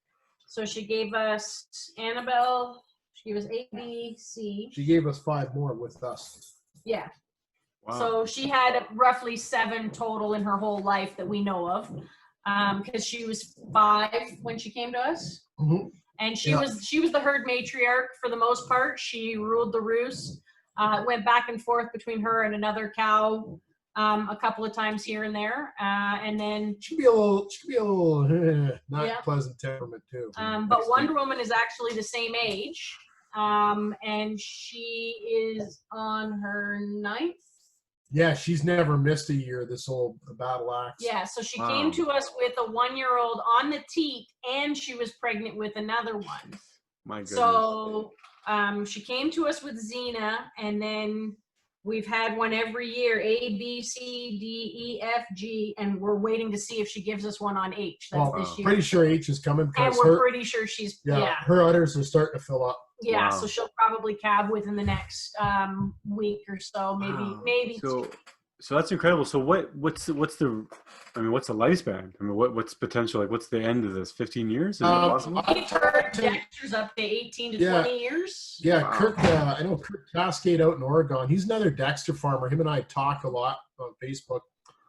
[SPEAKER 4] So she gave us Annabelle. She gave us A, B, C.
[SPEAKER 5] She gave us 5 more with us.
[SPEAKER 4] Yeah.
[SPEAKER 1] Wow.
[SPEAKER 4] So she had roughly 7 total in her whole life that we know of, because she was 5 when she came to us, and she was the herd matriarch for the most part. She ruled the roost. It went back and forth between her and another cow a couple of times here and there, and then
[SPEAKER 5] She could be a little not
[SPEAKER 4] Yeah.
[SPEAKER 5] pleasant temperament too.
[SPEAKER 4] but Wonder Woman is actually the same age, and she is on her 9th.
[SPEAKER 5] Yeah, she's never missed a year, this old battle axe.
[SPEAKER 4] Yeah, so she
[SPEAKER 1] Wow.
[SPEAKER 4] came to us with a 1-year-old on the teat, and she was pregnant with another one.
[SPEAKER 1] My goodness.
[SPEAKER 4] So she came to us with Xena, and then we've had one every year, A, B, C, D, E, F, G, and we're waiting to see if she gives us one on H. That's
[SPEAKER 5] Well,
[SPEAKER 4] this year.
[SPEAKER 5] pretty sure H is coming
[SPEAKER 4] And
[SPEAKER 5] because
[SPEAKER 4] we're pretty sure she's, yeah.
[SPEAKER 5] her udders are starting to fill up.
[SPEAKER 4] Yeah,
[SPEAKER 1] Wow.
[SPEAKER 4] so she'll probably calve within the next week or so, maybe,
[SPEAKER 1] Wow.
[SPEAKER 4] maybe
[SPEAKER 1] So,
[SPEAKER 4] two.
[SPEAKER 1] so that's incredible. So what's the what's the lifespan? I mean, what's potential? Like, what's the end of this? 15 years? Is it possible?
[SPEAKER 4] We've heard Dexter's up to 18 to 20 years.
[SPEAKER 5] Yeah,
[SPEAKER 1] Wow.
[SPEAKER 5] Kirk. I know Kirk Cascade out in Oregon. He's another Dexter farmer. Him and I talk a lot on Facebook,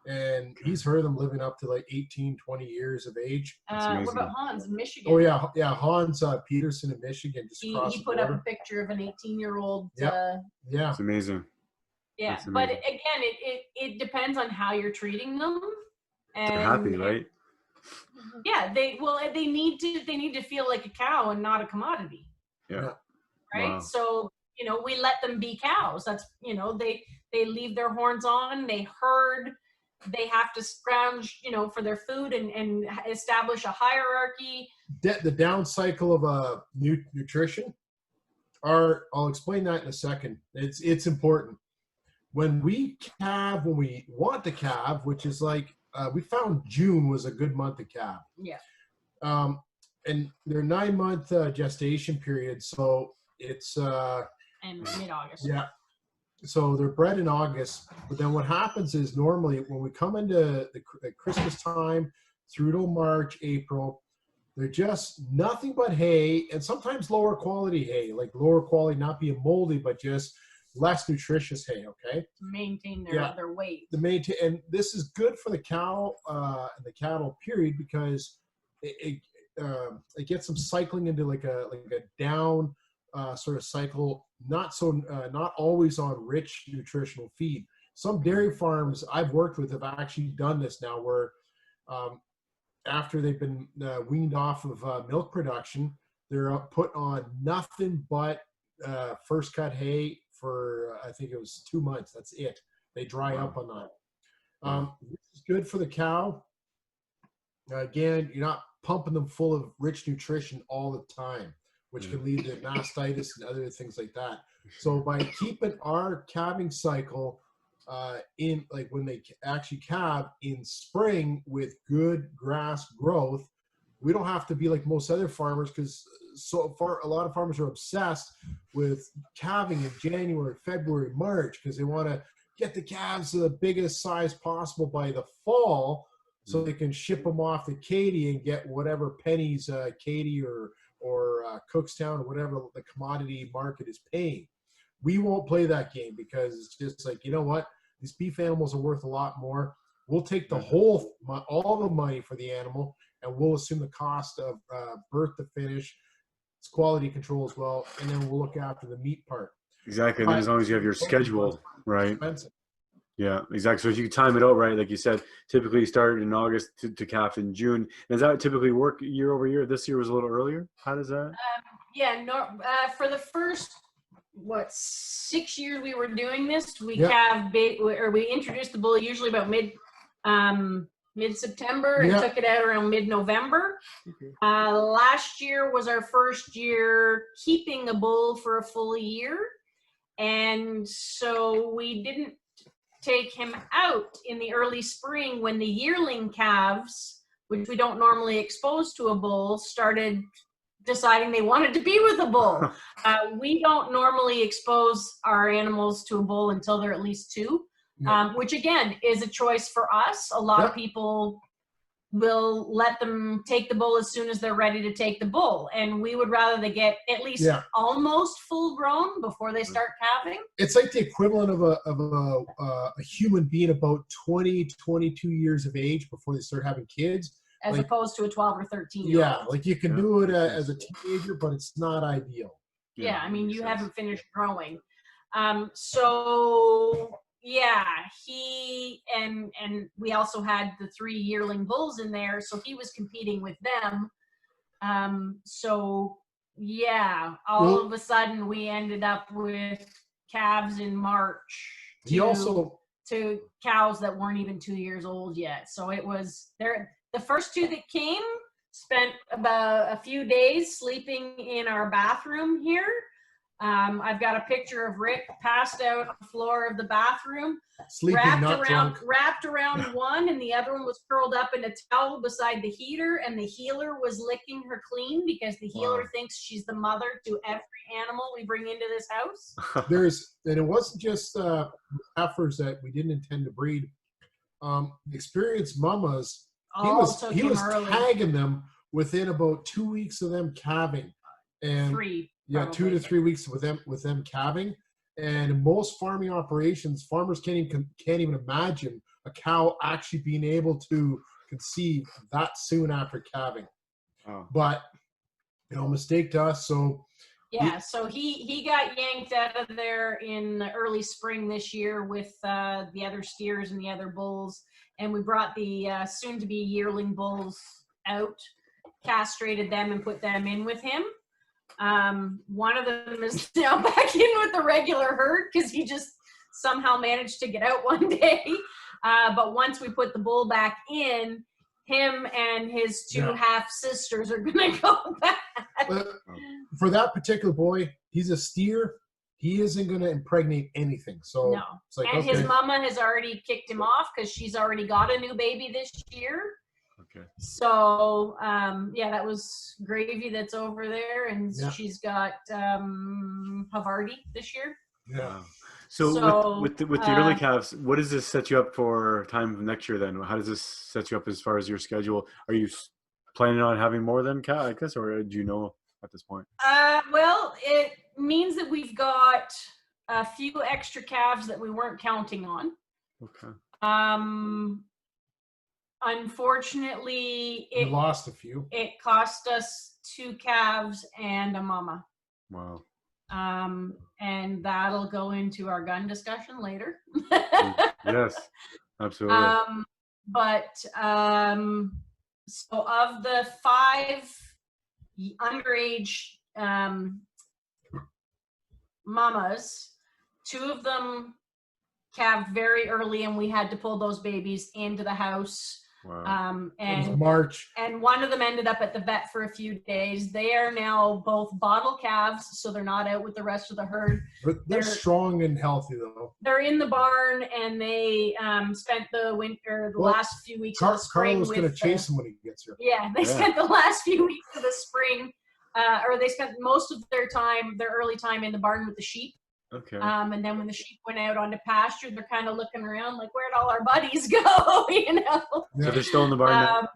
[SPEAKER 5] and he's heard them living up to like 18, 20 years of age.
[SPEAKER 4] What
[SPEAKER 1] amazing.
[SPEAKER 4] about Hans in Michigan?
[SPEAKER 5] Oh yeah, Hans Peterson in Michigan, just across
[SPEAKER 4] He
[SPEAKER 5] the
[SPEAKER 4] put up
[SPEAKER 5] border.
[SPEAKER 4] a picture of an 18-year-old.
[SPEAKER 5] Yep. Yeah,
[SPEAKER 1] It's amazing.
[SPEAKER 4] Yeah,
[SPEAKER 1] That's
[SPEAKER 4] but
[SPEAKER 1] amazing.
[SPEAKER 4] again, it depends on how you're treating them. And
[SPEAKER 1] They're happy, right?
[SPEAKER 4] Yeah, they need to feel like a cow and not a commodity,
[SPEAKER 1] Yeah.
[SPEAKER 4] right?
[SPEAKER 1] Wow.
[SPEAKER 4] So we let them be cows. That's they leave their horns on. They herd. They have to scrounge for their food and establish a hierarchy.
[SPEAKER 5] the down cycle of nutrition. I'll explain that in a second. It's important. When we calve, when we want to calve, which is like we found June was a good month to calve.
[SPEAKER 4] Yeah.
[SPEAKER 5] And they're 9-month gestation period, so it's
[SPEAKER 4] And mid-August.
[SPEAKER 5] yeah. So they're bred in August, but then what happens is normally when we come into the Christmas time through to March, April, they're just nothing but hay, and sometimes lower quality hay, like lower quality, not being moldy, but just less nutritious hay. Okay.
[SPEAKER 4] To maintain their weight.
[SPEAKER 5] And this is good for the cow and the cattle period because it gets them cycling into like a down sort of cycle, not always on rich nutritional feed. Some dairy farms I've worked with have actually done this now, where after they've been weaned off of milk production, they're put on nothing but first cut hay for I think it was 2 months. That's it. They dry up on that. This is good for the cow. Again, you're not pumping them full of rich nutrition all the time, which can lead to mastitis and other things like that. So by keeping our calving cycle in like when they actually calve in spring with good grass growth, we don't have to be like most other farmers, because so far a lot of farmers are obsessed with calving in January, February, March, because they want to get the calves to the biggest size possible by the fall, so they can ship them off to Katy and get whatever pennies Katy or Cookstown or whatever the commodity market is paying. We won't play that game because it's just like, you know what? These beef animals are worth a lot more. We'll take the all the money for the animal, and we'll assume the cost of birth to finish, its quality control as well, and then we'll look after the meat part.
[SPEAKER 1] Exactly. And then as long as you have your schedule, right?
[SPEAKER 5] Expensive.
[SPEAKER 1] Yeah, exactly. So if you time it out right, like you said, typically you start in August to calf in June. And does that typically work year over year? This year was a little earlier. How does that?
[SPEAKER 4] For the first 6 years we were doing this, we we introduced the bull usually about mid-September and took it out around mid-November. Last year was our first year keeping a bull for a full year, and so we didn't take him out in the early spring when the yearling calves, which we don't normally expose to a bull, started deciding they wanted to be with a bull. We don't normally expose our animals to a bull until they're at least 2, which again is a choice for us. A lot of people will let them take the bull as soon as they're ready to take the bull, and we would rather they get at least almost full grown before they start calving.
[SPEAKER 5] It's like the equivalent of a human being about 20, 22 years of age before they start having kids.
[SPEAKER 4] As opposed to a 12 or 13-year-old.
[SPEAKER 5] Yeah, like you can do it as a teenager, but it's not ideal.
[SPEAKER 4] Yeah, I mean, you haven't finished growing. So yeah, and we also had the 3 yearling bulls in there, so he was competing with them. So yeah, all of a sudden we ended up with calves in March to cows that weren't even 2 years old yet. So it was there. The first 2 that came spent about a few days sleeping in our bathroom here. I've got a picture of Rick passed out on the floor of the bathroom,
[SPEAKER 5] Sleeping,
[SPEAKER 4] wrapped around one, and the other one was curled up in a towel beside the heater, and the healer was licking her clean because the healer thinks she's the mother to every animal we bring into this house.
[SPEAKER 5] And it wasn't just heifers that we didn't intend to breed. Experienced mamas, he was tagging them within about 2 weeks of them calving, and
[SPEAKER 4] 3.
[SPEAKER 5] Yeah,
[SPEAKER 4] probably.
[SPEAKER 5] 2 to 3 weeks with them calving, and in most farming operations, farmers can't even imagine a cow actually being able to conceive that soon after calving.
[SPEAKER 1] Oh.
[SPEAKER 5] But mistake to us. So
[SPEAKER 4] yeah, so he got yanked out of there in the early spring this year with the other steers and the other bulls, and we brought the soon-to-be yearling bulls out, castrated them, and put them in with him. One of them is now back in with the regular herd because he just somehow managed to get out one day. But once we put the bull back in, him and his 2 half sisters are going to go back.
[SPEAKER 5] For that particular boy, he's a steer. He isn't going to impregnate anything. So
[SPEAKER 4] no.
[SPEAKER 5] It's like,
[SPEAKER 4] and his mama has already kicked him off because she's already got a new baby this year.
[SPEAKER 1] Okay.
[SPEAKER 4] So yeah, that was Gravy that's over there, and she's got Havarti this year.
[SPEAKER 5] Yeah.
[SPEAKER 1] So with the early calves, what does this set you up for time next year then? How does this set you up as far as your schedule? Are you planning on having more than calves, I guess, or do you know at this point?
[SPEAKER 4] Well, it means that we've got a few extra calves that we weren't counting on.
[SPEAKER 1] Okay.
[SPEAKER 4] Unfortunately,
[SPEAKER 5] we lost a few.
[SPEAKER 4] It cost us 2 calves and a mama.
[SPEAKER 1] Wow.
[SPEAKER 4] And that'll go into our gun discussion later.
[SPEAKER 1] Yes, absolutely.
[SPEAKER 4] So of the 5 underage mamas, 2 of them calved very early, and we had to pull those babies into the house.
[SPEAKER 1] Wow.
[SPEAKER 4] And
[SPEAKER 5] March.
[SPEAKER 4] And one of them ended up at the vet for a few days. They are now both bottle calves, so they're not out with the rest of the herd.
[SPEAKER 5] But they're strong and healthy, though.
[SPEAKER 4] They're in the barn, and they spent the last few weeks of the spring.
[SPEAKER 5] Carlo's going to chase him when he gets here.
[SPEAKER 4] Yeah, they spent the last few weeks of the spring, or they spent most of their early time in the barn with the sheep.
[SPEAKER 1] Okay.
[SPEAKER 4] And then when the sheep went out onto pasture, they're kind of looking around like, where'd all our buddies go?
[SPEAKER 1] So they're still in the barn now?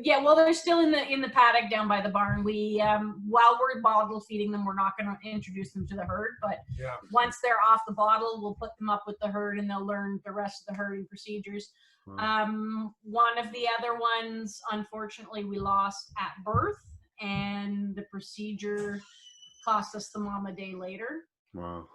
[SPEAKER 4] Yeah, well, they're still in the paddock down by the barn. We while we're bottle feeding them, we're not going to introduce them to the herd, but once they're off the bottle, we'll put them up with the herd, and they'll learn the rest of the herding procedures. Wow. One of the other ones, unfortunately, we lost at birth, and the procedure cost us the mom a day later.
[SPEAKER 1] Wow.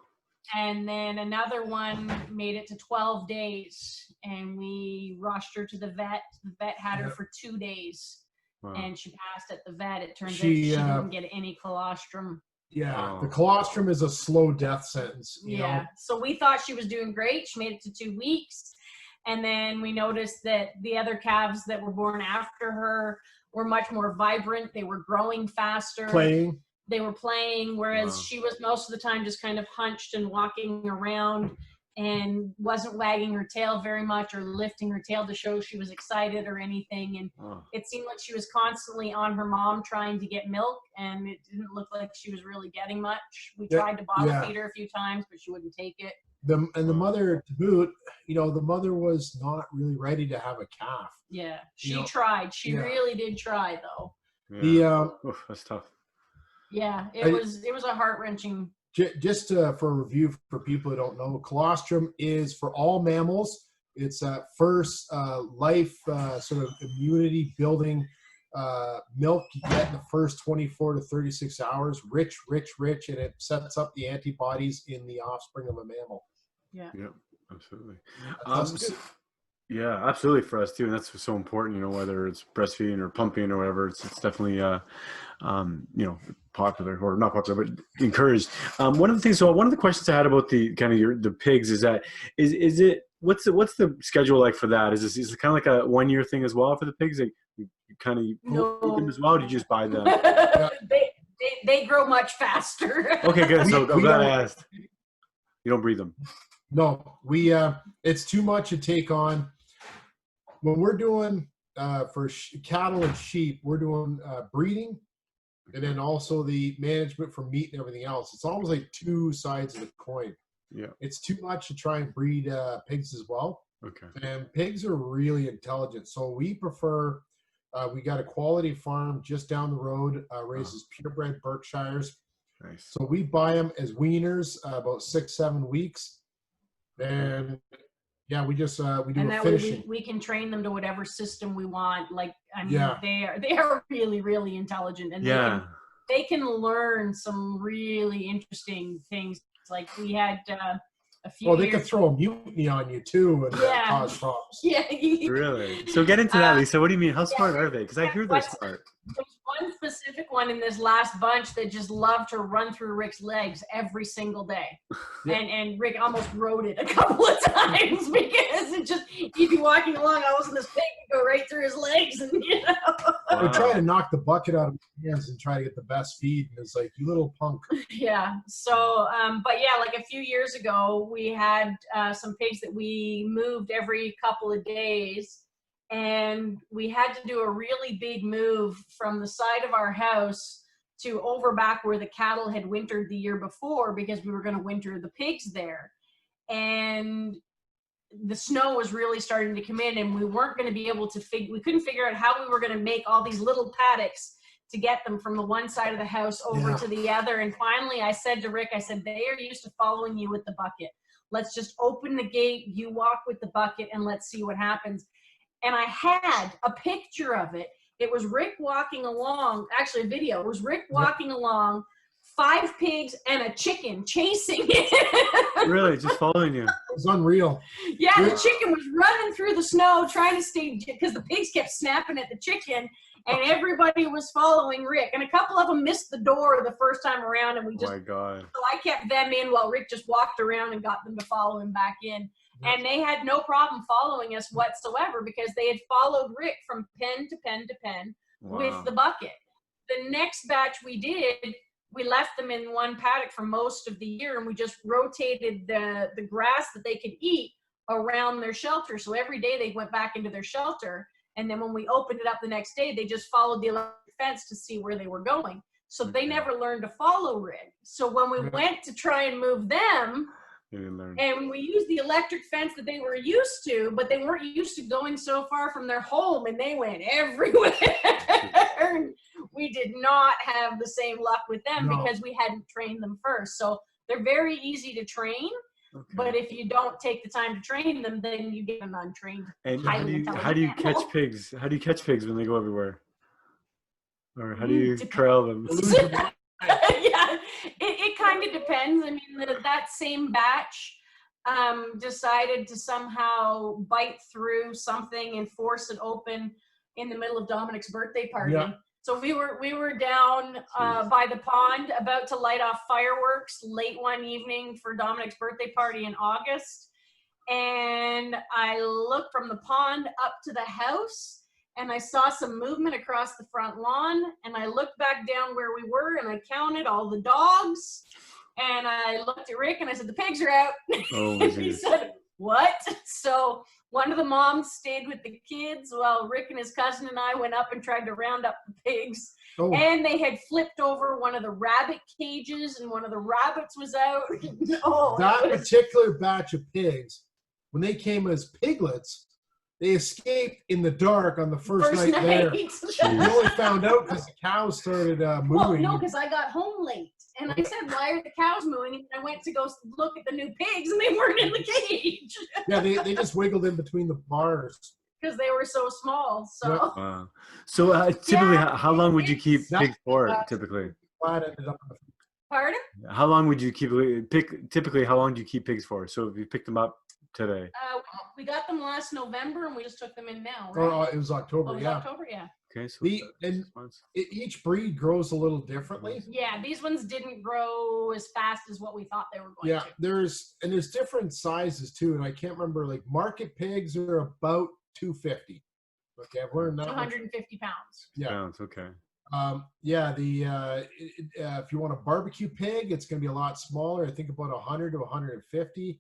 [SPEAKER 4] And then another one made it to 12 days, and we rushed her to the vet. The vet had her for 2 days, and she passed at the vet. It turns out she didn't get any colostrum.
[SPEAKER 5] Yeah, the colostrum is a slow death sentence. You know?
[SPEAKER 4] So we thought she was doing great. She made it to 2 weeks, and then we noticed that the other calves that were born after her were much more vibrant. They were growing faster. They were playing, whereas she was most of the time just kind of hunched and walking around and wasn't wagging her tail very much or lifting her tail to show she was excited or anything. And it seemed like she was constantly on her mom trying to get milk, and it didn't look like she was really getting much. We tried to bottle feed her a few times, but she wouldn't take it.
[SPEAKER 5] The mother, to boot, the mother was not really ready to have a calf.
[SPEAKER 4] Yeah, she tried. She really did try, though.
[SPEAKER 1] Yeah. That's tough.
[SPEAKER 4] Yeah, it was a heart-wrenching.
[SPEAKER 5] Just for a review for people who don't know, colostrum is for all mammals. It's that first life sort of immunity building milk you get in the first 24 to 36 hours. Rich, and it sets up the antibodies in the offspring of a mammal.
[SPEAKER 4] Yeah.
[SPEAKER 1] Yeah, Absolutely.
[SPEAKER 5] That's
[SPEAKER 1] So,
[SPEAKER 5] good.
[SPEAKER 1] yeah, absolutely for us too, and that's so important. Whether it's breastfeeding or pumping or whatever, it's definitely popular or not popular, but encouraged. One of the things. So one of the questions I had about the kind of the pigs is that is it what's the schedule like for that? Is it kind of like a 1 year thing as well for the pigs? Like you kind of feed them
[SPEAKER 4] No.
[SPEAKER 1] as well? Or do you just buy them?
[SPEAKER 4] They grow much faster.
[SPEAKER 1] Okay, good. So I'm
[SPEAKER 5] We
[SPEAKER 1] glad I
[SPEAKER 5] don't.
[SPEAKER 1] asked. You don't breed them.
[SPEAKER 5] No, it's too much to take on. When we're doing for cattle and sheep, we're doing breeding, and then also the management for meat and everything else. It's almost like two sides of the coin.
[SPEAKER 1] Yeah.
[SPEAKER 5] It's too much to try and breed pigs as well.
[SPEAKER 1] Okay.
[SPEAKER 5] And pigs are really intelligent, so we prefer. We got a quality farm just down the road, raises purebred Berkshires.
[SPEAKER 1] Nice.
[SPEAKER 5] So we buy them as weaners, about 6-7 weeks. And yeah, we just we do
[SPEAKER 4] And
[SPEAKER 5] a
[SPEAKER 4] that way
[SPEAKER 5] finishing.
[SPEAKER 4] we can train them to whatever system we want. Like, I mean,
[SPEAKER 5] Yeah.
[SPEAKER 4] they are really, really intelligent, and
[SPEAKER 1] Yeah.
[SPEAKER 4] they can learn some really interesting things. Like we had a few
[SPEAKER 5] Oh, they could
[SPEAKER 4] years.
[SPEAKER 5] throw a mutiny on you too and
[SPEAKER 4] Yeah.
[SPEAKER 5] cause problems.
[SPEAKER 4] Yeah.
[SPEAKER 1] Really? So get into that, Lisa. What do you mean? How smart are they? Because I hear they're smart.
[SPEAKER 4] There's one specific one in this last bunch that just loved to run through Rick's legs every single day.
[SPEAKER 5] Yeah.
[SPEAKER 4] And Rick almost rode it a couple of times because it just, he'd be walking along, all of a sudden this pig would go right through his legs, and
[SPEAKER 5] I would try to knock the bucket out of my hands and try to get the best feed, and it's like, you little punk.
[SPEAKER 4] Yeah. So, but yeah, like a few years ago, we had some pigs that we moved every couple of days. And we had to do a really big move from the side of our house to over back where the cattle had wintered the year before, because we were going to winter the pigs there. And the snow was really starting to come in, and we weren't going to be able to we couldn't figure out how we were going to make all these little paddocks to get them from the one side of the house over to the other. And finally I said to Rick, I said, they are used to following you with the bucket. Let's just open the gate, you walk with the bucket, and let's see what happens. And I had a picture of it. It was Rick walking along, actually a video. It was Rick walking along, 5 pigs and a chicken chasing it.
[SPEAKER 1] Really? Just following you?
[SPEAKER 5] It was unreal.
[SPEAKER 4] Yeah, the chicken was running through the snow trying to stay, because the pigs kept snapping at the chicken, and everybody was following Rick. And a couple of them missed the door the first time around, and we just,
[SPEAKER 1] oh my God.
[SPEAKER 4] so I kept them in while Rick just walked around and got them to follow him back in. And they had no problem following us whatsoever, because they had followed Rick from pen to pen to pen with the bucket. The next batch we did, we left them in one paddock for most of the year, and we just rotated the grass that they could eat around their shelter. So every day they went back into their shelter, and then when we opened it up the next day, they just followed the electric fence to see where they were going. So they never learned to follow Rick. So when we went to try and move them, and we used the electric fence that they were used to, but they weren't used to going so far from their home, and they went everywhere. We did not have the same luck with them because we hadn't trained them first. So they're very easy to train, but if you don't take the time to train them, then you get an untrained.
[SPEAKER 1] And how do you catch pigs? How do you catch pigs when they go everywhere? Or how do you trail them?
[SPEAKER 4] Yeah, it kind of depends. I mean, that same batch decided to somehow bite through something and force it open in the middle of Dominic's birthday party. Yeah. So we were down by the pond, about to light off fireworks late one evening for Dominic's birthday party in August. And I looked from the pond up to the house, and I saw some movement across the front lawn, and I looked back down where we were, and I counted all the dogs, and I looked at Rick, and I said, the pigs are out.
[SPEAKER 1] Oh,
[SPEAKER 4] and he said, what? So one of the moms stayed with the kids while Rick and his cousin and I went up and tried to round up the pigs. Oh. And they had flipped over one of the rabbit cages, and one of the rabbits was out.
[SPEAKER 5] That particular batch of pigs, when they came as piglets, they escaped in the dark on the first night there. We only found out because the cows started moving.
[SPEAKER 4] Well, no, because I got home late. And I said, why are the cows moving? And I went to go look at the new pigs, and they weren't in the cage.
[SPEAKER 5] Yeah, they just wiggled in between the bars.
[SPEAKER 4] Because they were so small. So,
[SPEAKER 1] wow. So typically, how long would you keep pigs for, typically?
[SPEAKER 4] Pardon?
[SPEAKER 1] How long would you typically, how long do you keep pigs for? So if you pick them up today?
[SPEAKER 4] We got them last November, and we just took them in now. Right?
[SPEAKER 5] Oh, it was October.
[SPEAKER 4] Oh, it was
[SPEAKER 5] yeah.
[SPEAKER 4] October, yeah.
[SPEAKER 1] Okay, so
[SPEAKER 5] And each breed grows a little differently.
[SPEAKER 4] Yeah, these ones didn't grow as fast as what we thought they were going to.
[SPEAKER 5] There's different sizes too, and I can't remember. Like market pigs are about 250. Okay, I've learned that.
[SPEAKER 4] 250 pounds.
[SPEAKER 5] Yeah.
[SPEAKER 1] Pounds, okay.
[SPEAKER 5] If you want a barbecue pig, it's going to be a lot smaller. I think about 100 to 150.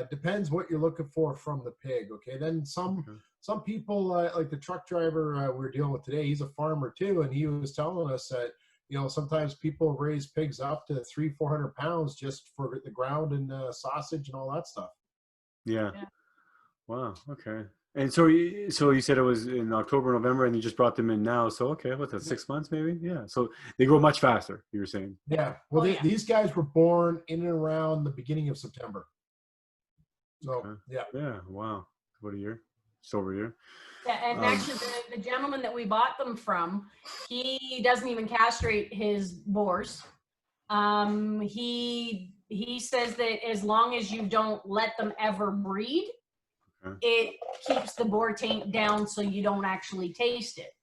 [SPEAKER 5] Depends what you're looking for from the pig. Okay, then some people like the truck driver we're dealing with today. He's a farmer too, and he was telling us that sometimes people raise pigs up to 300-400 pounds just for the ground and sausage and all that stuff.
[SPEAKER 1] Yeah. Wow. Okay. And so you said it was in October, November, and you just brought them in now. So, okay, what's that, 6 months maybe? Yeah. So they grow much faster, you were saying.
[SPEAKER 5] Yeah. Well, these guys were born in and around the beginning of September. So, yeah.
[SPEAKER 1] Yeah. Wow. About a year. Just over a year.
[SPEAKER 4] Yeah, and actually the gentleman that we bought them from, he doesn't even castrate his boars. He says that as long as you don't let them ever breed, it keeps the boar taint down so you don't actually taste it.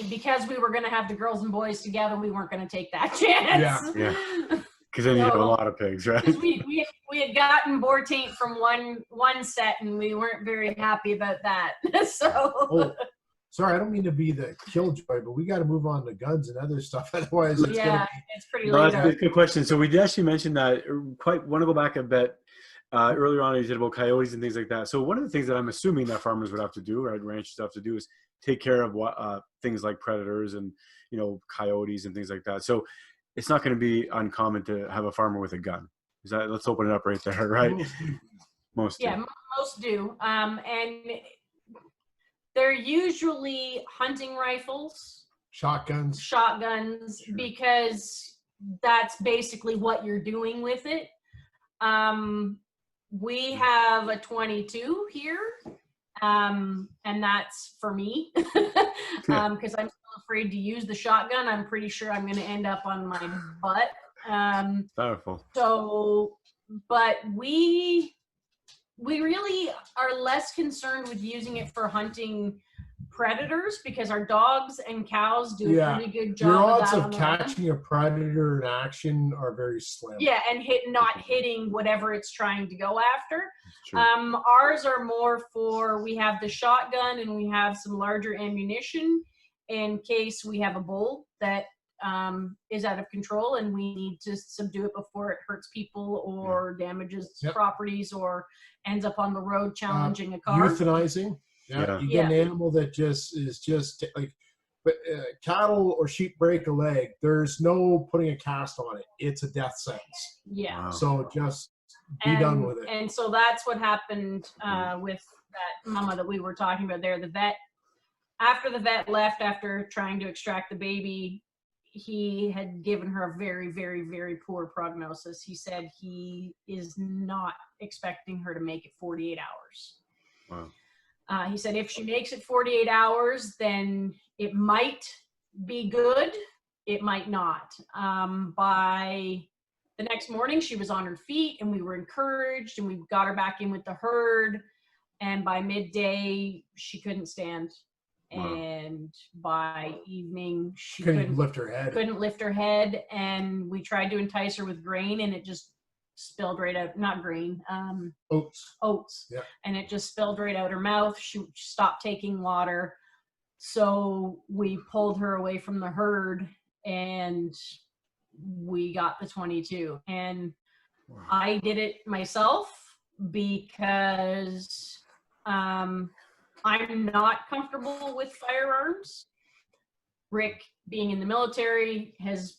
[SPEAKER 4] Because we were going to have the girls and boys together, we weren't going to take that chance.
[SPEAKER 1] Yeah. Because then you have a lot of pigs, right?
[SPEAKER 4] We had gotten boar taint from one set, and we weren't very happy about that. So.
[SPEAKER 5] Sorry, I don't mean to be the killjoy, but we got to move on to guns and other stuff. Otherwise,
[SPEAKER 4] it's pretty late.
[SPEAKER 1] That's a good question. So we did actually mention that. Quite want to go back a bit. Earlier on, you said about coyotes and things like that. So one of the things that I'm assuming that farmers would have to do, or ranchers have to do, is take care of things like predators and coyotes and things like that. So it's not going to be uncommon to have a farmer with a gun. Let's open it up right there, right? Most do.
[SPEAKER 4] Yeah, most do. And they're usually hunting rifles,
[SPEAKER 5] shotguns,
[SPEAKER 4] because that's basically what you're doing with it. We have a 22 here, and that's for me, because I'm still afraid to use the shotgun. I'm pretty sure I'm going to end up on my butt.
[SPEAKER 1] Powerful.
[SPEAKER 4] So, but we really are less concerned with using it for hunting predators, because our dogs and cows do a pretty good job.
[SPEAKER 5] Your odds of catching a predator in action are very slim.
[SPEAKER 4] Yeah, and not hitting whatever it's trying to go after. Ours are more for, we have the shotgun and we have some larger ammunition in case we have a bull that is out of control and we need to subdue it before it hurts people or damages properties or ends up on the road challenging a car.
[SPEAKER 5] Euthanizing. You get an animal that is just like, but cattle or sheep break a leg, there's no putting a cast on it. It's a death sentence.
[SPEAKER 4] Yeah.
[SPEAKER 1] Wow.
[SPEAKER 5] So just be done with it.
[SPEAKER 4] And so that's what happened with that mama that we were talking about there. After the vet left, after trying to extract the baby, he had given her a very, very, very poor prognosis. He said he is not expecting her to make it 48 hours.
[SPEAKER 1] Wow.
[SPEAKER 4] He said if she makes it 48 hours, then it might be good. It might not. By the next morning, she was on her feet and we were encouraged and we got her back in with the herd. And by midday, she couldn't stand. Wow. And by evening, she couldn't
[SPEAKER 5] lift her head.
[SPEAKER 4] Couldn't lift her head. And we tried to entice her with grain and it just spilled right out, not grain, oats.
[SPEAKER 5] Yeah.
[SPEAKER 4] And it just spilled right out her mouth. She stopped taking water. So we pulled her away from the herd and we got the 22. And I did it myself because I'm not comfortable with firearms. Rick, being in the military, has,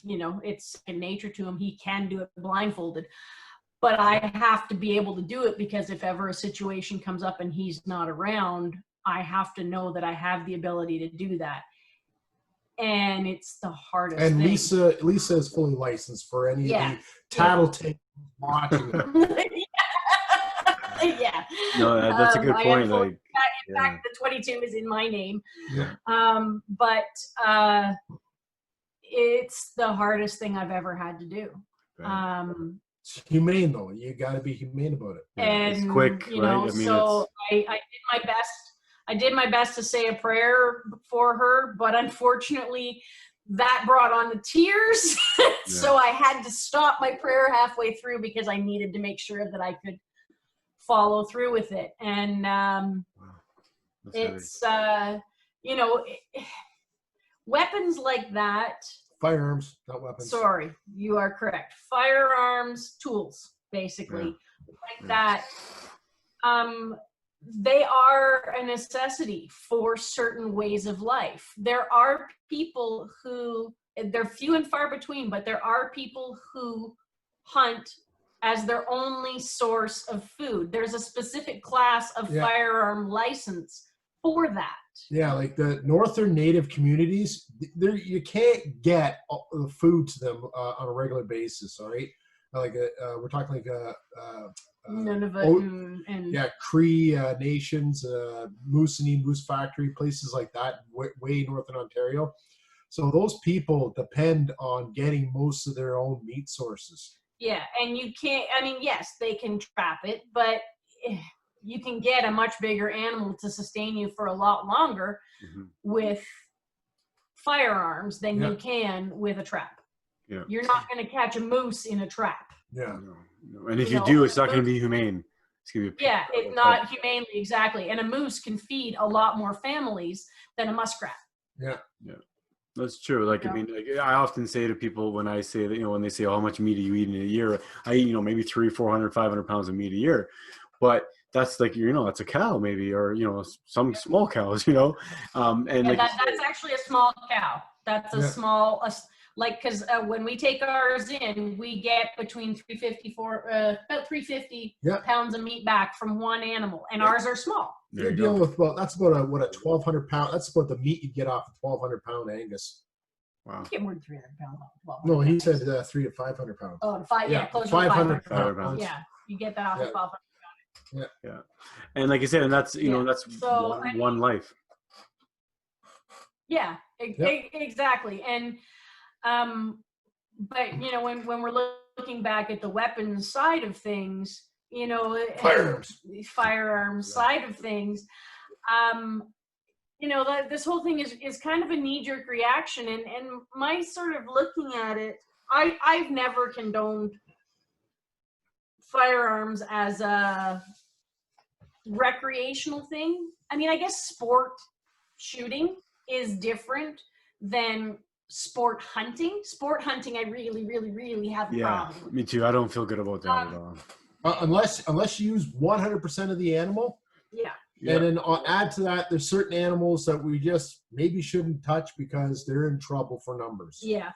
[SPEAKER 4] it's second nature to him. He can do it blindfolded. But I have to be able to do it because if ever a situation comes up and he's not around, I have to know that I have the ability to do that. And it's the hardest thing.
[SPEAKER 5] And Lisa is fully licensed for any of the tattletale watching.
[SPEAKER 4] Yeah.
[SPEAKER 1] No, that's a good point.
[SPEAKER 4] In fact, the 22 is in my name.
[SPEAKER 5] Yeah.
[SPEAKER 4] But it's the hardest thing I've ever had to do.
[SPEAKER 5] It's humane though. You got to be humane about it.
[SPEAKER 4] And
[SPEAKER 1] it's quick,
[SPEAKER 4] you
[SPEAKER 1] right?
[SPEAKER 4] know,
[SPEAKER 1] I mean,
[SPEAKER 4] so I did my best. I did my best to say a prayer for her, but unfortunately, that brought on the tears. So I had to stop my prayer halfway through because I needed to make sure that I could follow through with it. And it's you know, weapons like that.
[SPEAKER 5] Firearms, not weapons.
[SPEAKER 4] Sorry, you are correct. Firearms, tools, basically, like that. They are a necessity for certain ways of life. There are people who, they're few and far between, but there are people who hunt as their only source of food. There's a specific class of firearm license for that. Yeah,
[SPEAKER 5] like the northern native communities, there you can't get the food to them on a regular basis. All right, like we're talking like
[SPEAKER 4] Nunavut and
[SPEAKER 5] Cree nations, Moosonee, Moose Factory, places like that, way northern Ontario. So those people depend on getting most of their own meat sources.
[SPEAKER 4] Yeah, and you can't. I mean, yes, they can trap it, but you can get a much bigger animal to sustain you for a lot longer with firearms than you can with a trap.
[SPEAKER 1] Yeah.
[SPEAKER 4] You're not going to catch a moose in a trap.
[SPEAKER 5] Yeah.
[SPEAKER 1] No. And if you do, it's not going to be humane. It's going to be
[SPEAKER 4] it's not humanely, exactly. And a moose can feed a lot more families than a muskrat.
[SPEAKER 5] Yeah.
[SPEAKER 1] That's true. Like, I mean, like, I often say to people when I say that, when they say, oh, how much meat do you eat in a year? I eat, maybe 300, 400, 500 pounds of meat a year. But that's like, that's a cow maybe, or, some small cows, and like
[SPEAKER 4] that's actually a small cow. That's a small, because when we take ours in, we get between 350 pounds of meat back from one animal, and ours are small.
[SPEAKER 5] You're dealing with that's about a 1,200 pound. That's about the meat you get off a 1,200 pound Angus.
[SPEAKER 1] Wow.
[SPEAKER 4] You get more than 300 pounds off 1,200.
[SPEAKER 5] No, he said 300 to 500 pounds.
[SPEAKER 4] Oh, close to
[SPEAKER 5] 500 pounds.
[SPEAKER 4] Yeah, you get that off of 1,200 pounds.
[SPEAKER 1] Yeah, and like I said, and that's that's one life.
[SPEAKER 4] Yeah, exactly, and but when we're looking back at the weapons side of things, firearms side of things, this whole thing is kind of a knee-jerk reaction, and my sort of looking at it, I've never condoned firearms as a recreational thing. I mean, I guess sport shooting is different than sport hunting. Sport hunting, I really, really, really have a problem.
[SPEAKER 1] Me too. I don't feel good about that at all.
[SPEAKER 5] Unless you use 100% of the animal.
[SPEAKER 4] Yeah.
[SPEAKER 5] And then add to that, there's certain animals that we just maybe shouldn't touch because they're in trouble for numbers.
[SPEAKER 4] Yeah.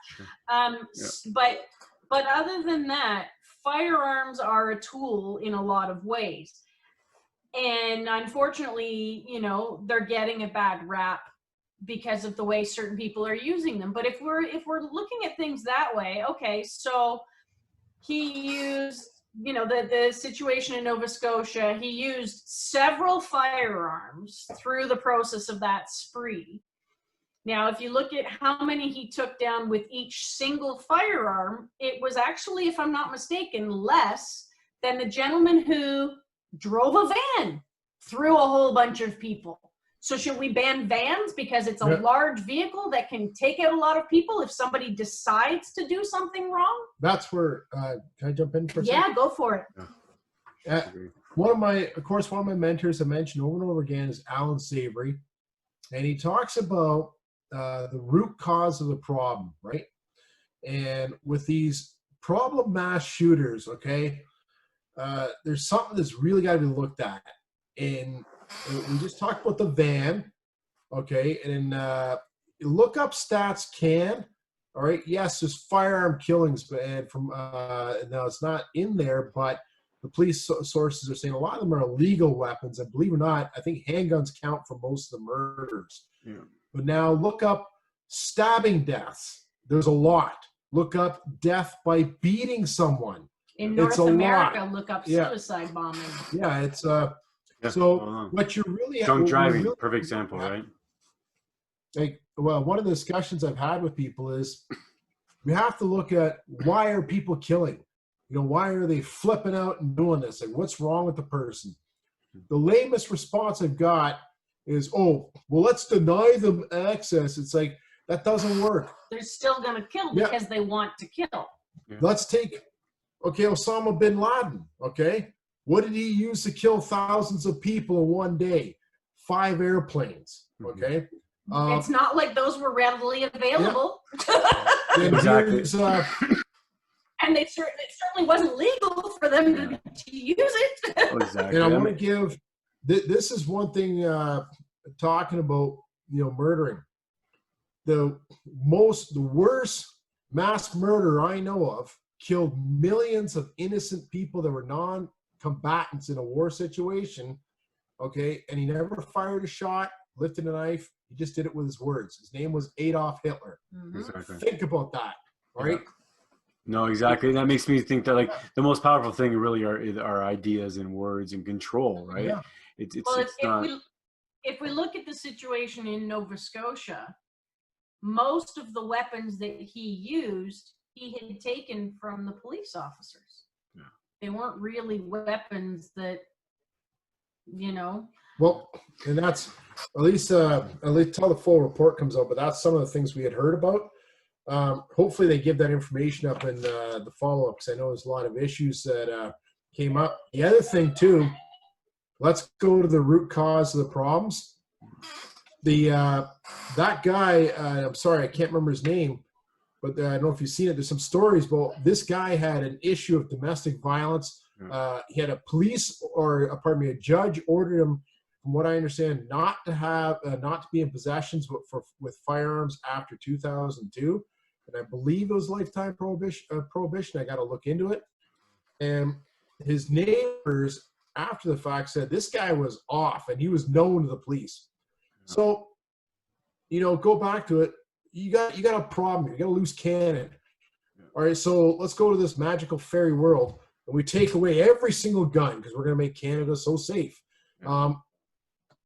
[SPEAKER 4] But other than that, firearms are a tool in a lot of ways. And unfortunately, they're getting a bad rap because of the way certain people are using them. But if we're looking at things that way, okay, so he used, the situation in Nova Scotia, he used several firearms through the process of that spree. Now, if you look at how many he took down with each single firearm, it was actually, if I'm not mistaken, less than the gentleman who drove a van through a whole bunch of people. So should we ban vans because it's a large vehicle that can take out a lot of people if somebody decides to do something wrong?
[SPEAKER 5] That's where, can I jump in for a second?
[SPEAKER 4] Yeah, go for it.
[SPEAKER 5] One of my mentors I mentioned over and over again is Alan Savory. And he talks about the root cause of the problem, right? And with these problem mass shooters, okay, there's something that's really got to be looked at. And we just talked about the van, okay, and look up stats can, all right. Yes, there's firearm killings, and from now it's not in there, but the police sources are saying a lot of them are illegal weapons, and believe it or not, I think handguns count for most of the murders. Yeah. But now look up stabbing deaths. There's a lot. Look up death by beating someone.
[SPEAKER 4] In North America, look up suicide bombing.
[SPEAKER 5] Yeah, it's so what you're really
[SPEAKER 1] drunk driving, perfect example, right?
[SPEAKER 5] Like, well, one of the discussions I've had with people is we have to look at why are people killing? You know, why are they flipping out and doing this? Like, what's wrong with the person? The lamest response I've got is, oh, well, let's deny them access. It's like, that doesn't work.
[SPEAKER 4] They're still going to kill because they want to kill.
[SPEAKER 5] Let's take, okay, Osama bin Laden, okay? What did he use to kill thousands of people in one day? 5 airplanes, okay?
[SPEAKER 4] It's not like those were readily available.
[SPEAKER 1] Exactly.
[SPEAKER 4] And it certainly wasn't legal for them to use it.
[SPEAKER 1] Exactly.
[SPEAKER 5] And I want to give, this is one thing, talking about, you know, murdering. The worst mass murder I know of killed millions of innocent people that were non-combatants in a war situation, okay? And he never fired a shot, lifted a knife. He just did it with his words. His name was Adolf Hitler.
[SPEAKER 1] Exactly.
[SPEAKER 5] Think about that, right?
[SPEAKER 1] No, exactly. And that makes me think that, like, the most powerful thing really are ideas and words and control, right?
[SPEAKER 5] Yeah.
[SPEAKER 4] If we look at the situation in Nova Scotia, most of the weapons that he used, he had taken from the police officers.
[SPEAKER 1] Yeah.
[SPEAKER 4] They weren't really weapons that, you know.
[SPEAKER 5] Well, and that's at least till the full report comes out, but that's some of the things we had heard about. Hopefully they give that information up in the follow-up, because I know there's a lot of issues that came up. The other thing too, let's go to the root cause of the problems. That guy, I'm sorry, I can't remember his name, but I don't know if you've seen it. There's some stories about this guy had an issue of domestic violence. He had a judge ordered him, from what I understand, not to be in possessions with firearms after 2002. And I believe it was lifetime prohibition. I got to look into it. And his neighbors, after the fact, said this guy was off, and he was known to the police. So, you know, go back to it. You got a problem. You got a loose cannon. All right, so let's go to this magical fairy world, and we take away every single gun because we're going to make Canada so safe.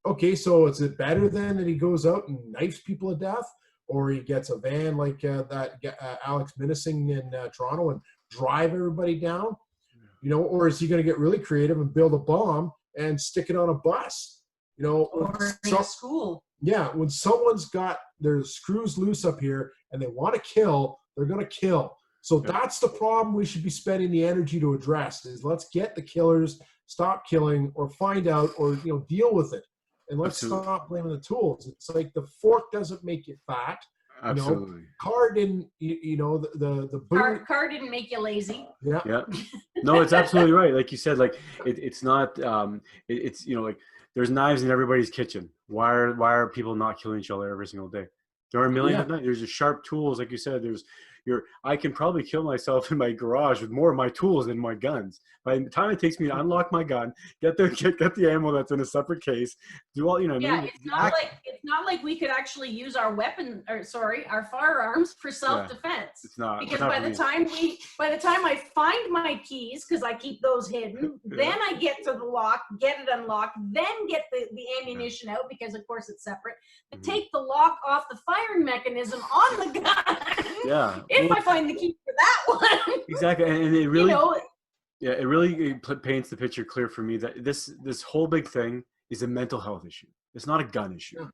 [SPEAKER 5] Okay, so is it better then that he goes out and knifes people to death, or he gets a van like that Alex Minnesing in Toronto and drive everybody down? You know, or is he going to get really creative and build a bomb and stick it on a bus? You know,
[SPEAKER 4] or in a school.
[SPEAKER 5] Yeah, when someone's got their screws loose up here and they want to kill, they're going to kill. So that's the problem we should be spending the energy to address, is let's get the killers, stop killing, or find out, or, you know, deal with it. And let's stop blaming the tools. It's like the fork doesn't make you fat.
[SPEAKER 1] Absolutely.
[SPEAKER 5] You know, car didn't, you know, the
[SPEAKER 4] car didn't make you lazy.
[SPEAKER 5] Yeah.
[SPEAKER 1] Yeah. No, it's absolutely right. Like you said, like it's not, it's, you know, like there's knives in everybody's kitchen. Why are people not killing each other every single day? There are a million of knives. There's just sharp tools. Like you said, I can probably kill myself in my garage with more of my tools than my guns. By the time it takes me to unlock my gun, get the ammo that's in a separate case, do all, you know.
[SPEAKER 4] Yeah, it's not like we could actually use our our firearms for self-defense.
[SPEAKER 1] It's not,
[SPEAKER 4] because by the time I find my keys, because I keep those hidden, then I get to the lock, get it unlocked, then get the ammunition out, because of course it's separate. But take the lock off the firing mechanism on the gun.
[SPEAKER 1] Yeah.
[SPEAKER 4] If I find the key for that one.
[SPEAKER 1] Exactly, and it really,
[SPEAKER 4] you know,
[SPEAKER 1] it really paints the picture clear for me that this whole big thing is a mental health issue. It's not a gun issue. Yeah.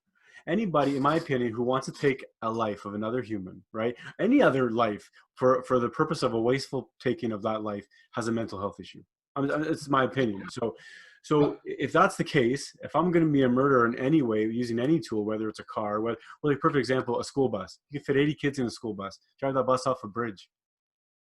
[SPEAKER 1] Anybody, in my opinion, who wants to take a life of another human, right, any other life for the purpose of a wasteful taking of that life, has a mental health issue. It's my opinion. So if that's the case, if I'm going to be a murderer in any way, using any tool, whether it's a car, well, a perfect example, a school bus. You can fit 80 kids in a school bus. Drive that bus off a bridge.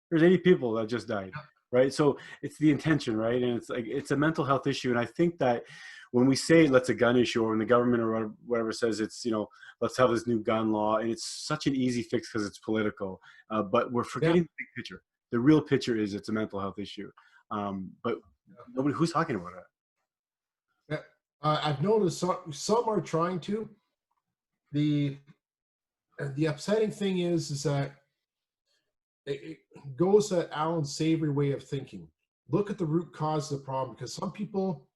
[SPEAKER 1] There's 80 people that just died, right? So it's the intention, right? And it's like, it's a mental health issue. And I think that when we say that's a gun issue, or when the government or whatever says it's, you know, let's have this new gun law, and it's such an easy fix because it's political, but we're forgetting the big picture. The real picture is it's a mental health issue. But nobody, who's talking about it?
[SPEAKER 5] I've noticed some are trying to. The upsetting thing is that it goes to Alan's savory way of thinking. Look at the root cause of the problem, because some people,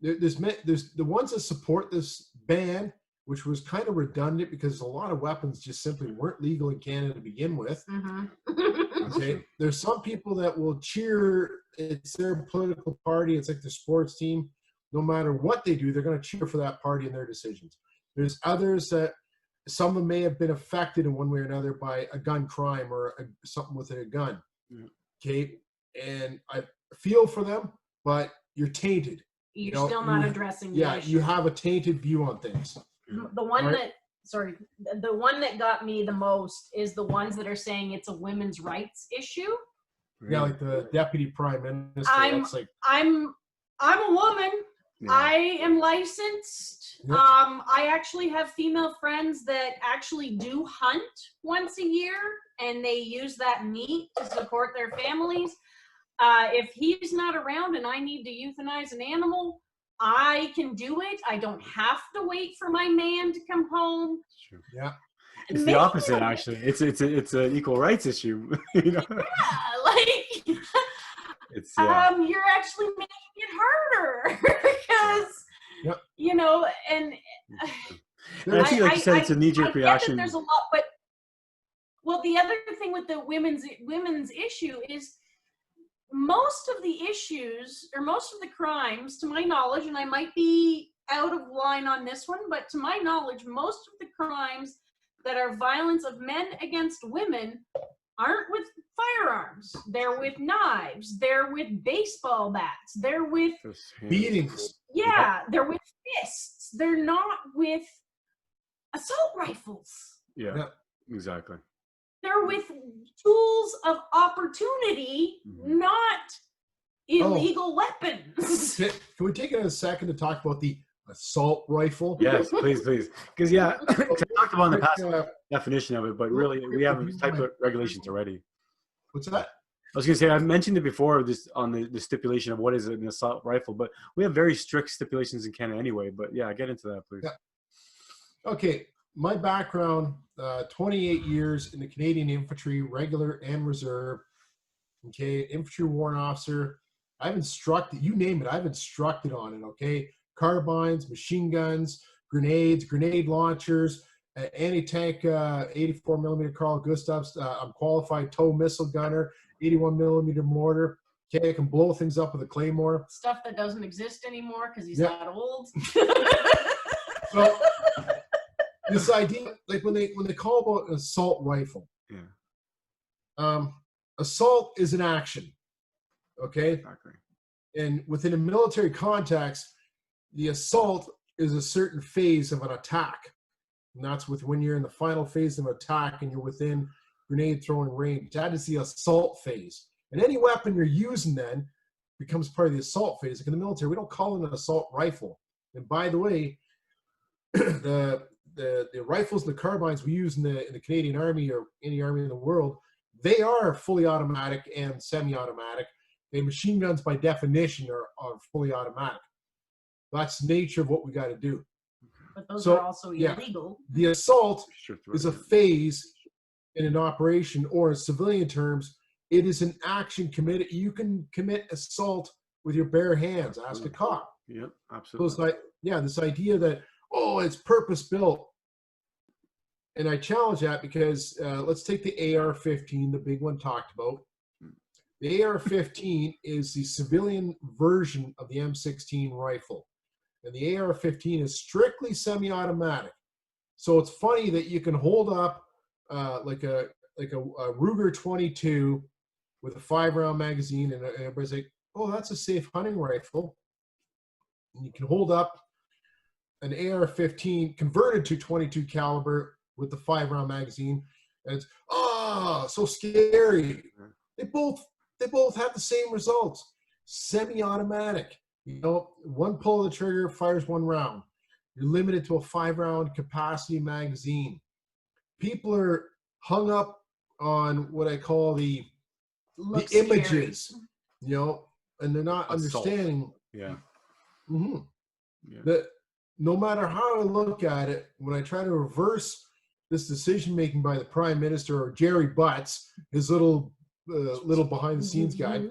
[SPEAKER 5] there's the ones that support this ban which was kind of redundant because a lot of weapons just simply weren't legal in Canada to begin with. Okay, there's some people that will cheer. It's their political party. It's like their sports team. No matter what they do, they're going to cheer for that party and their decisions. There's others that some of them may have been affected in one way or another by a gun crime or something with a gun. Okay, and I feel for them, but you're tainted.
[SPEAKER 4] You're still not addressing the issue.
[SPEAKER 5] You have a tainted view on things.
[SPEAKER 4] The one the one that got me the most is the ones that are saying it's a women's rights issue.
[SPEAKER 5] Yeah, like the deputy prime minister.
[SPEAKER 4] I'm a woman.
[SPEAKER 1] Yeah.
[SPEAKER 4] I am licensed.
[SPEAKER 5] Yep.
[SPEAKER 4] I actually have female friends that actually do hunt once a year, and they use that meat to support their families. If he's not around and I need to euthanize an animal, I can do it. I don't have to wait for my man to come home.
[SPEAKER 1] Sure.
[SPEAKER 5] Yeah.
[SPEAKER 1] It's the opposite, actually. It's an equal rights issue. You know?
[SPEAKER 4] Yeah, like you're actually making it harder because you know, and
[SPEAKER 1] I think, like you said, it's a knee-jerk reaction.
[SPEAKER 4] There's a lot, but the other thing with the women's issue is most of the issues or most of the crimes, to my knowledge, and I might be out of line on this one, but to my knowledge, most of the crimes that are violence of men against women aren't with firearms. They're with knives. They're with baseball bats. They're with
[SPEAKER 5] beatings.
[SPEAKER 4] Yeah, they're with fists. They're not with assault rifles.
[SPEAKER 1] Yeah, exactly.
[SPEAKER 4] They're with tools of opportunity, not illegal weapons.
[SPEAKER 5] Can we take a second to talk about the assault rifle?
[SPEAKER 1] Yes, please. Because, I talked about in the past definition of it, but really we have type of regulations already.
[SPEAKER 5] What's that?
[SPEAKER 1] I was going to say, I mentioned it before this on the stipulation of what is an assault rifle, but we have very strict stipulations in Canada anyway. But yeah, get into that, please.
[SPEAKER 5] Yeah. Okay. My background, 28 years in the Canadian Infantry, regular and reserve. Okay, infantry warrant officer. I've instructed, you name it, I've instructed on it, okay? Carbines, machine guns, grenades, grenade launchers, anti-tank 84 millimeter Carl Gustavs. I'm qualified tow missile gunner, 81 millimeter mortar. Okay, I can blow things up with a claymore.
[SPEAKER 4] Stuff that doesn't exist anymore because he's that old.
[SPEAKER 5] So, this idea, like when they call about an assault rifle, assault is an action, okay?
[SPEAKER 1] Exactly.
[SPEAKER 5] And within a military context, the assault is a certain phase of an attack, and that's when you're in the final phase of an attack and you're within grenade throwing range. That is the assault phase, and any weapon you're using then becomes part of the assault phase. Like in the military, we don't call it an assault rifle. And by the way, the rifles and the carbines we use in the Canadian Army or any army in the world, they are fully automatic and semi-automatic. The machine guns, by definition, are fully automatic. That's the nature of what we got to do.
[SPEAKER 4] But those are also illegal.
[SPEAKER 5] The assault is a phase in an operation, or in civilian terms, it is an action committed. You can commit assault with your bare hands. Ask a cop.
[SPEAKER 1] Yep, absolutely.
[SPEAKER 5] So it's like, this idea that, it's purpose-built. And I challenge that because let's take the AR-15, the big one talked about. The AR-15 is the civilian version of the M16 rifle. And the AR-15 is strictly semi-automatic. So it's funny that you can hold up like a Ruger 22 with a 5-round magazine, and everybody's like, oh, that's a safe hunting rifle. And you can hold up an AR-15 converted to 22 caliber with the 5-round magazine, and it's so scary. They both have the same results. Semi-automatic. One pull of the trigger fires 1 round. You're limited to a 5-round capacity magazine. People are hung up on what I call the images, and they're not understanding.
[SPEAKER 1] Yeah.
[SPEAKER 5] Mm-hmm. That no matter how I look at it, when I try to reverse this decision-making by the Prime Minister or Jerry Butts, his little behind-the-scenes guy,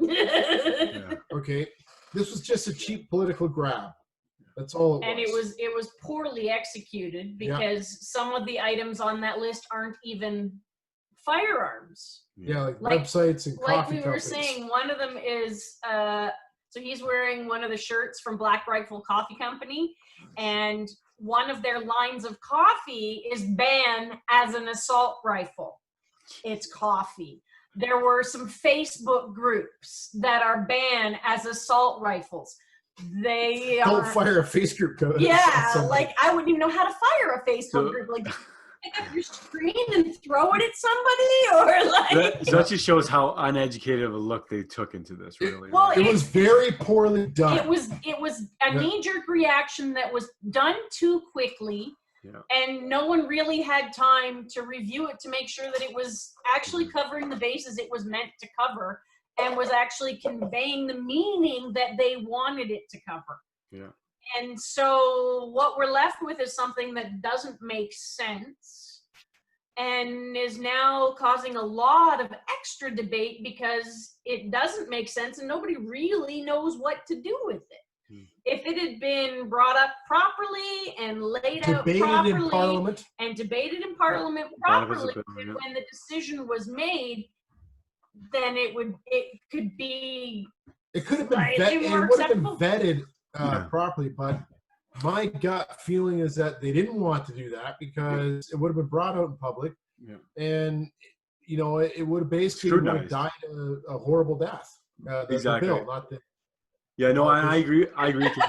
[SPEAKER 5] okay, this was just a cheap political grab. That's all it
[SPEAKER 4] And
[SPEAKER 5] was.
[SPEAKER 4] it was poorly executed because some of the items on that list aren't even firearms.
[SPEAKER 5] Yeah, like
[SPEAKER 4] Like-
[SPEAKER 5] websites and
[SPEAKER 4] Like
[SPEAKER 5] coffee
[SPEAKER 4] we were
[SPEAKER 5] companies.
[SPEAKER 4] saying, one of them is so he's wearing one of the shirts from Black Rifle Coffee Company, and one of their lines of coffee is banned as an assault rifle. It's coffee. There were some Facebook groups that are banned as assault rifles. They
[SPEAKER 5] Don't
[SPEAKER 4] are,
[SPEAKER 5] fire a face group code.
[SPEAKER 4] yeah, like I wouldn't even know how to fire a Facebook
[SPEAKER 1] So-
[SPEAKER 4] group. Like, pick up your screen and throw it at somebody, or like.
[SPEAKER 1] So that just shows how uneducated of a look they took into this, really.
[SPEAKER 4] Well,
[SPEAKER 1] right?
[SPEAKER 5] it was very poorly done.
[SPEAKER 4] It was a knee-jerk reaction that was done too quickly,
[SPEAKER 1] Yeah.
[SPEAKER 4] and no one really had time to review it to make sure that it was actually covering the bases it was meant to cover, and was actually conveying the meaning that they wanted it to cover.
[SPEAKER 1] Yeah.
[SPEAKER 4] And so what we're left with is something that doesn't make sense and is now causing a lot of extra debate because it doesn't make sense and nobody really knows what to do with it. If it had been brought up properly and laid out
[SPEAKER 5] Debated
[SPEAKER 4] properly
[SPEAKER 5] in Parliament.
[SPEAKER 4] and debated in Parliament
[SPEAKER 1] Brought up as a
[SPEAKER 4] properly,
[SPEAKER 1] bill,
[SPEAKER 4] and
[SPEAKER 1] yeah.
[SPEAKER 4] when the decision was made, then it could be
[SPEAKER 5] It could have been
[SPEAKER 4] slightly
[SPEAKER 5] it
[SPEAKER 4] more
[SPEAKER 5] would have been
[SPEAKER 4] acceptable.
[SPEAKER 5] vetted
[SPEAKER 1] Yeah.
[SPEAKER 5] properly, but my gut feeling is that they didn't want to do that because it would have been brought out in public,
[SPEAKER 1] Yeah.
[SPEAKER 5] and it would have basically would have died a horrible death. The
[SPEAKER 1] Exactly.
[SPEAKER 5] bill, not the.
[SPEAKER 1] Yeah, no, I agree. I agree with you.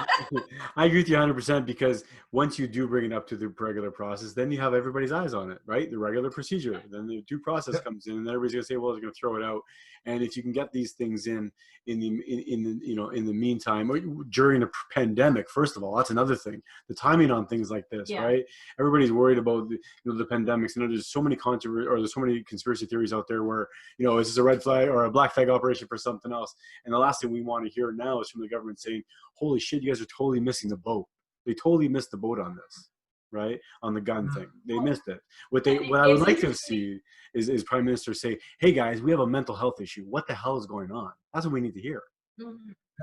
[SPEAKER 1] I agree with you 100% because once you do bring it up to the regular process, then you have everybody's eyes on it, right? The regular procedure. Then the due process comes in, and everybody's gonna say, "Well, they're gonna throw it out." And if you can get these things in the meantime, or during a pandemic, first of all, that's another thing. The timing on things like this, right? Everybody's worried about the pandemics. There's so many there's so many conspiracy theories out there where is this a red flag or a black flag operation for something else? And the last thing we want to hear now is from the government saying, "Holy shit, you guys are totally missing the boat. They totally missed the boat on this, right? On the gun thing, they missed it. What I would like to see is Prime Minister say, "Hey guys, we have a mental health issue. What the hell is going on?" That's what we need to hear.
[SPEAKER 5] Yeah.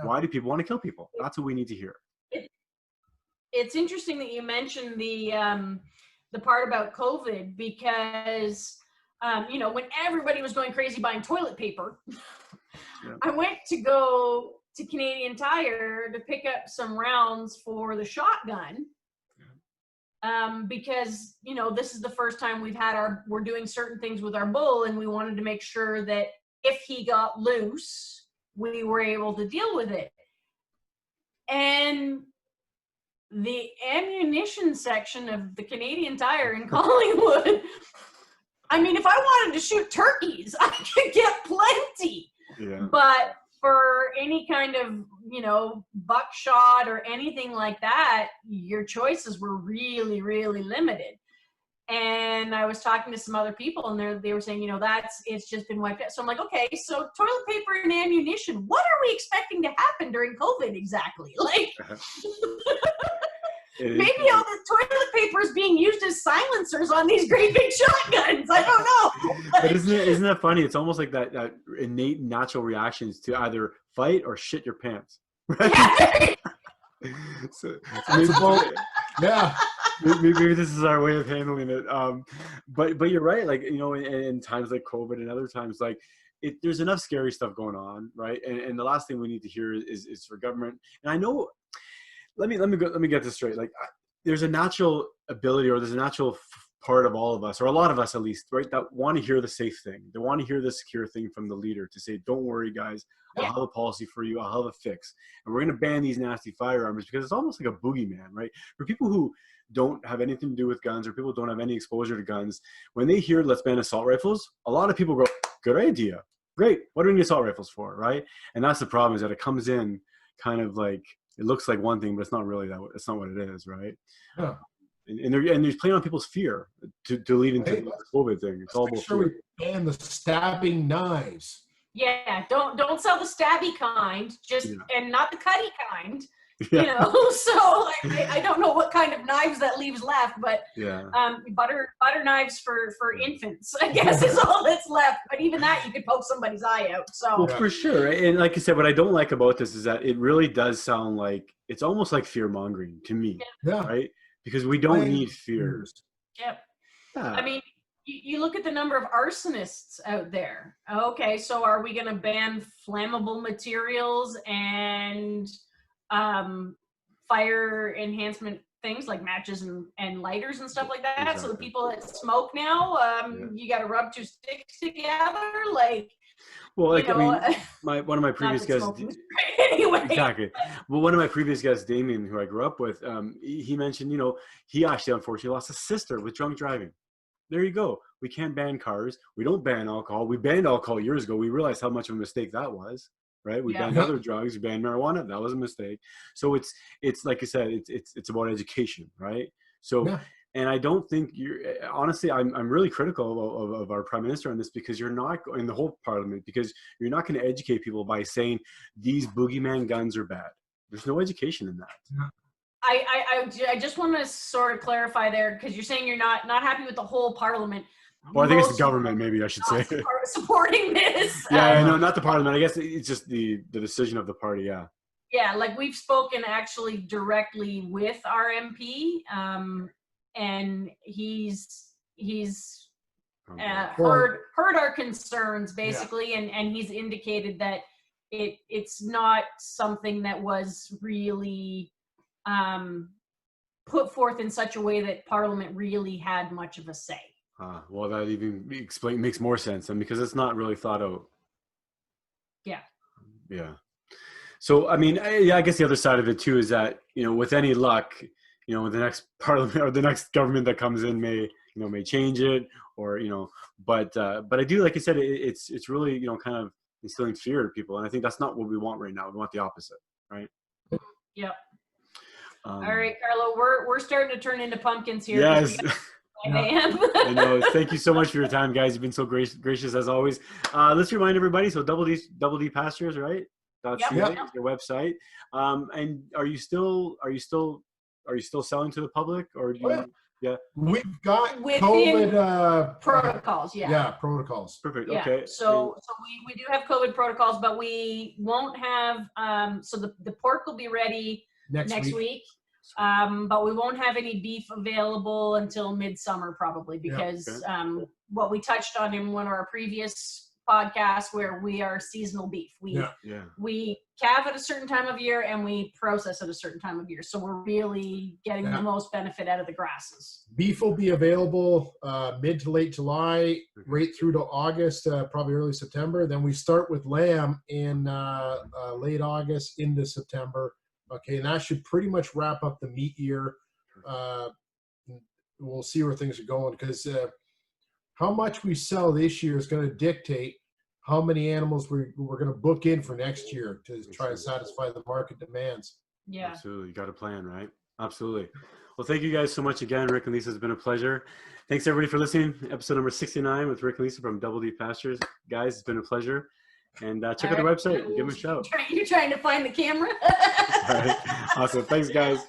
[SPEAKER 1] Why do people want to kill people? That's what we need to hear.
[SPEAKER 4] It's interesting that you mentioned the part about COVID because when everybody was going crazy buying toilet paper, I went to go to Canadian Tire to pick up some rounds for the shotgun because this is the first time we're doing certain things with our bull, and we wanted to make sure that if he got loose, we were able to deal with it. And the ammunition section of the Canadian Tire in Collingwood, I mean, if I wanted to shoot turkeys, I could get plenty.
[SPEAKER 1] Yeah.
[SPEAKER 4] But for any kind of, buckshot or anything like that, your choices were really, really limited. And I was talking to some other people, and they were saying, it's just been wiped out. So I'm like, okay, so toilet paper and ammunition, what are we expecting to happen during COVID exactly? Like, maybe all the toilet paper is being used as silencers on these great big shotguns. I don't know.
[SPEAKER 1] But isn't that funny? It's almost like that innate natural reactions to either fight or shit your pants. Right? so
[SPEAKER 5] Yeah.
[SPEAKER 1] Maybe this is our way of handling it. But you're right. Like, in times like COVID and other times, like there's enough scary stuff going on, right? And the last thing we need to hear is for government. And I know, let me get this straight. Like, there's a natural ability, or there's a natural part of all of us, or a lot of us at least, right, that want to hear the safe thing. They want to hear the secure thing from the leader to say, "Don't worry, guys. I'll have a policy for you. I'll have a fix. And we're going to ban these nasty firearms," because it's almost like a boogeyman, right? For people who don't have anything to do with guns, or people who don't have any exposure to guns, when they hear "let's ban assault rifles," a lot of people go, "Good idea. Great. What do we need assault rifles for?" Right? And that's the problem, is that it comes in kind of like, it looks like one thing, but it's not really that. It's not what it is, right?
[SPEAKER 5] Yeah.
[SPEAKER 1] And they're playing on people's fear to lead into the COVID thing. It's all
[SPEAKER 5] Make sure we ban the stabbing knives.
[SPEAKER 4] Yeah, don't sell the stabby kind, and not the cutty kind. You know, so I don't know what kind of knives that leaves left, but
[SPEAKER 1] Yeah.
[SPEAKER 4] butter knives for infants, I guess, is all that's left. But even that, you could poke somebody's eye out. So
[SPEAKER 1] Well, for sure. Right? And like I said, what I don't like about this is that it really does sound like it's almost like fear mongering to me,
[SPEAKER 5] Yeah.
[SPEAKER 1] right? Because we don't need fear.
[SPEAKER 5] Fears.
[SPEAKER 4] yep.
[SPEAKER 1] Yeah.
[SPEAKER 4] I mean, you look at the number of arsonists out there. Okay, so are we going to ban flammable materials and fire enhancement things like matches and lighters and stuff like that?
[SPEAKER 1] Exactly.
[SPEAKER 4] So the people that smoke now, you got to rub two sticks together, like.
[SPEAKER 1] Well, like,
[SPEAKER 4] you know,
[SPEAKER 1] I mean, one of my previous guests.
[SPEAKER 4] Anyway.
[SPEAKER 1] Exactly. Well, one of my previous guests, Damien, who I grew up with, he mentioned, he actually unfortunately lost a sister with drunk driving. There you go. We can't ban cars. We don't ban alcohol. We banned alcohol years ago. We realized how much of a mistake that was, right? We banned other drugs. We banned marijuana. That was a mistake. So it's like I said, it's about education, right? So, and I don't think honestly, I'm really critical of our prime minister on this, because you're not in the whole parliament, because you're not going to educate people by saying these boogeyman guns are bad. There's no education in that.
[SPEAKER 5] Yeah.
[SPEAKER 4] I just want to sort of clarify there, because you're saying you're not happy with the whole parliament.
[SPEAKER 1] Well, I think it's the government, maybe I should say.
[SPEAKER 4] Supporting this.
[SPEAKER 1] Yeah, no, not the parliament. I guess it's just the decision of the party, yeah.
[SPEAKER 4] Yeah, like we've spoken actually directly with our MP, and he's heard our concerns basically, and he's indicated that it's not something that was really put forth in such a way that Parliament really had much of a say.
[SPEAKER 1] Well, that even makes more sense, and because it's not really thought out. Yeah. So, I mean, I guess the other side of it too is that, with any luck, the next parliament or the next government that comes in may change it, or but I do, like I said, it's really kind of instilling fear in people, and I think that's not what we want right now. We want the opposite, right?
[SPEAKER 4] Yep. All right, Carlo, we're starting to turn into pumpkins here.
[SPEAKER 1] Yes.
[SPEAKER 4] I
[SPEAKER 1] know. Thank you so much for your time, guys. You've been so gracious as always. Let's remind everybody. So DoubleDPastures, right?
[SPEAKER 4] Yep.
[SPEAKER 1] Your website. And are you still selling to the public, or do you? Yeah.
[SPEAKER 5] We've got
[SPEAKER 4] within
[SPEAKER 5] COVID
[SPEAKER 4] protocols. Yeah,
[SPEAKER 5] protocols.
[SPEAKER 1] Perfect.
[SPEAKER 4] Yeah.
[SPEAKER 1] Okay.
[SPEAKER 4] So we do have COVID protocols, but we won't have. So the pork will be ready next week. But we won't have any beef available until midsummer probably, because what we touched on in one of our previous podcasts, where we are seasonal beef. We calve at a certain time of year and we process at a certain time of year. So we're really getting the most benefit out of the grasses.
[SPEAKER 5] Beef will be available mid to late July, right through to August, probably early September. Then we start with lamb in late August into September. Okay, and that should pretty much wrap up the meat year. We'll see where things are going, because how much we sell this year is going to dictate how many animals we're going to book in for next year to try to satisfy the market demands.
[SPEAKER 4] Yeah,
[SPEAKER 1] absolutely. You got a plan, right? Absolutely. Well, thank you guys so much again, Rick and Lisa. It's been a pleasure. Thanks everybody for listening. Episode number 69 with Rick and Lisa from DoubleDPastures. Guys, it's been a pleasure. And check out the website. Give them a shout.
[SPEAKER 4] You're trying to find the camera.
[SPEAKER 1] All right. Awesome. Thanks, guys.